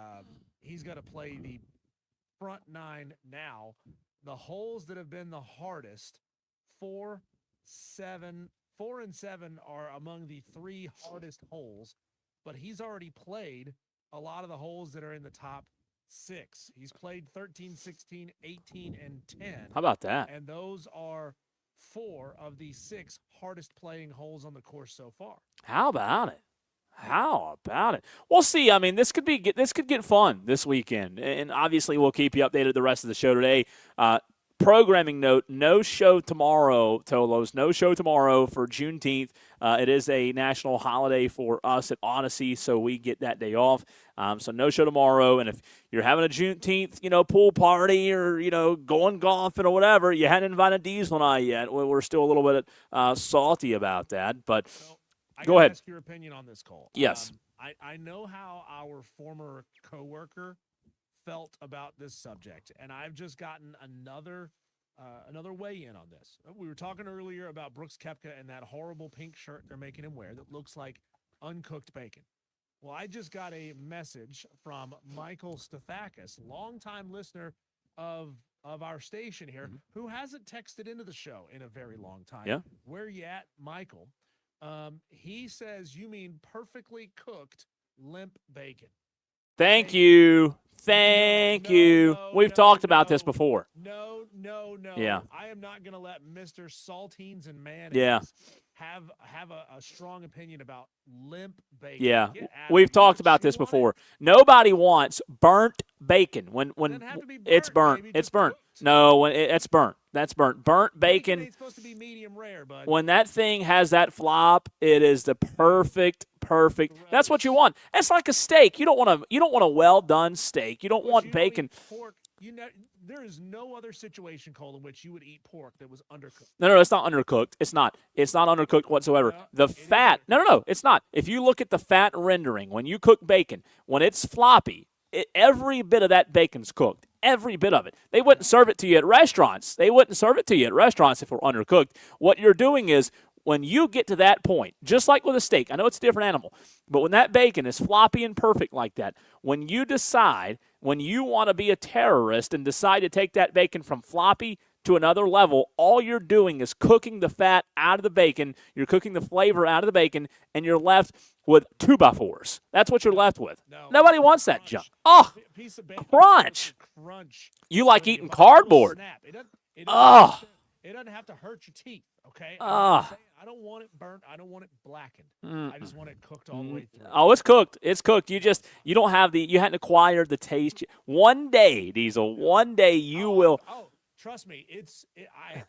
front 9 now. The holes that have been the hardest, 4 and 7 are among the 3 hardest holes, but he's already played a lot of the holes that are in the top 6. He's played 13, 16, 18, and 10. How about that? And those are 4 of the 6 hardest playing holes on the course so far. How about it? We'll see. I mean, this could get fun this weekend, and obviously we'll keep you updated the rest of the show today. Programming note, no show tomorrow, Tolos. No show tomorrow for Juneteenth. It is a national holiday for us at Odyssey, so we get that day off. So no show tomorrow. And if you're having a Juneteenth, pool party or, going golfing or whatever, you hadn't invited Diesel and I yet. We're still a little bit salty about that. But go ahead. Ask your opinion on this, Cole. Yes. I know how our former coworker felt about this subject, and I've just gotten another weigh in on this. We were talking earlier about Brooks Koepka and that horrible pink shirt they're making him wear that looks like uncooked bacon. Well, I just got a message from Michael Stefakis, longtime listener of our station here, who hasn't texted into the show in a very long time. Yeah. Where you at, Michael? He says you mean perfectly cooked limp bacon. Thank you. Thank you. We've talked about this before. No. Yeah. I am not going to let Mr. Saltines and mayonnaise have a strong opinion about limp bacon. Yeah. We've talked about this before. Nobody wants burnt bacon when it's burnt. It's burnt. No, it's burnt. That's burnt. Burnt bacon. It's supposed to be medium rare, bud. When that thing has that flop, it is the perfect. That's what you want. It's like a steak. You don't want a well done steak. You don't want bacon. Pork. There is no other situation, Cole, in which you would eat pork that was undercooked. No, it's not undercooked. It's not undercooked whatsoever. The fat. No, it's not. If you look at the fat rendering when you cook bacon, when it's floppy, every bit of that bacon's cooked. Every bit of it. They wouldn't serve it to you at restaurants. If it were undercooked. What you're doing is, when you get to that point, just like with a steak, I know it's a different animal, but when that bacon is floppy and perfect like that, when you want to be a terrorist and decide to take that bacon from floppy to another level, all you're doing is cooking the fat out of the bacon, you're cooking the flavor out of the bacon, and you're left with 2x4s. That's what you're left with. Nobody wants that junk. Oh, crunch. You like eating cardboard. Oh. It doesn't have to hurt your teeth, okay? I don't want it burnt. I don't want it blackened. I just want it cooked all the way through. Oh, it's cooked. It's cooked. You hadn't acquired the taste. One day, Diesel, you will. Oh, trust me.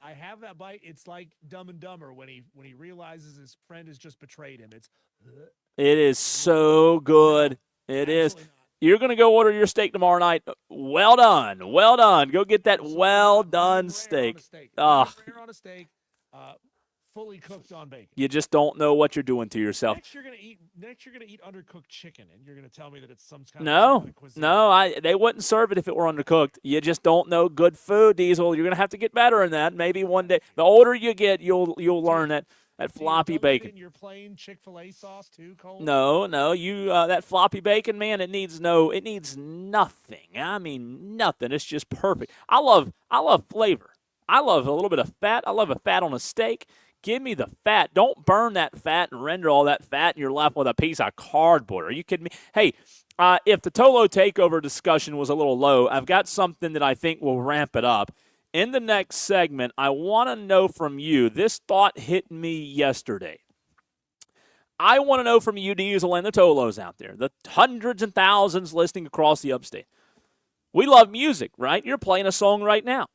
I have that bite. It's like Dumb and Dumber when he realizes his friend has just betrayed him. It is so good. It is. You're going to go order your steak tomorrow night. Well done. Go get that well-done steak. Rare on a steak, fully cooked on bacon. You just don't know what you're doing to yourself. Next, you're going to eat undercooked chicken, and you're going to tell me that it's some kind of cuisine. No, they wouldn't serve it if it were undercooked. You just don't know good food, Diesel. You're going to have to get better in that. Maybe one day. The older you get, you'll learn that floppy bacon. Your plain Chick-fil-A sauce too, Cole? No, you that floppy bacon, man, it needs nothing. I mean, nothing. It's just perfect. I love flavor. I love a little bit of fat. I love a fat on a steak. Give me the fat. Don't burn that fat and render all that fat, and you're left with a piece of cardboard. Are you kidding me? Hey, if the Tolo takeover discussion was a little low, I've got something that I think will ramp it up. In the next segment, I want to know from you. This thought hit me yesterday. I want to know from you, Diesel, and the Tolos out there, the hundreds and thousands listening across the upstate. We love music, right? You're playing a song right now.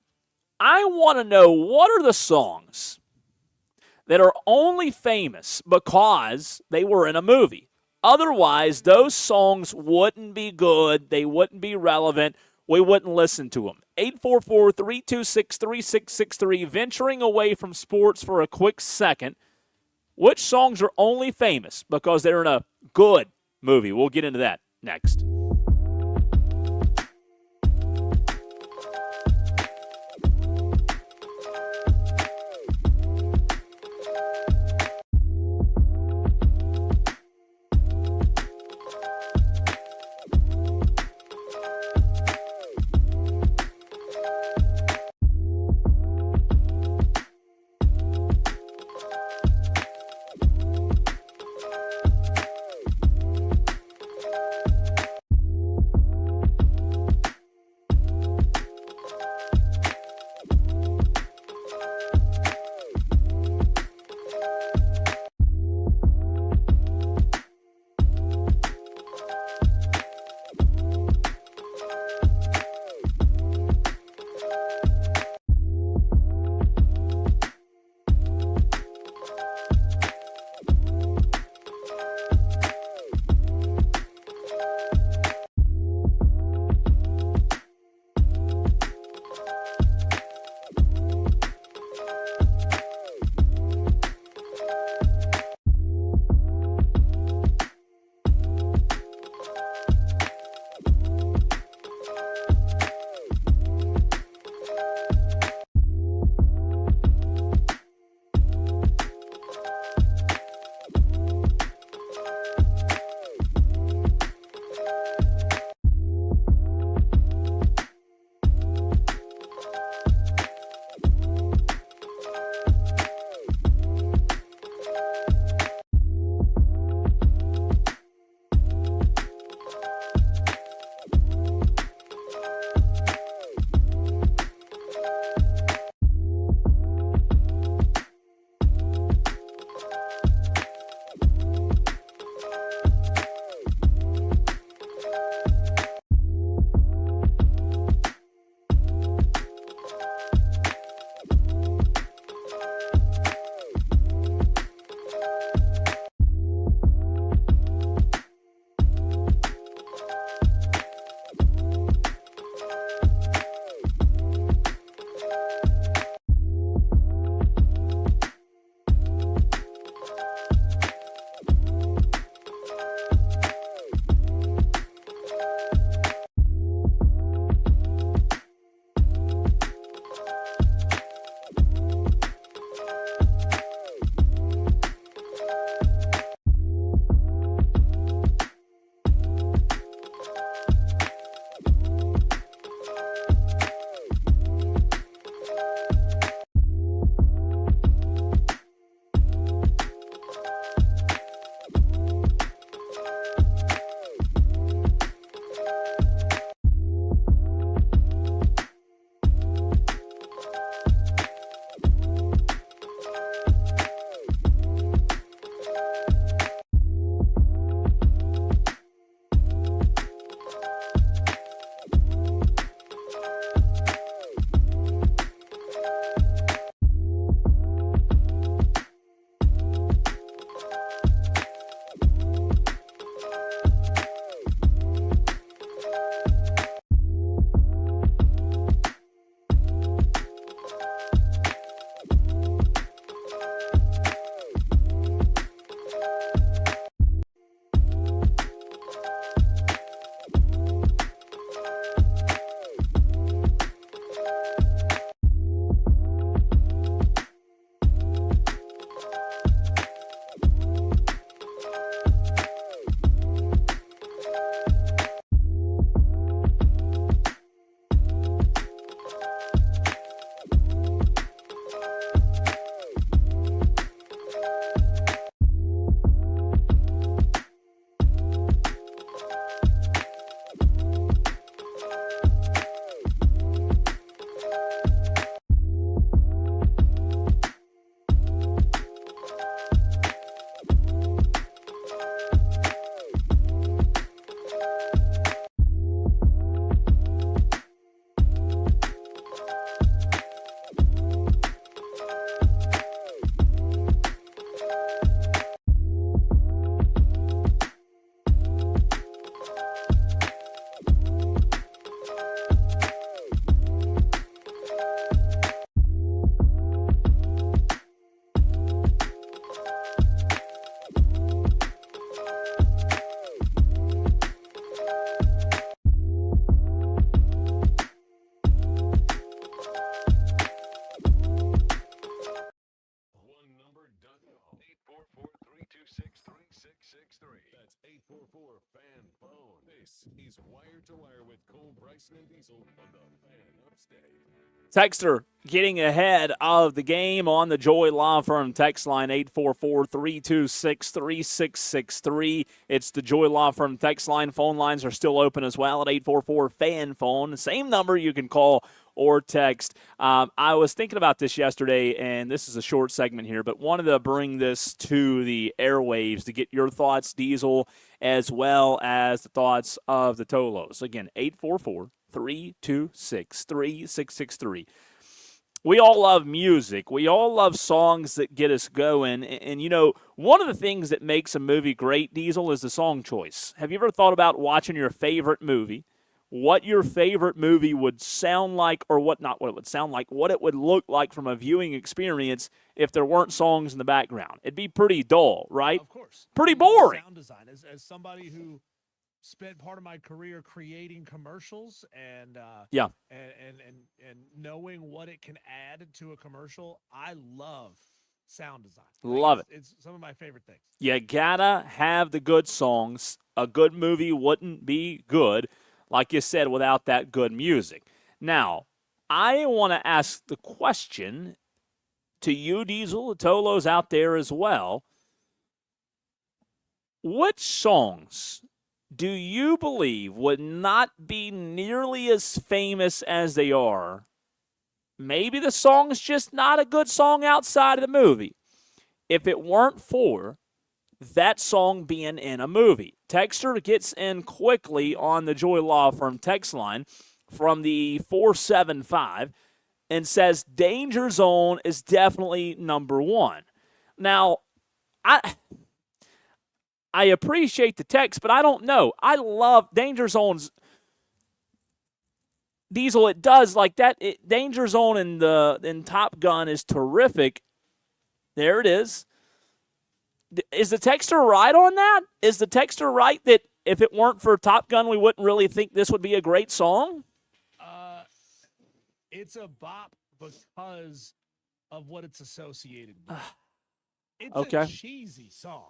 I want to know, what are the songs that are only famous because they were in a movie? Otherwise, those songs wouldn't be good. They wouldn't be relevant. We wouldn't listen to them. 844-326-3663, venturing away from sports for a quick second. Which songs are only famous because they're in a good movie? We'll get into that next. This is Wire to Wire with Cole, Bryson, and Diesel on the Fan Upstate. Texter getting ahead of the game on the Joy Law Firm text line 844-326-3663. It's the Joy Law Firm text line. Phone lines are still open as well at 844-FAN-PHONE. Same number you can call or text. I was thinking about this yesterday, and this is a short segment here, but wanted to bring this to the airwaves to get your thoughts, Diesel, as well as the thoughts of the Tolos. Again, 844-326-3663. We all love music. We all love songs that get us going. And, you know, one of the things that makes a movie great, Diesel, is the song choice. Have you ever thought about watching your favorite movie, what your favorite movie would sound like, or what not what it would sound like, what it would look like from a viewing experience if there weren't songs in the background? It'd be pretty dull, right? Of course. Pretty boring. Sound design. As somebody who spent part of my career creating commercials and knowing what it can add to a commercial, I love sound design. Love it. It's some of my favorite things. You gotta have the good songs. A good movie wouldn't be good, like you said, without that good music. Now, I want to ask the question to you, Diesel, the Tolos out there as well. Which songs do you believe would not be nearly as famous as they are? Maybe the song's just not a good song outside of the movie, if it weren't for that song being in a movie. Texter gets in quickly on the Joy Law Firm text line from the 475 and says Danger Zone is definitely number one. Now, I appreciate the text, but I don't know. I love Danger Zone's Diesel. It does like that. Danger Zone in Top Gun is terrific. There it is. Is the texter right on that? Is the texter right that if it weren't for Top Gun, we wouldn't really think this would be a great song? It's a bop because of what it's associated with. It's Okay. a cheesy song.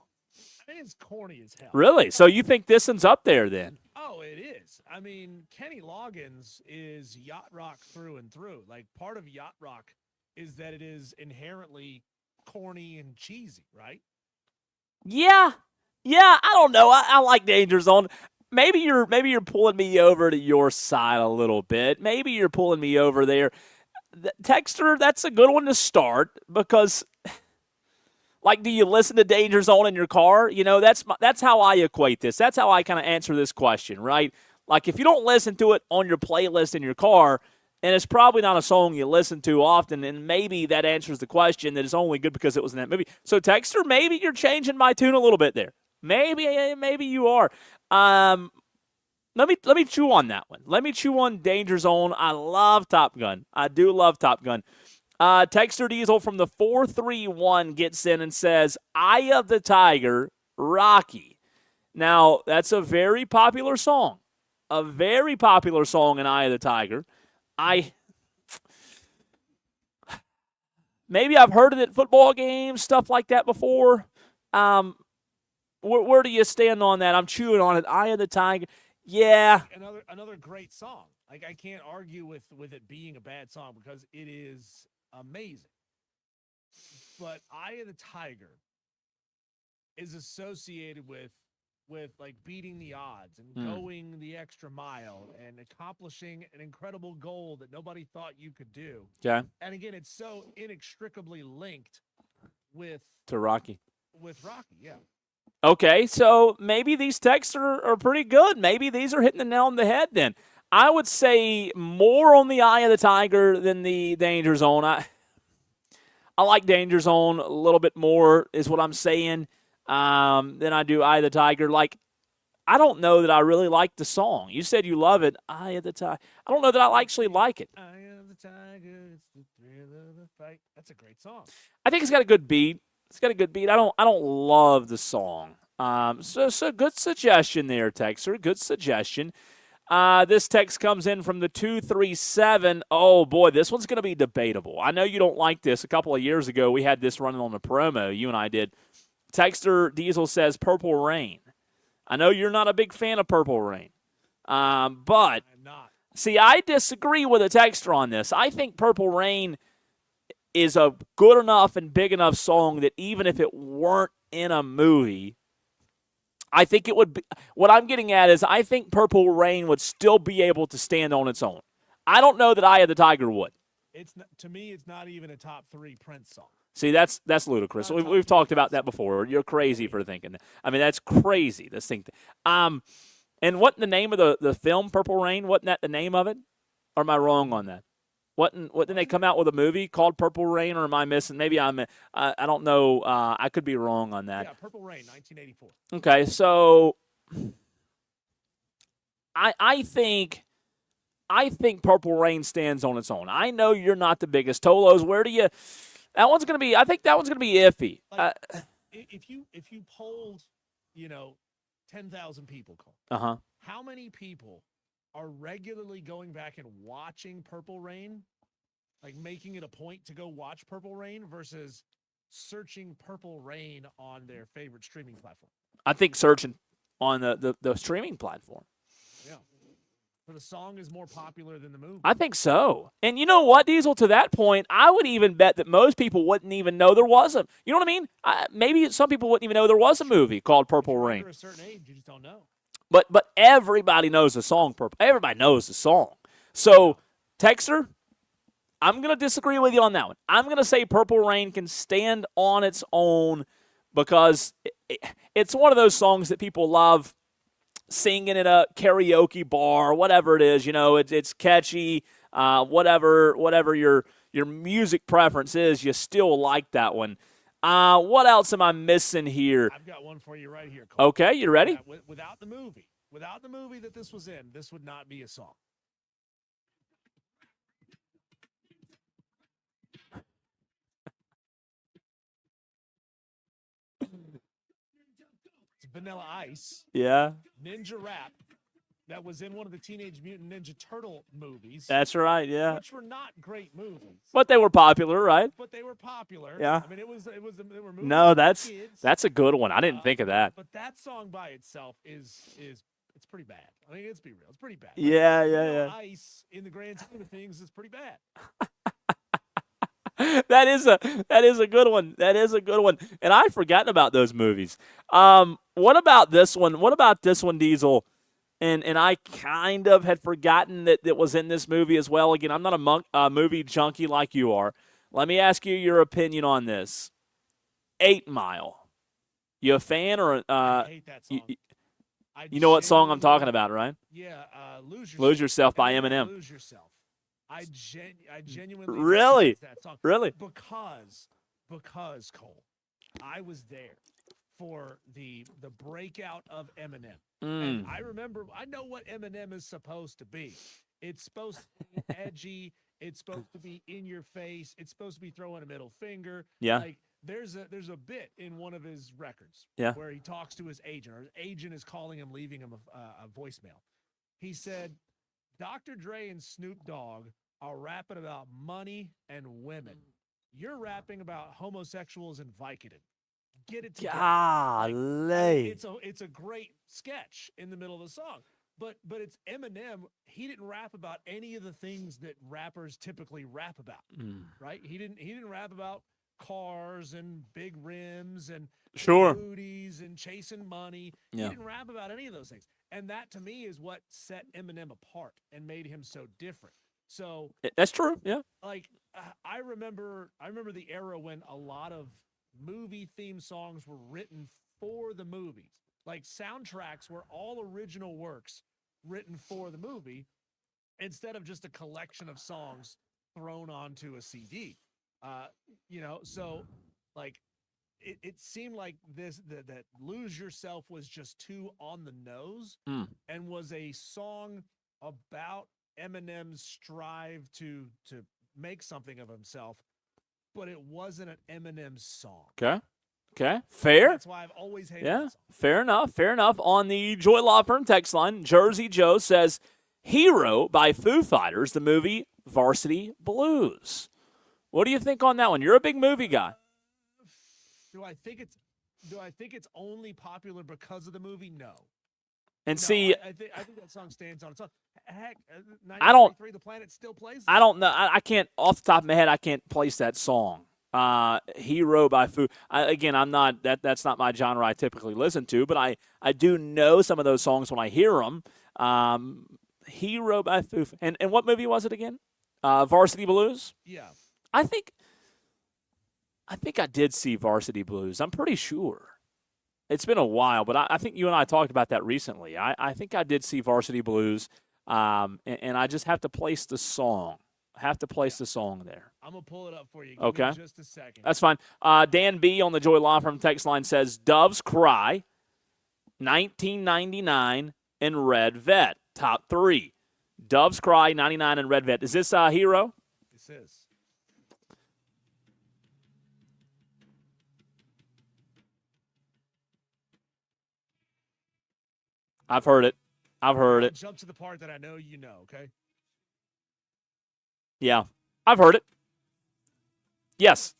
I mean, it's corny as hell. Really? So you think this one's up there then? Oh, it is. I mean, Kenny Loggins is yacht rock through and through. Like, part of yacht rock is that it is inherently corny and cheesy, right? Yeah, I don't know. I like Danger Zone. Maybe you're pulling me over to your side a little bit. Maybe you're pulling me over there. Texter, that's a good one to start because, like, do you listen to Danger Zone in your car? You know, that's how I equate this. That's how I kind of answer this question, right? Like, if you don't listen to it on your playlist in your car, and it's probably not a song you listen to often, and maybe that answers the question that it's only good because it was in that movie. So, Texter, maybe you're changing my tune a little bit there. Maybe you are. Let me chew on that one. Let me chew on Danger Zone. I love Top Gun. I do love Top Gun. Texter Diesel from the 431 gets in and says, Eye of the Tiger, Rocky. Now, that's a very popular song. A very popular song in Eye of the Tiger. Maybe I've heard it at football games, stuff like that before. Where do you stand on that? I'm chewing on it. Eye of the Tiger. Yeah. Another great song. Like, I can't argue with it being a bad song because it is amazing. But Eye of the Tiger is associated with like beating the odds and going the extra mile and accomplishing an incredible goal that nobody thought you could do. Okay. And again, it's so inextricably linked To Rocky. with Rocky, yeah. Okay, so maybe these texts are pretty good. Maybe these are hitting the nail on the head then. I would say more on the Eye of the Tiger than the Danger Zone. I like Danger Zone a little bit more is what I'm saying than I do Eye of the Tiger. Like, I don't know that I really like the song. You said you love it, Eye of the Tiger. I don't know that I actually like it. Eye of the Tiger, it's the thrill of the fight. That's a great song. I think it's got a good beat. It's got a good beat. I don't love the song. So good suggestion there, Texter. Good suggestion. This text comes in from the 237. Oh, boy, this one's going to be debatable. I know you don't like this. A couple of years ago, we had this running on the promo. You and I did. Texter Diesel says Purple Rain. I know you're not a big fan of Purple Rain. But I'm not. see, I disagree with a texter on this. I think Purple Rain is a good enough and big enough song that even if it weren't in a movie, I think it would be. What I'm getting at is I think Purple Rain would still be able to stand on its own. I don't know that Eye of the Tiger would. It's not, to me, it's not even a top 3 Prince song. See, that's ludicrous. We've talked about that before. You're crazy for thinking that. I mean, that's crazy. This thing. And what the name of the film Purple Rain? Wasn't that the name of it? Or am I wrong on that? What didn't they come out with a movie called Purple Rain? Or am I missing? Maybe I don't know. I could be wrong on that. Yeah, Purple Rain, 1984. Okay, so I think Purple Rain stands on its own. I know you're not the biggest. Tolos, where do you? That one's gonna be. I think that one's gonna be iffy. If you polled, 10,000 people, how many people are regularly going back and watching Purple Rain, like making it a point to go watch Purple Rain versus searching Purple Rain on their favorite streaming platform? I think searching on the streaming platform. Yeah. For the song is more popular than the movie. I think so. And you know what, Diesel, to that point, I would even bet that most people wouldn't even know there was a, you know what I mean? Maybe some people wouldn't even know there was a movie called Purple Rain. Under a certain age, you just don't know. But everybody knows the song Purple. Everybody knows the song. So, Texter, I'm going to disagree with you on that one. I'm going to say Purple Rain can stand on its own because it's one of those songs that people love singing at a karaoke bar, whatever it is. It's catchy. Whatever your music preference is, you still like that one. What else am I missing here? I've got one for you right here, Cole. Okay, you ready? Without the movie that this was in, this would not be a song. It's Vanilla Ice. Yeah. Ninja Rap. That was in one of the Teenage Mutant Ninja Turtle movies. That's right, yeah. Which were not great movies. But they were popular, right? But they were popular. Yeah. I mean, they were movies. No, for that's kids. a good one. I didn't think of that. But that song by itself is it's pretty bad. I mean, let's be real. It's pretty bad. Yeah. Ice in the grand scheme of things is pretty bad. That is a good one. That is a good one. And I'd forgotten about those movies. What about this one? What about this one, Diesel? And I kind of had forgotten that it was in this movie as well. Again, I'm not a movie junkie like you are. Let me ask you your opinion on this. 8 Mile. You a fan or I hate that song. You know what song I'm talking about, right? Yeah, Lose Yourself. Lose Yourself by Eminem. Lose Yourself. I genuinely Really? despise that song. Really? Because Cole, I was there for the breakout of Eminem. And I know what Eminem is supposed to be. It's supposed to be edgy. It's supposed to be in your face. It's supposed to be throwing a middle finger. Yeah. Like there's a bit in one of his records where he talks to his agent, or his agent is calling him, leaving him a voicemail. He said, Dr. Dre and Snoop Dogg are rapping about money and women. You're rapping about homosexuals and Vicodin. Get it together. Golly. It's a great sketch in the middle of the song. But it's Eminem. He didn't rap about any of the things that rappers typically rap about. Right? He didn't rap about cars and big rims and booties and chasing money. Yeah. He didn't rap about any of those things. And that to me is what set Eminem apart and made him so different. So that's true. Yeah. Like I remember the era when a lot of movie theme songs were written for the movies. Like soundtracks were all original works written for the movie instead of just a collection of songs thrown onto a CD. So like it seemed like that Lose Yourself was just too on the nose and was a song about Eminem's strive to make something of himself, but it wasn't an Eminem song. Okay. Fair. That's why I've always hated that song. Fair enough. On the Joy Law Firm text line, Jersey Joe says, Hero by Foo Fighters, the movie Varsity Blues. What do you think on that one? You're a big movie guy. Do I think it's only popular because of the movie? No. And No, see, I think that song stands on its own. Heck, I don't- 93, The Planet still plays. I don't know. I can't, off the top of my head, I can't place that song. Hero by Foo. Again, I'm not that's not my genre I typically listen to, but I do know some of those songs when I hear them. Hero by Foo. And what movie was it again? Varsity Blues. Yeah. I think I did see Varsity Blues. I'm pretty sure. It's been a while, but I think you and I talked about that recently. I think I did see Varsity Blues, and I just have to place the song. The song there. I'm going to pull it up for you. Give Okay. me just a second. That's fine. Dan B. on the Joy Law Firm text line says, Doves Cry, 1999, and Red Vet. Top 3. Doves Cry, 99, and Red Vet. Is this Hero? This is. I've heard it. Jump to the part that I know you know, okay? Yeah. I've heard it. Yes.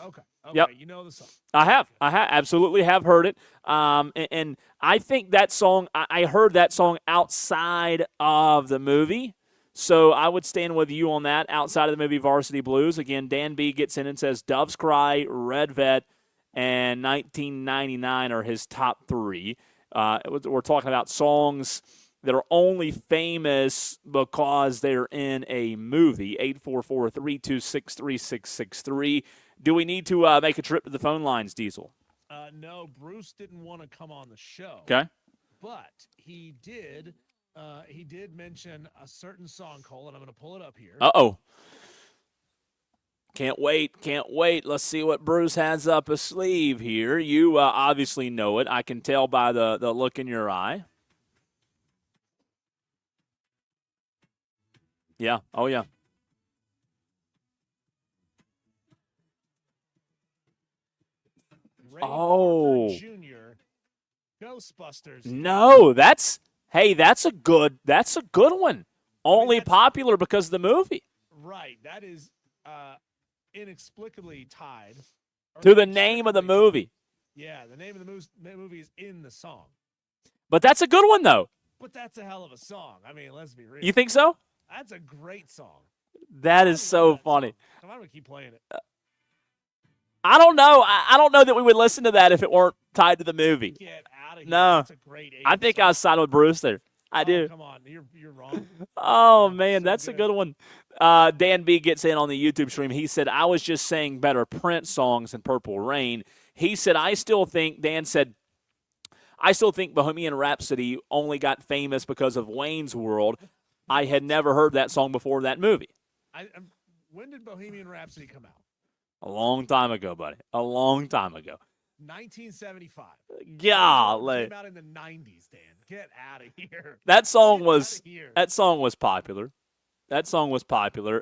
Okay. Yep. You know the song. I have absolutely have heard it. And I think that song, I heard that song outside of the movie. So I would stand with you on that, outside of the movie Varsity Blues. Again, Dan B. gets in and says Doves Cry, Red Vet, and 1999 are his top 3. We're talking about songs that are only famous because they're in a movie. 844-326-3663. Do we need to make a trip to the phone lines, Diesel? No, Bruce didn't want to come on the show. Okay. But he did mention a certain song, Cole, and I'm going to pull it up here. Uh-oh. Can't wait. Let's see what Bruce has up his sleeve here. You obviously know it. I can tell by the look in your eye. Yeah. Oh, yeah. Ray Oh. Parker Jr., Ghostbusters. No, that's a good one. Only popular because of the movie. Right. That is inexplicably tied. To the name of the movie. Yeah, the name of the movie is in the song. But that's a good one, though. But that's a hell of a song. I mean, let's be real. You think so? That's a great song. That is so funny. Come on, we keep playing it. I don't know. I don't know that we would listen to that if it weren't tied to the movie. Get out of here. No. That's a great 80s I think song. I was siding with Bruce there. I do. Come on, you're wrong. Oh, man, So that's a good one. Dan B gets in on the YouTube stream. He said, I was just saying better Prince songs than Purple Rain. He said, Dan said, I still think Bohemian Rhapsody only got famous because of Wayne's World. I had never heard that song before that movie. When did Bohemian Rhapsody come out? A long time ago, buddy. A long time ago. 1975. Golly. It came out in the 90s, Dan. Get out of here. That song Get was outta here. that song was popular.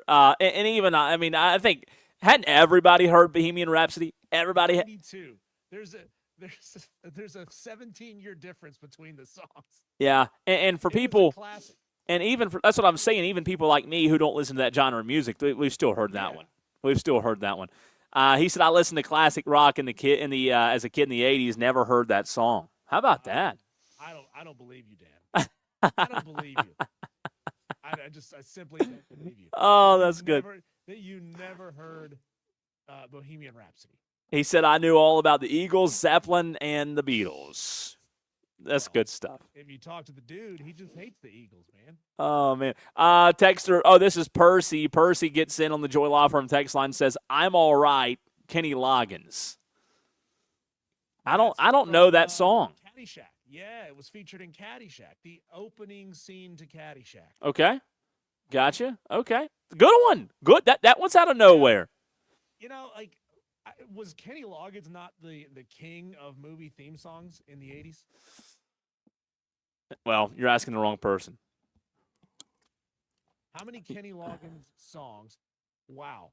And even I think hadn't everybody heard Bohemian Rhapsody? Everybody. 92. There's a 17-year difference between the songs. Yeah, and for It was a people, classic. and even for that's what I'm saying. Even people like me who don't listen to that genre of music, we've still heard that one. We've still heard that one. He said, "I listened to classic rock as a kid in the '80s. Never heard that song. How about that?" I don't believe you, Dan. I don't believe you. I simply don't believe you. Oh, that's good. That you never heard Bohemian Rhapsody. He said, "I knew all about the Eagles, Zeppelin, and the Beatles." That's good stuff. If you talk to the dude, he just hates the Eagles, man. Oh, man. Texter, oh, this is Percy. Percy gets in on the Joy Law Firm text line, says, I'm all right, Kenny Loggins. I don't know that song. Caddyshack. Yeah, it was featured in Caddyshack, the opening scene to Caddyshack. Okay. Gotcha. Okay. Good one. Good. That one's out of nowhere. You know, was Kenny Loggins not the king of movie theme songs in the 80s? Well, you're asking the wrong person. How many Kenny Loggins songs? Wow.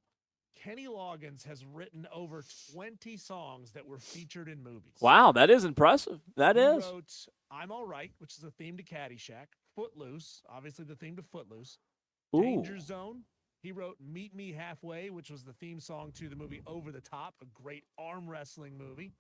Kenny Loggins has written over 20 songs that were featured in movies. Wow, that is impressive. He wrote I'm All Right, which is the theme to Caddyshack. Footloose, obviously the theme to Footloose. Ooh. Danger Zone. He wrote Meet Me Halfway, which was the theme song to the movie Over the Top, a great arm wrestling movie.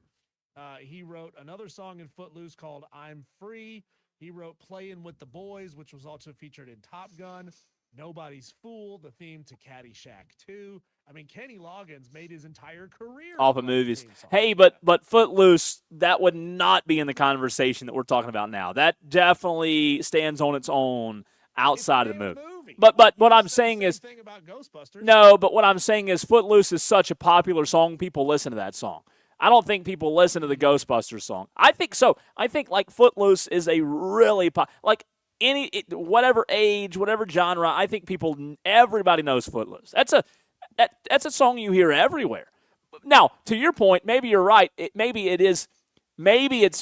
He wrote another song in Footloose called I'm Free. He wrote Playing with the Boys, which was also featured in Top Gun, Nobody's Fool, the theme to Caddyshack 2. I mean, Kenny Loggins made his entire career off of writing movies. theme songs. Hey, but Footloose, that would not be in the conversation that we're talking about now. That definitely stands on its own outside of the movie. But what I'm saying is, thing about Ghostbusters. no, but what I'm saying is Footloose is such a popular song, people listen to that song. I don't think people listen to the Ghostbusters song. I think so. I think like Footloose is a really whatever age, whatever genre. I think everybody knows Footloose. That's a song you hear everywhere. Now, to your point, maybe you're right. Maybe it's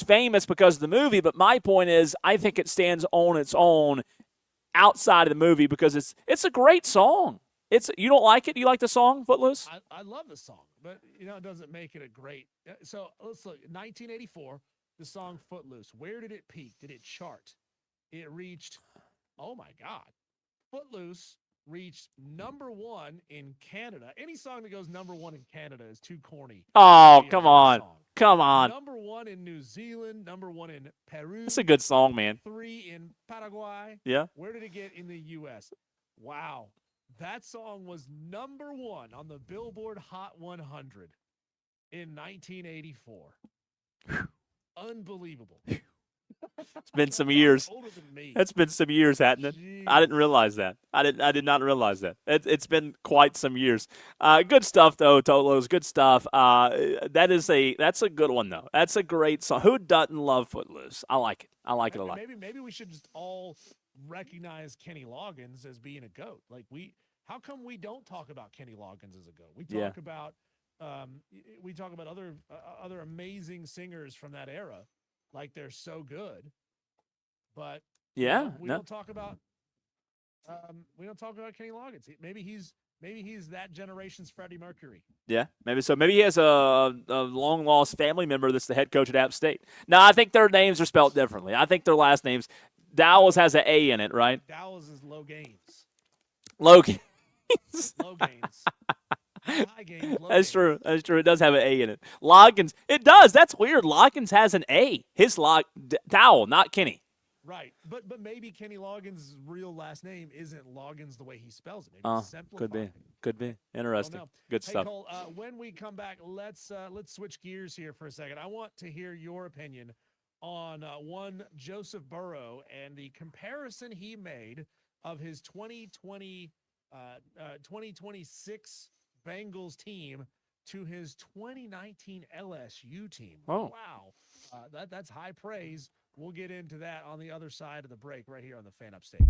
famous because of the movie. But my point is, I think it stands on its own outside of the movie because it's a great song. You don't like it? You like the song Footloose? I love the song, but it doesn't make it a great. So let's look. 1984, the song Footloose. Where did it peak? Did it chart? It reached. Oh my God, Footloose reached #1 in Canada. Any song that goes #1 in Canada is too corny. Oh, come on. Come on. #1 in New Zealand, #1 in Peru. That's a good song, man. 3 in Paraguay. Yeah. Where did it get in the U.S.? Wow. That song was #1 on the Billboard Hot 100 in 1984. Unbelievable. It's been some years. Older than me. It's been some years, hasn't it? Jeez. I didn't realize that. I did not realize that. It's been quite some years. Good stuff though, Tolos. Good stuff. That's a good one though. That's a great song. Who doesn't love Footloose? I like it. I like it a lot. Maybe we should just all recognize Kenny Loggins as being a GOAT. How come we don't talk about Kenny Loggins as a GOAT? We talk about other amazing singers from that era, like they're so good. But we don't talk about Kenny Loggins. Maybe he's that generation's Freddie Mercury. Yeah, maybe so. Maybe he has a long lost family member that's the head coach at App State. No, I think their names are spelled differently. I think their last names. Dowles has an A in it, right? Dowles is low gains. Low gains. Low gains. High gains. That's true. That's true. It does have an A in it. Loggins. It does. That's weird. Loggins has an A. His Dowell, not Kenny. Right, but maybe Kenny Loggins' real last name isn't Loggins the way he spells it. Maybe it's simplified. Could be. Interesting. Good stuff. Cole, when we come back, let's switch gears here for a second. I want to hear your opinion on one Joseph Burrow and the comparison he made of his 2026 Bengals team to his 2019 LSU team. Oh. Wow, that's high praise. We'll get into that on the other side of the break right here on the Fan Upstate.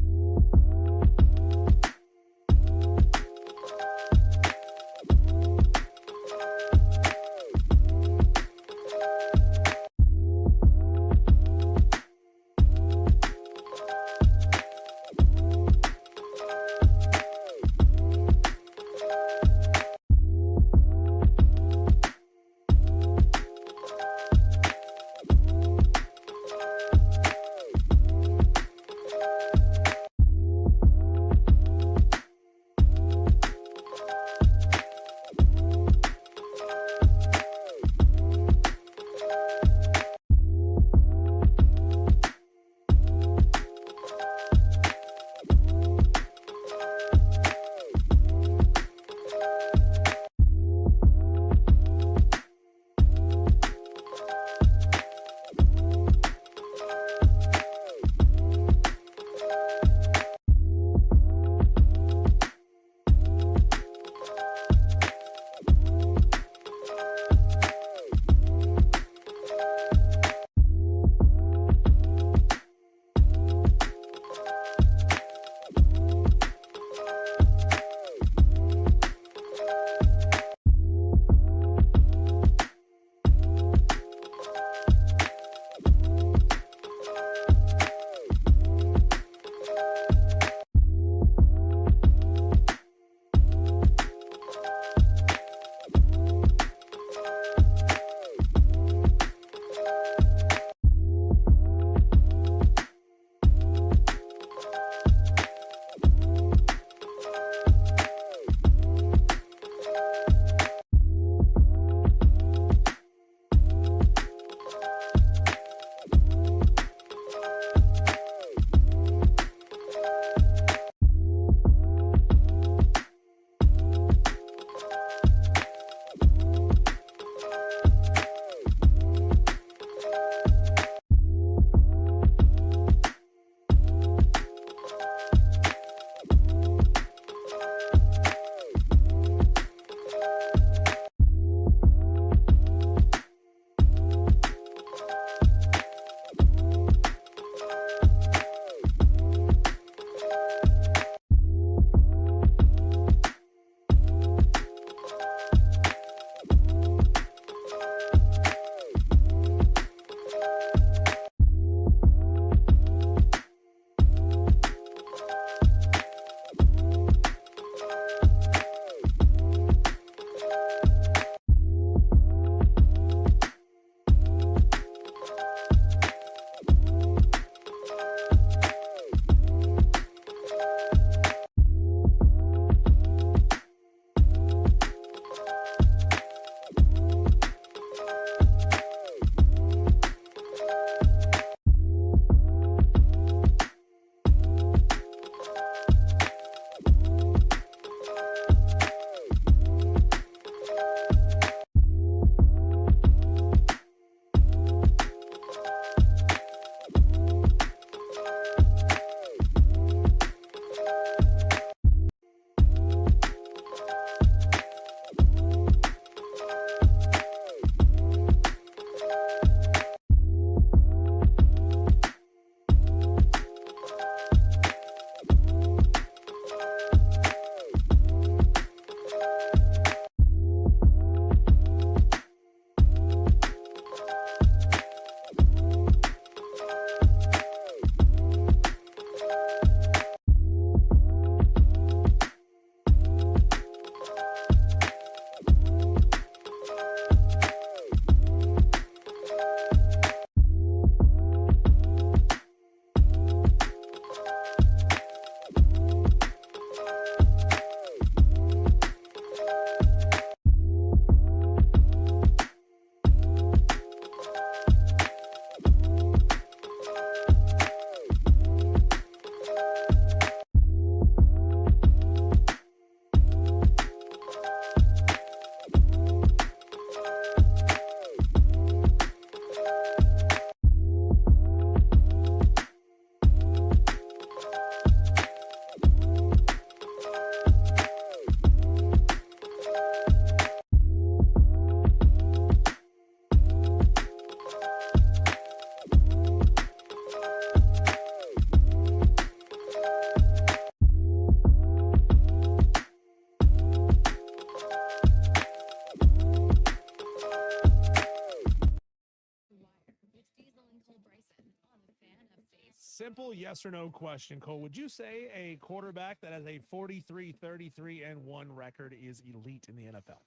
simple yes or no question, Cole. Would you say a quarterback that has a 43-33-1 record is elite in the NFL?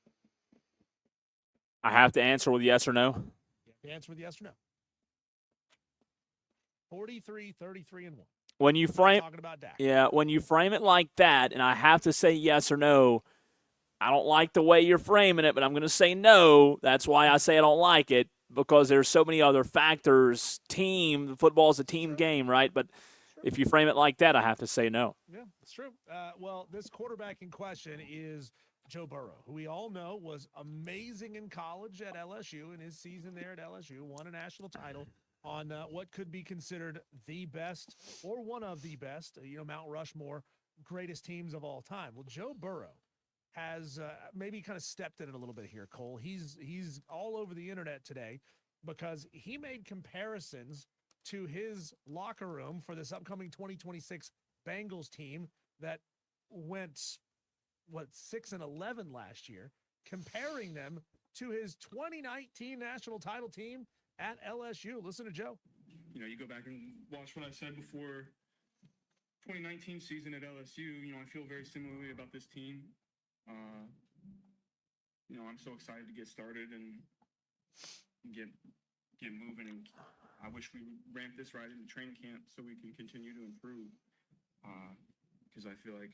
I have to answer with yes or no. You have to answer with yes or no. 43-33-1. When you frame, talking about Dak. Yeah, when you frame it like that, and I have to say yes or no, I don't like the way you're framing it, but I'm going to say no. That's why I say I don't like it, because there's so many other factors. Football's a team game, right? But if you frame it like that, I have to say no. Yeah, it's true. Well, this quarterback in question is Joe Burrow, who we all know was amazing in college at LSU in his season there at LSU, won a national title on what could be considered the best or one of the best, Mount Rushmore, greatest teams of all time. Well, Joe Burrow has maybe kind of stepped in it a little bit here, Cole. He's all over the internet today because he made comparisons to his locker room for this upcoming 2026 Bengals team that went 6-11 last year, comparing them to his 2019 national title team at LSU. Listen to Joe. You go back and watch what I said before 2019 season at LSU. I feel very similarly about this team. I'm so excited to get started and get moving. And I wish we would ramp this right into training camp so we can continue to improve. Because I feel like,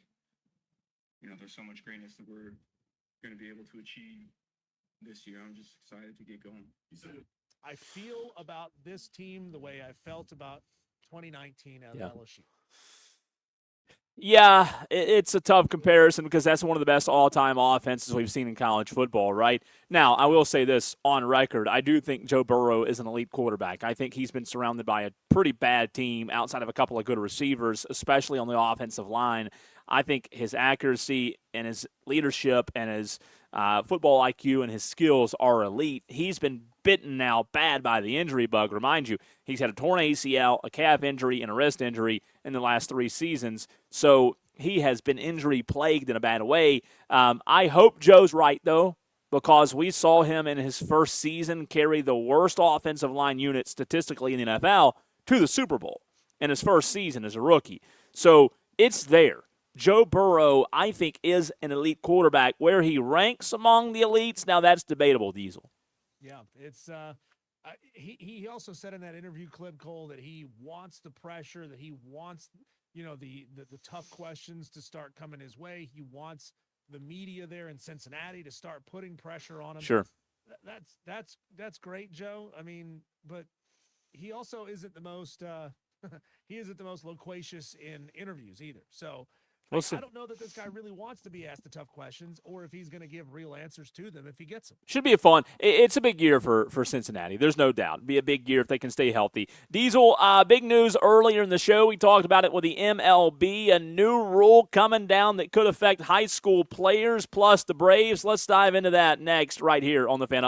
there's so much greatness that we're going to be able to achieve this year. I'm just excited to get going. I feel about this team the way I felt about 2019 at LSU. Yeah, it's a tough comparison because that's one of the best all-time offenses we've seen in college football, right? Now, I will say this on record. I do think Joe Burrow is an elite quarterback. I think he's been surrounded by a pretty bad team outside of a couple of good receivers, especially on the offensive line. I think his accuracy and his leadership and his football IQ and his skills are elite. He's been bitten now bad by the injury bug. Remind you, he's had a torn ACL, a calf injury, and a wrist injury in the last 3 seasons. So he has been injury-plagued in a bad way. I hope Joe's right, though, because we saw him in his first season carry the worst offensive line unit statistically in the NFL to the Super Bowl in his first season as a rookie. So it's there. Joe Burrow, I think, is an elite quarterback. Where he ranks among the elites, now that's debatable, Diesel. Yeah, it's he also said in that interview clip, Cole, that he wants the pressure, that he wants, the tough questions to start coming his way. He wants the media there in Cincinnati to start putting pressure on him. Sure. That's great, Joe. I mean, but he also isn't the most he isn't the most loquacious in interviews either. So I don't know that this guy really wants to be asked the tough questions or if he's going to give real answers to them if he gets them. Should be a fun. It's a big year for Cincinnati. There's no doubt. It'd be a big year if they can stay healthy. Diesel, big news earlier in the show. We talked about it with the MLB, a new rule coming down that could affect high school players plus the Braves. Let's dive into that next right here on the Fan